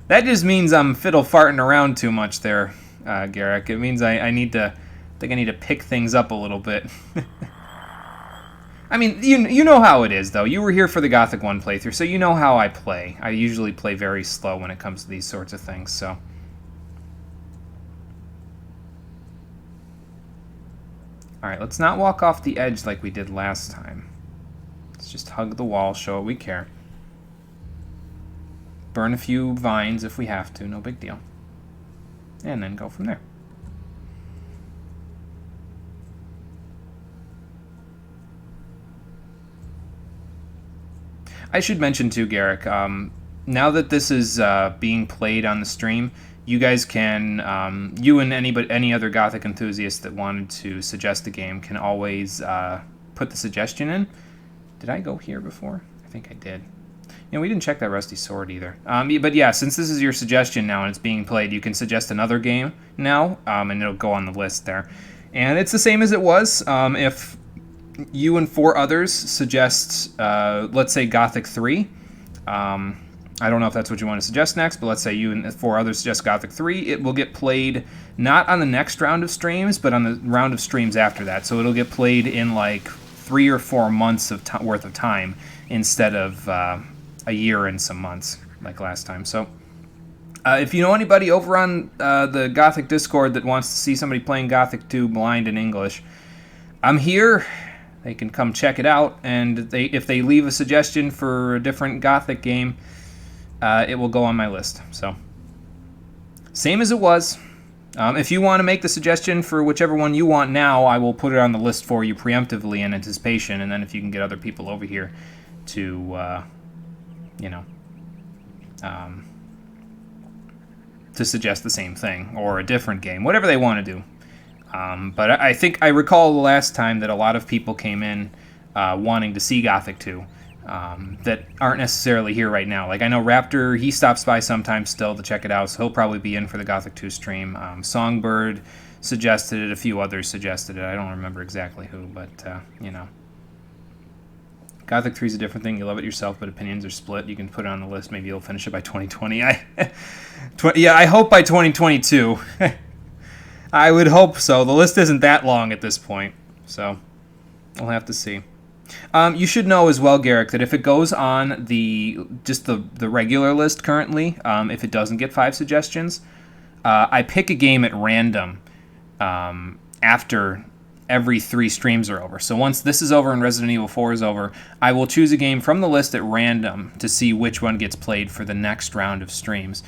That just means I'm fiddle farting around too much there, Garrick. It means I need to, I think I need to pick things up a little bit. I mean, you know how it is, though. You were here for the Gothic 1 playthrough, so you know how I play. I usually play very slow when it comes to these sorts of things, so. Alright, let's not walk off the edge like we did last time. Let's just hug the wall, show we care. Burn a few vines if we have to, no big deal. And then go from there. I should mention too, Garrick, now that this is being played on the stream, you guys can, you and any other Gothic enthusiast that wanted to suggest a game can always put the suggestion in. Did I go here before? I think I did. You know, we didn't check that rusty sword either. But yeah, since this is your suggestion now and it's being played, you can suggest another game now, and it'll go on the list there. And it's the same as it was. If you and 4 others suggest, let's say, Gothic 3. I don't know if that's what you want to suggest next, but let's say you and 4 others suggest Gothic 3. It will get played not on the next round of streams, but on the round of streams after that. So it'll get played in like 3 or 4 months of worth of time instead of a year and some months like last time. So if you know anybody over on the Gothic Discord that wants to see somebody playing Gothic 2 blind in English, I'm here. They can come check it out, and if they leave a suggestion for a different Gothic game, it will go on my list. So same as it was. If you want to make the suggestion for whichever one you want now, I will put it on the list for you preemptively in anticipation, and then if you can get other people over here to, you know, to suggest the same thing or a different game, whatever they want to do. But I think I recall the last time that a lot of people came in wanting to see Gothic 2 that aren't necessarily here right now. Like I know Raptor, he stops by sometimes still to check it out, so he'll probably be in for the Gothic 2 stream. Songbird suggested it, a few others suggested it. I don't remember exactly who, but, you know. Gothic 3 is a different thing. You love it yourself, but opinions are split. You can put it on the list. Maybe you'll finish it by 2020. Yeah, I hope by 2022. I would hope so. The list isn't that long at this point, so we'll have to see. You should know as well, Garrick, that if it goes on the regular list currently, if it doesn't get 5 suggestions, I pick a game at random after every 3 streams are over. So once this is over and Resident Evil 4 is over, I will choose a game from the list at random to see which one gets played for the next round of streams.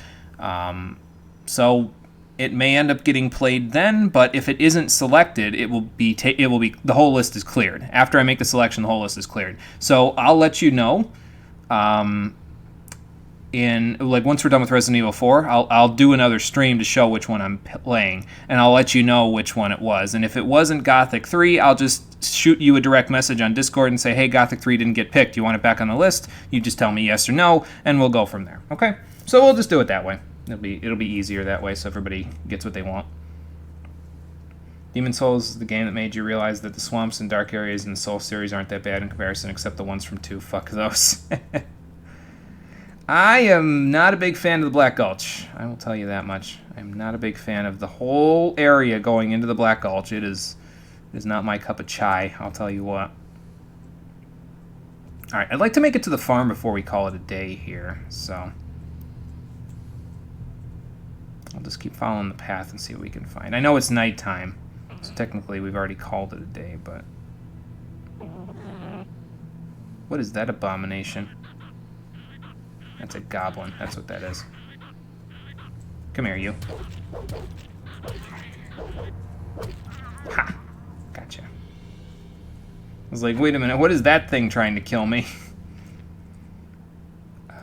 So it may end up getting played then, but if it isn't selected, it will be the whole list is cleared. After I make the selection, the whole list is cleared. So I'll let you know in, like, once we're done with Resident Evil 4, I'll do another stream to show which one I'm playing, and I'll let you know which one it was. And if it wasn't Gothic 3, I'll just shoot you a direct message on Discord and say, hey, Gothic 3 didn't get picked. You want it back on the list? You just tell me yes or no, and we'll go from there. Okay? So we'll just do it that way. It'll be easier that way, so everybody gets what they want. Demon Souls is the game that made you realize that the swamps and dark areas in the Soul series aren't that bad in comparison, except the ones from 2. Fuck those. I am not a big fan of the Black Gulch. I will tell you that much. I'm not a big fan of the whole area going into the Black Gulch. It is not my cup of chai, I'll tell you what. Alright, I'd like to make it to the farm before we call it a day here, so I'll just keep following the path and see what we can find. I know it's nighttime, so technically we've already called it a day, but... What is that abomination? That's a goblin. That's what that is. Come here, you. Ha! Gotcha. I was like, wait a minute, what is that thing trying to kill me?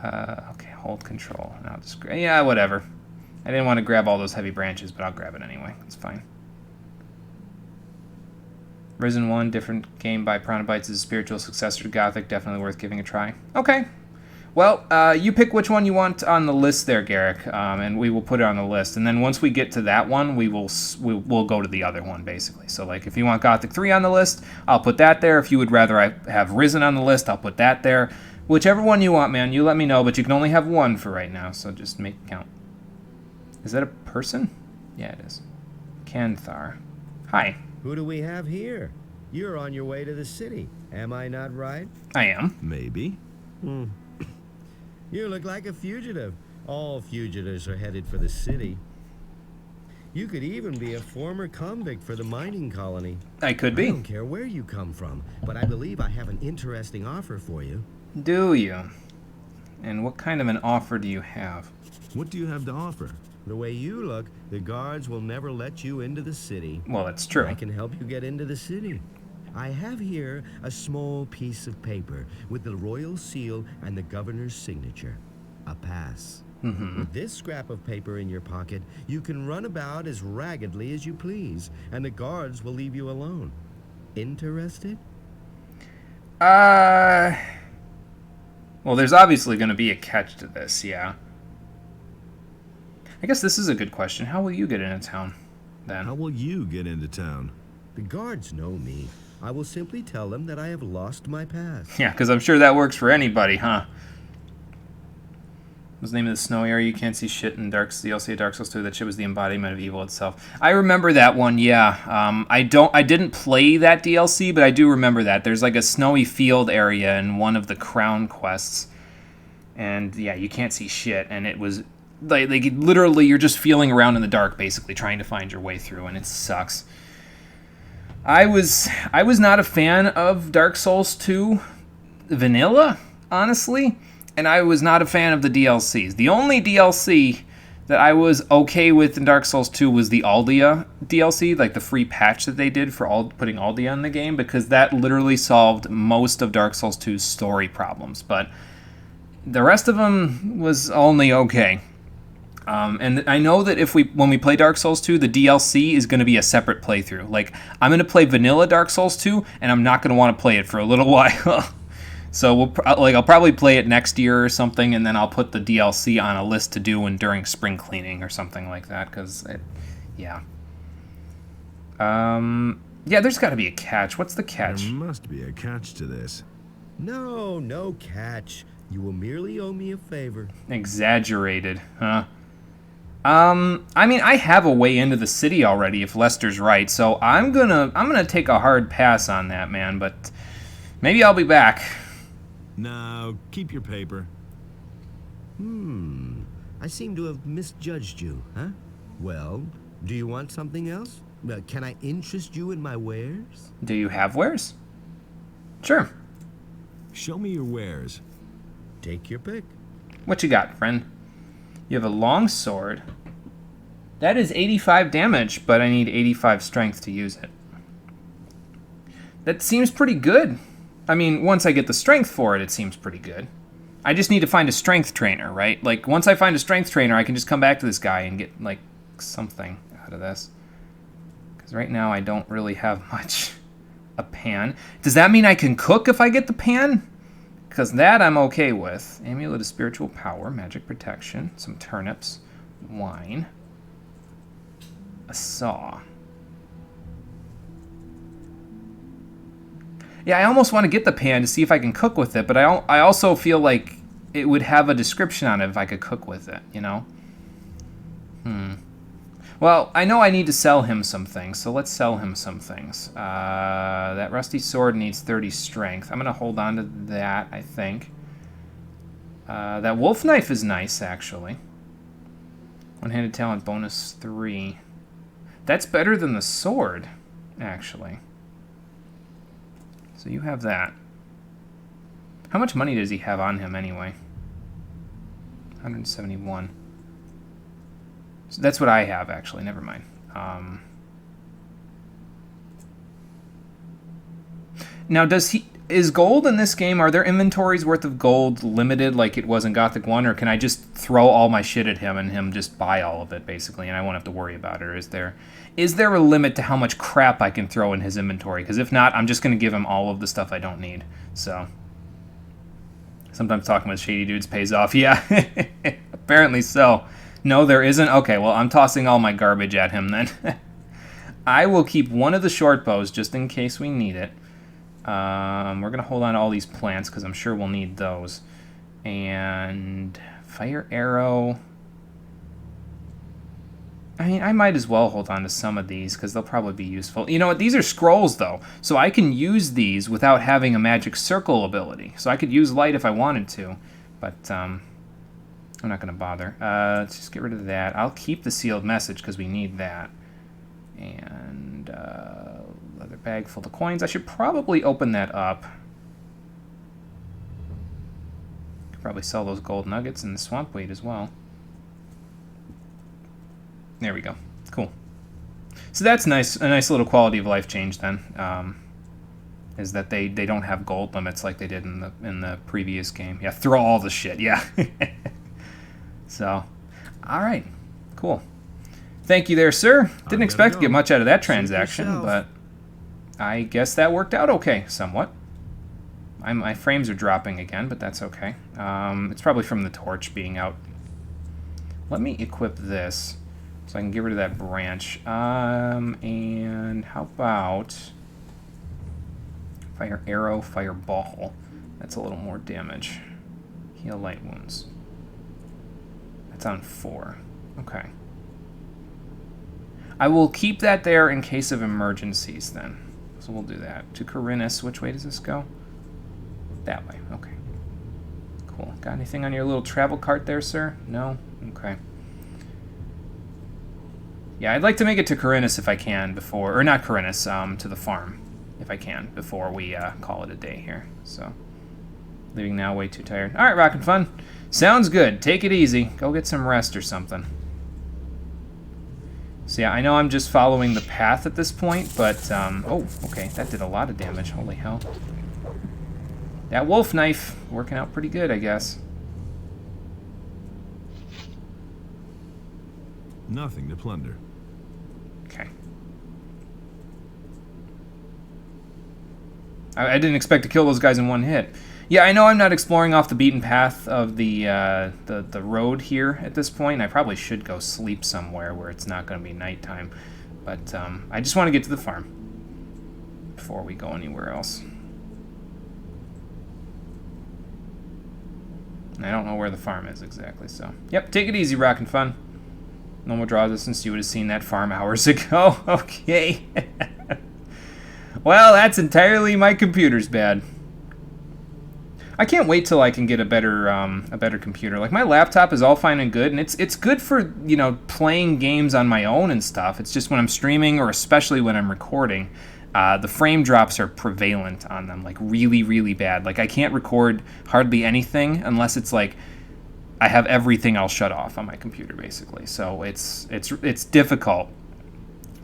Okay, hold control. And I'll just... Yeah, whatever. I didn't want to grab all those heavy branches, but I'll grab it anyway. It's fine. Risen 1, different game by Piranha is a spiritual successor to Gothic. Definitely worth giving a try. Okay. Well, you pick which one you want on the list there, Garrick, and we will put it on the list. And then once we get to that one, we'll go to the other one, basically. So, like, if you want Gothic 3 on the list, I'll put that there. If you would rather I have Risen on the list, I'll put that there. Whichever one you want, man, you let me know. But you can only have one for right now, so just make it count. Is that a person? Yeah, it is. Canthar. Hi. Who do we have here? You're on your way to the city. Am I not right? I am. Maybe. You look like a fugitive. All fugitives are headed for the city. You could even be a former convict for the mining colony. I could be. I don't care where you come from, but I believe I have an interesting offer for you. Do you? And what kind of an offer do you have? What do you have to offer? The way you look, the guards will never let you into the city. Well, that's true. I can help you get into the city. I have here a small piece of paper with the royal seal and the governor's signature. A pass. With this scrap of paper in your pocket, you can run about as raggedly as you please, and the guards will leave you alone. Interested? Well, there's obviously going to be a catch to this, yeah. I guess this is a good question. How will you get into town, then? How will you get into town? The guards know me. I will simply tell them that I have lost my pass. Yeah, because I'm sure that works for anybody, huh? What's the name of the snow area? You can't see shit in DLC of Dark Souls 2. That shit was the embodiment of evil itself. I remember that one, yeah. I didn't play that DLC, but I do remember that. There's like a snowy field area in one of the crown quests. And yeah, you can't see shit. And it was like literally you're just feeling around in the dark, basically, trying to find your way through, and it sucks. I was not a fan of Dark Souls 2 vanilla, honestly, and I was not a fan of the DLCs. The only DLC that I was okay with in Dark Souls 2 was the Aldia DLC, like the free patch that they did for putting Aldia in the game, because that literally solved most of Dark Souls 2's story problems, but the rest of them was only okay. And I know that when we play Dark Souls 2, the DLC is going to be a separate playthrough. Like, I'm going to play vanilla Dark Souls 2, and I'm not going to want to play it for a little while. So I'll probably play it next year or something, and then I'll put the DLC on a list to do during spring cleaning or something like that. Yeah, there's got to be a catch. What's the catch? There must be a catch to this. No catch. You will merely owe me a favor. Exaggerated, huh? I mean, I have a way into the city already, if Lester's right, so I'm gonna take a hard pass on that, man, but maybe I'll be back. No, keep your paper. I seem to have misjudged you, huh? Well, do you want something else? Can I interest you in my wares? Do you have wares? Sure. Show me your wares. Take your pick. What you got, friend? You have a long sword. That is 85 damage, but I need 85 strength to use it. That seems pretty good. I mean, once I get the strength for it, it seems pretty good. I just need to find a strength trainer, right? Like, once I find a strength trainer, I can just come back to this guy and get, like, something out of this. Because right now I don't really have much. A pan. Does that mean I can cook if I get the pan? Because that I'm okay with. Amulet of spiritual power, magic protection, some turnips, wine, a saw. Yeah, I almost want to get the pan to see if I can cook with it, but I also feel like it would have a description on it if I could cook with it, you know? Well, I know I need to sell him some things, so let's sell him some things. That rusty sword needs 30 strength. I'm going to hold on to that, I think. That wolf knife is nice, actually. One-handed talent bonus 3. That's better than the sword, actually. So you have that. How much money does he have on him, anyway? 171. So that's what I have, actually. Never mind. Now, is gold in this game, are there inventories worth of gold limited like it was in Gothic 1, or can I just throw all my shit at him and him just buy all of it, basically, and I won't have to worry about it? Or is there a limit to how much crap I can throw in his inventory? Because if not, I'm just going to give him all of the stuff I don't need. So, sometimes talking with shady dudes pays off. Yeah, apparently so. No, there isn't? Okay, well, I'm tossing all my garbage at him then. I will keep one of the short bows just in case we need it. We're going to hold on to all these plants because I'm sure we'll need those. And fire arrow. I mean, I might as well hold on to some of these because they'll probably be useful. You know what? These are scrolls, though, so I can use these without having a magic circle ability. So I could use light if I wanted to, but I'm not going to bother. Let's just get rid of that. I'll keep the sealed message because we need that. And leather bag full of coins. I should probably open that up. Could probably sell those gold nuggets and the swamp weed as well. There we go. Cool. So that's nice. A nice little quality of life change then. Is that they don't have gold limits like they did in the previous game. Yeah, throw all the shit. Yeah. So, all right, cool. Thank you there, sir. Didn't expect to get much out of that transaction, but I guess that worked out okay, somewhat. My frames are dropping again, but that's okay. It's probably from the torch being out. Let me equip this so I can get rid of that branch. And how about fire arrow, fire ball? That's a little more damage. Heal light wounds. That's on 4. Okay. I will keep that there in case of emergencies then. So we'll do that. To Corinus, which way does this go? That way, okay. Cool. Got anything on your little travel cart there, sir? No? Okay. Yeah, I'd like to make it to Corinus if I can before, or not Corinus, to the farm, if I can, before we call it a day here. So, leaving now, way too tired. All right, Rockin' Fun. Sounds good. Take it easy. Go get some rest or something. So yeah, I know I'm just following the path at this point, but, oh, okay, that did a lot of damage. Holy hell. That wolf knife, working out pretty good, I guess. Nothing to plunder. Okay. I didn't expect to kill those guys in one hit. Yeah, I know I'm not exploring off the beaten path of the road here at this point. I probably should go sleep somewhere where it's not going to be nighttime. But I just want to get to the farm before we go anywhere else. And I don't know where the farm is exactly, so... Yep, take it easy, Rockin' Fun. No more draw distance. You would have seen that farm hours ago. Okay. Well, that's entirely my computer's bad. I can't wait till I can get a better computer. Like, my laptop is all fine and good, and it's good for, you know, playing games on my own and stuff. It's just when I'm streaming, or especially when I'm recording, the frame drops are prevalent on them, like really, really bad. Like, I can't record hardly anything unless it's like I have everything else shut off on my computer, basically. So it's difficult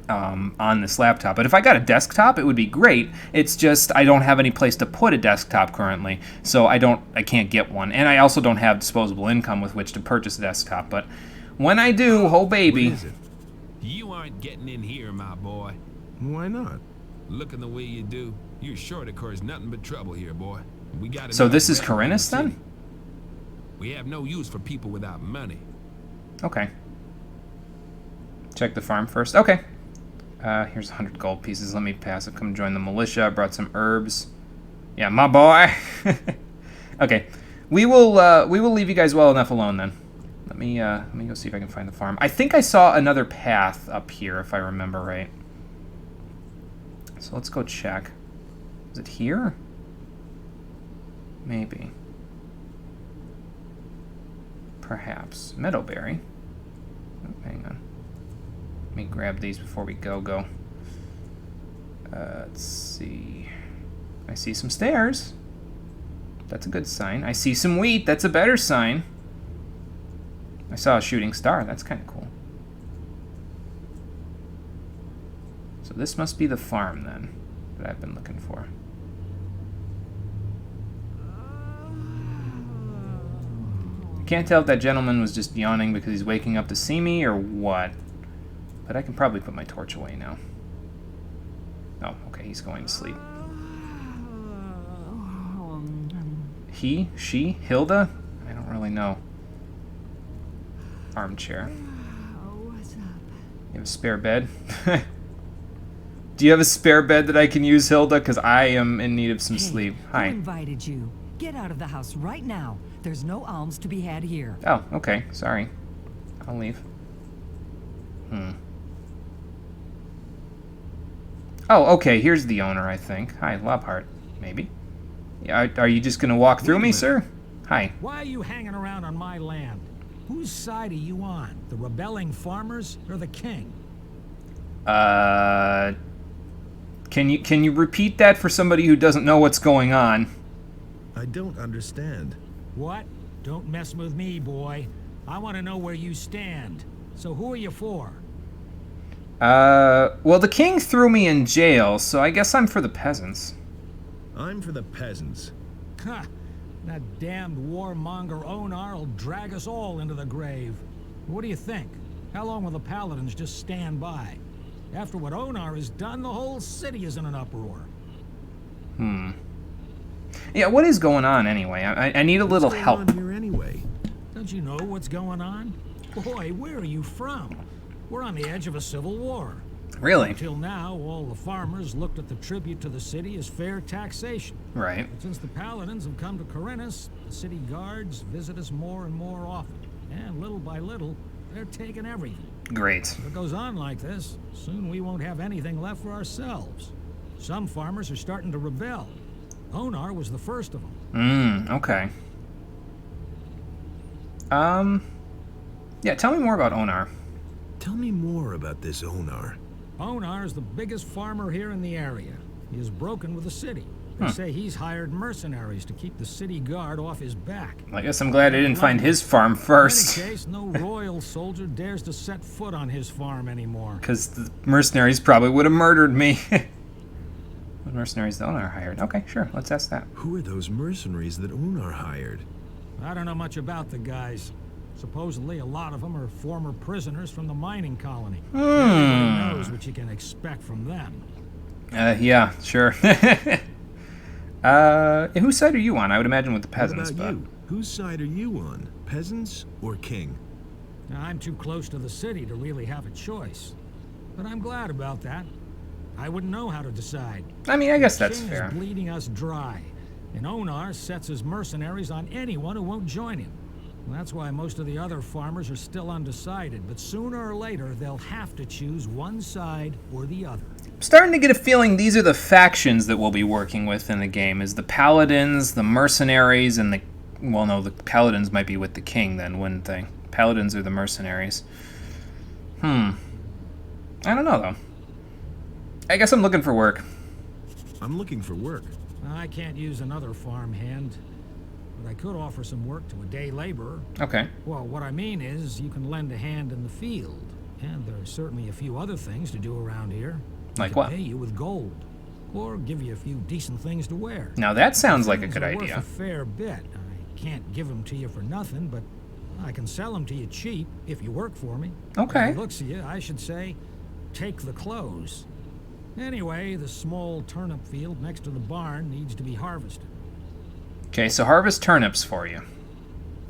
on this laptop. But if I got a desktop, it would be great. It's just I don't have any place to put a desktop currently, so I can't get one. And I also don't have disposable income with which to purchase a desktop. But when I do, oh baby. What is it? You aren't getting in here, my boy. Why not? Looking the way you do, you're sure to cause nothing but trouble here, boy. We got. So this is Corinus then? We have no use for people without money. Okay. Check the farm first. Okay. Here's 100 gold pieces. Let me pass it. Come join the militia. I brought some herbs. Yeah, my boy. Okay. We will leave you guys well enough alone then. Let me go see if I can find the farm. I think I saw another path up here, if I remember right. So let's go check. Is it here? Maybe. Perhaps. Meadowberry. Oh, hang on. Let me grab these before we go. Let's see. I see some stairs. That's a good sign. I see some wheat. That's a better sign. I saw a shooting star. That's kind of cool. So this must be the farm then that I've been looking for. I can't tell if that gentleman was just yawning because he's waking up to see me or what. But I can probably put my torch away now. Oh, okay, he's going to sleep. He? She? Hilda? I don't really know. Armchair. What's up? You have a spare bed? Do you have a spare bed that I can use, Hilda? Because I am in need of some sleep. Hi. Who invited you? Get out of the house right now. There's no alms to be had here. Oh, okay. Sorry. I'll leave. Oh, okay. Here's the owner, I think. Hi, Lobhart. Maybe. Yeah, are you just going to walk through me, sir? Hi. Why are you hanging around on my land? Whose side are you on? The rebelling farmers or the king? Can you repeat that for somebody who doesn't know what's going on? I don't understand. What? Don't mess with me, boy. I want to know where you stand. So who are you for? Well, the king threw me in jail, so I guess I'm for the peasants. I'm for the peasants. Ha! That damned warmonger Onar will drag us all into the grave. What do you think? How long will the paladins just stand by? After what Onar has done, the whole city is in an uproar. Yeah, what is going on anyway? I need a little help. What's going on here anyway? Don't you know what's going on? Boy, where are you from? We're on the edge of a civil war. Really? Until now, all the farmers looked at the tribute to the city as fair taxation. Right. But since the paladins have come to Corinus, the city guards visit us more and more often. And little by little, they're taking everything. Great. If it goes on like this, soon we won't have anything left for ourselves. Some farmers are starting to rebel. Onar was the first of them. Okay. Yeah, tell me more about Onar. Tell me more about this Onar. Onar is the biggest farmer here in the area. He is broken with the city. They say he's hired mercenaries to keep the city guard off his back. I guess I'm glad I didn't find his farm first. In any case, no royal soldier dares to set foot on his farm anymore. Because the mercenaries probably would have murdered me. What mercenaries the Onar hired? Okay, sure, let's ask that. Who are those mercenaries that Onar hired? I don't know much about the guys. Supposedly, a lot of them are former prisoners from the mining colony. Nobody knows what you can expect from them. Yeah, sure. Whose side are you on? I would imagine with the peasants, What about you? Whose side are you on? Peasants or king? Now, I'm too close to the city to really have a choice. But I'm glad about that. I wouldn't know how to decide. I mean, I guess that's King fair. is bleeding us dry. And Onar sets his mercenaries on anyone who won't join him. And that's why most of the other farmers are still undecided. But sooner or later, they'll have to choose one side or the other. I'm starting to get a feeling these are the factions that we'll be working with in the game. Is the paladins, the mercenaries, and the... Well, no, the paladins might be with the king then, wouldn't they? Paladins are the mercenaries. I don't know, though. I guess I'm looking for work. I'm looking for work. I can't use another farm hand. But I could offer some work to a day laborer. Okay. Well, what I mean is, you can lend a hand in the field. And there's certainly a few other things to do around here. Like what? Pay you with gold, or give you a few decent things to wear. Now that sounds like a Things good are worth idea. a fair bit. I can't give them to you for nothing, but I can sell them to you cheap if you work for me. Okay. By the looks of you, I should say, take the clothes. Anyway, the small turnip field next to the barn needs to be harvested. Okay, so harvest turnips for you.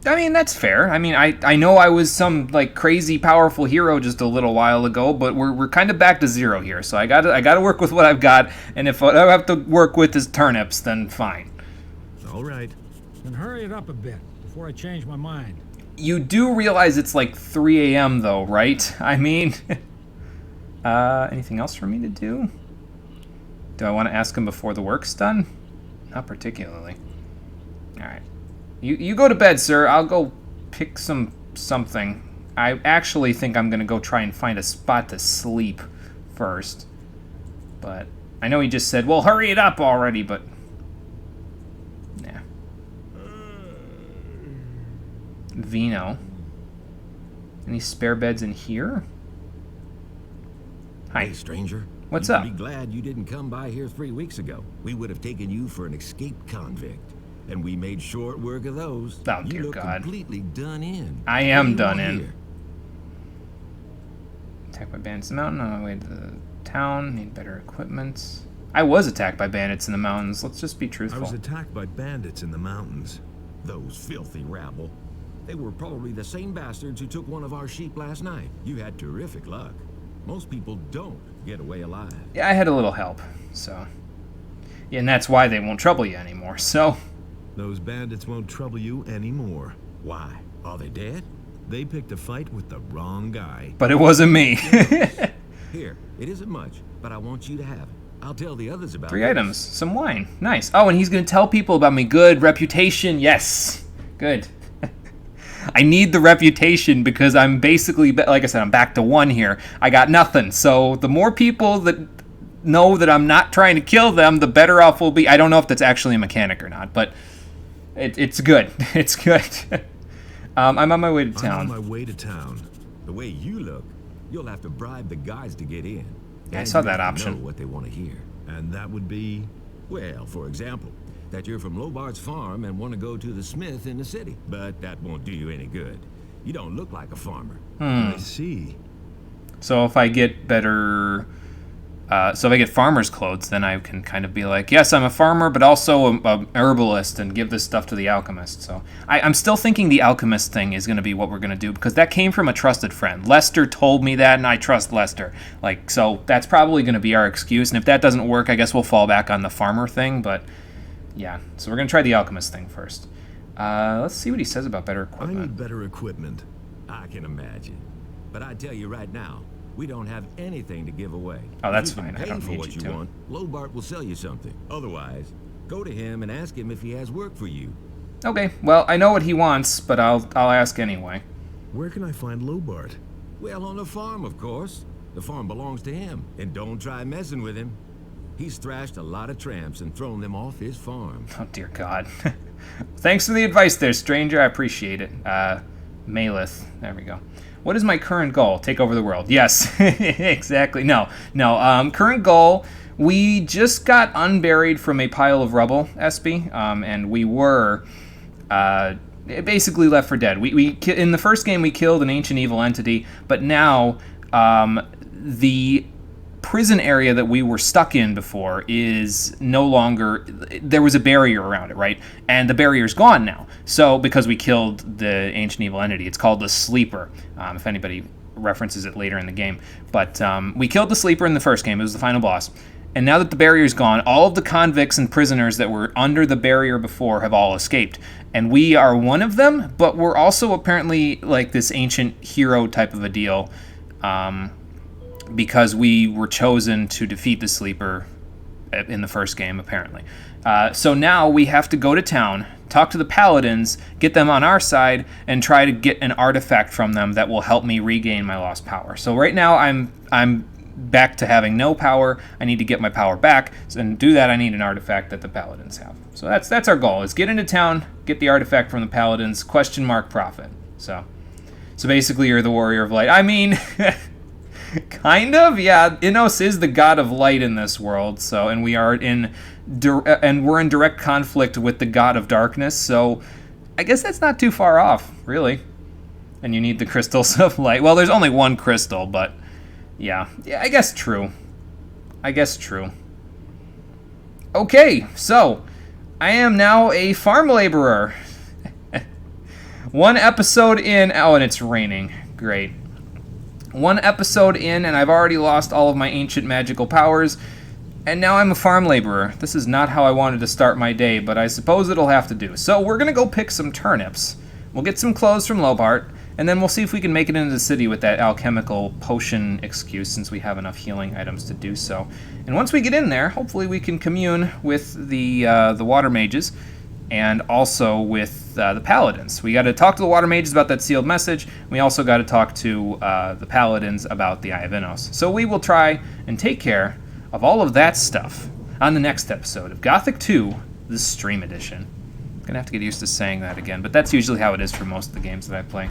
I mean, that's fair. I mean, I know I was some, like, crazy powerful hero just a little while ago, but we're kind of back to zero here, so I gotta work with what I've got, and if what I have to work with is turnips, then fine. All right. Then hurry it up a bit before I change my mind. You do realize it's like 3 a.m. though, right? I mean, anything else for me to do? Do I want to ask him before the work's done? Not particularly. All right. You go to bed, sir. I'll go pick something. I actually think I'm going to go try and find a spot to sleep first. But I know he just said, well, hurry it up already, but... Nah. Vino. Any spare beds in here? Hi. Hey, stranger. What's you up? Be glad you didn't come by here 3 weeks ago. We would have taken you for an escaped convict. And we made short work of those. Oh, you dear look God. completely done in. I am What do you done want in. here? Attacked by bandits in the mountain on my way to the town. Need better equipment. I was attacked by bandits in the mountains. Let's just be I truthful. was attacked by bandits in the mountains. Those filthy rabble. They were probably the same bastards who took one of our sheep last night. You had terrific luck. Most people don't get away alive. Yeah, I had a little help, so... Yeah, and that's why they won't trouble you anymore, so... Those bandits won't trouble you anymore. Why? Are they dead? They picked a fight with the wrong guy. But it wasn't me. Here, it isn't much, but I want you to have it. I'll tell the others about 3 this. items. Some wine. Nice. Oh, and he's going to tell people about me. Good. Reputation. Yes. Good. I need the reputation because I'm basically, like I said, I'm back to 1 here. I got nothing. So the more people that know that I'm not trying to kill them, the better off we'll be. I don't know if that's actually a mechanic or not, but it's good. It's good. I'm on my way to town. I'm on my way to town. The way you look, you'll have to bribe the guys to get in. Yeah, I And saw you that have to option. know what they want to hear. And that would be... Well, for example, that you're from Lobart's farm and want to go to the smith in the city. But that won't do you any good. You don't look like a farmer. I see. So if I get better... so if I get farmer's clothes, then I can kind of be like, yes, I'm a farmer, but also a herbalist, and give this stuff to the alchemist. So I'm still thinking the alchemist thing is going to be what we're going to do, because that came from a trusted friend. Lester told me that, and I trust Lester. Like, so that's probably going to be our excuse, and if that doesn't work, I guess we'll fall back on the farmer thing, but yeah. So we're going to try the alchemist thing first. Let's see what he says about better I equipment. need better equipment. I can imagine. But I tell you right now, we don't have anything to give away. Oh, that's If you can fine. I pay don't for need what you you to. want. Lobart will sell you something. Otherwise, go to him and ask him if he has work for you. Okay, well, I know what he wants, but I'll ask anyway. Where can I find Lobart? Well, on the farm, of course. The farm belongs to him. And don't try messing with him. He's thrashed a lot of tramps and thrown them off his farm. Oh, dear God. Thanks for the advice there, stranger. I appreciate it. Malith. There we go. What is my current goal? Take over the world. Yes, exactly. No. Current goal, we just got unburied from a pile of rubble, Espy, and we were basically left for dead. We in the first game, we killed an ancient evil entity, but now the prison area that we were stuck in before is no longer, there was a barrier around it, right? And the barrier's gone now. So because we killed the ancient evil entity, it's called the Sleeper, if anybody references it later in the game. But we killed the Sleeper in the first game. It was the final boss. And now that the barrier's gone, all of the convicts and prisoners that were under the barrier before have all escaped. And we are one of them, but we're also apparently like this ancient hero type of a deal. Because we were chosen to defeat the Sleeper in the first game, apparently. So now we have to go to town, talk to the paladins, get them on our side, and try to get an artifact from them that will help me regain my lost power. So right now I'm back to having no power. I need to get my power back, and to do that I need an artifact that the paladins have. So that's our goal, is get into town, get the artifact from the paladins, ? Profit. So basically you're the warrior of light. I mean... Kind of, yeah. Innos is the god of light in this world, so, and we're in direct conflict with the god of darkness, so I guess that's not too far off, really. And you need the crystals of light. Well, there's only one crystal, but yeah, I guess true. Okay, so I am now a farm laborer. One episode in. Oh, and it's raining. Great. One episode in, and I've already lost all of my ancient magical powers, and now I'm a farm laborer. This is not how I wanted to start my day, but I suppose it'll have to do. So we're gonna go pick some turnips. We'll get some clothes from Lobart, and then we'll see if we can make it into the city with that alchemical potion excuse, since we have enough healing items to do so. And once we get in there, hopefully we can commune with the water mages, and also with the paladins. We got to talk to the water mages about that sealed message. We also got to talk to the paladins about the Eye of Innos. So we will try and take care of all of that stuff on the next episode of Gothic 2, the Stream Edition. I'm going to have to get used to saying that again, but that's usually how it is for most of the games that I play.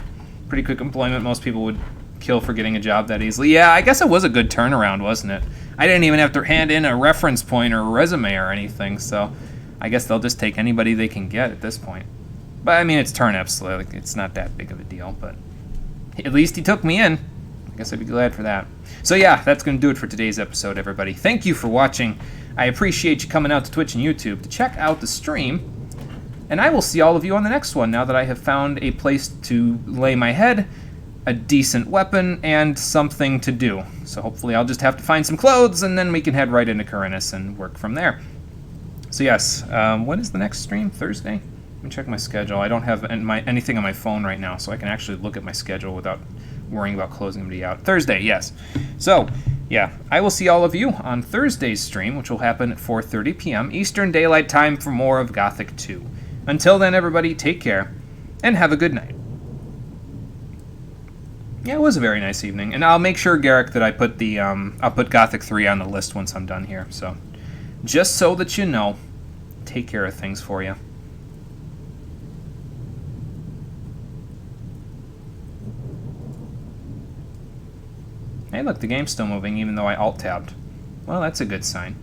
Pretty quick employment. Most people would kill for getting a job that easily. Yeah, I guess it was a good turnaround, wasn't it? I didn't even have to hand in a reference point or a resume or anything, so I guess they'll just take anybody they can get at this point. But, I mean, it's turnips, so like, it's not that big of a deal, but at least he took me in. I guess I'd be glad for that. So yeah, that's going to do it for today's episode, everybody. Thank you for watching. I appreciate you coming out to Twitch and YouTube to check out the stream. And I will see all of you on the next one, now that I have found a place to lay my head, a decent weapon, and something to do. So hopefully I'll just have to find some clothes, and then we can head right into Corinus and work from there. So yes, when is the next stream? Thursday? Let me check my schedule. I don't have anything on my phone right now, so I can actually look at my schedule without worrying about closing anybody out. Thursday, yes. So, yeah, I will see all of you on Thursday's stream, which will happen at 4:30 p.m. Eastern Daylight Time for more of Gothic 2. Until then, everybody, take care, and have a good night. Yeah, it was a very nice evening, and I'll make sure, Garrick, that I put the I'll put Gothic 3 on the list once I'm done here. So, just so that you know, take care of things for you. Hey, look, the game's still moving, even though I alt-tabbed. Well, that's a good sign.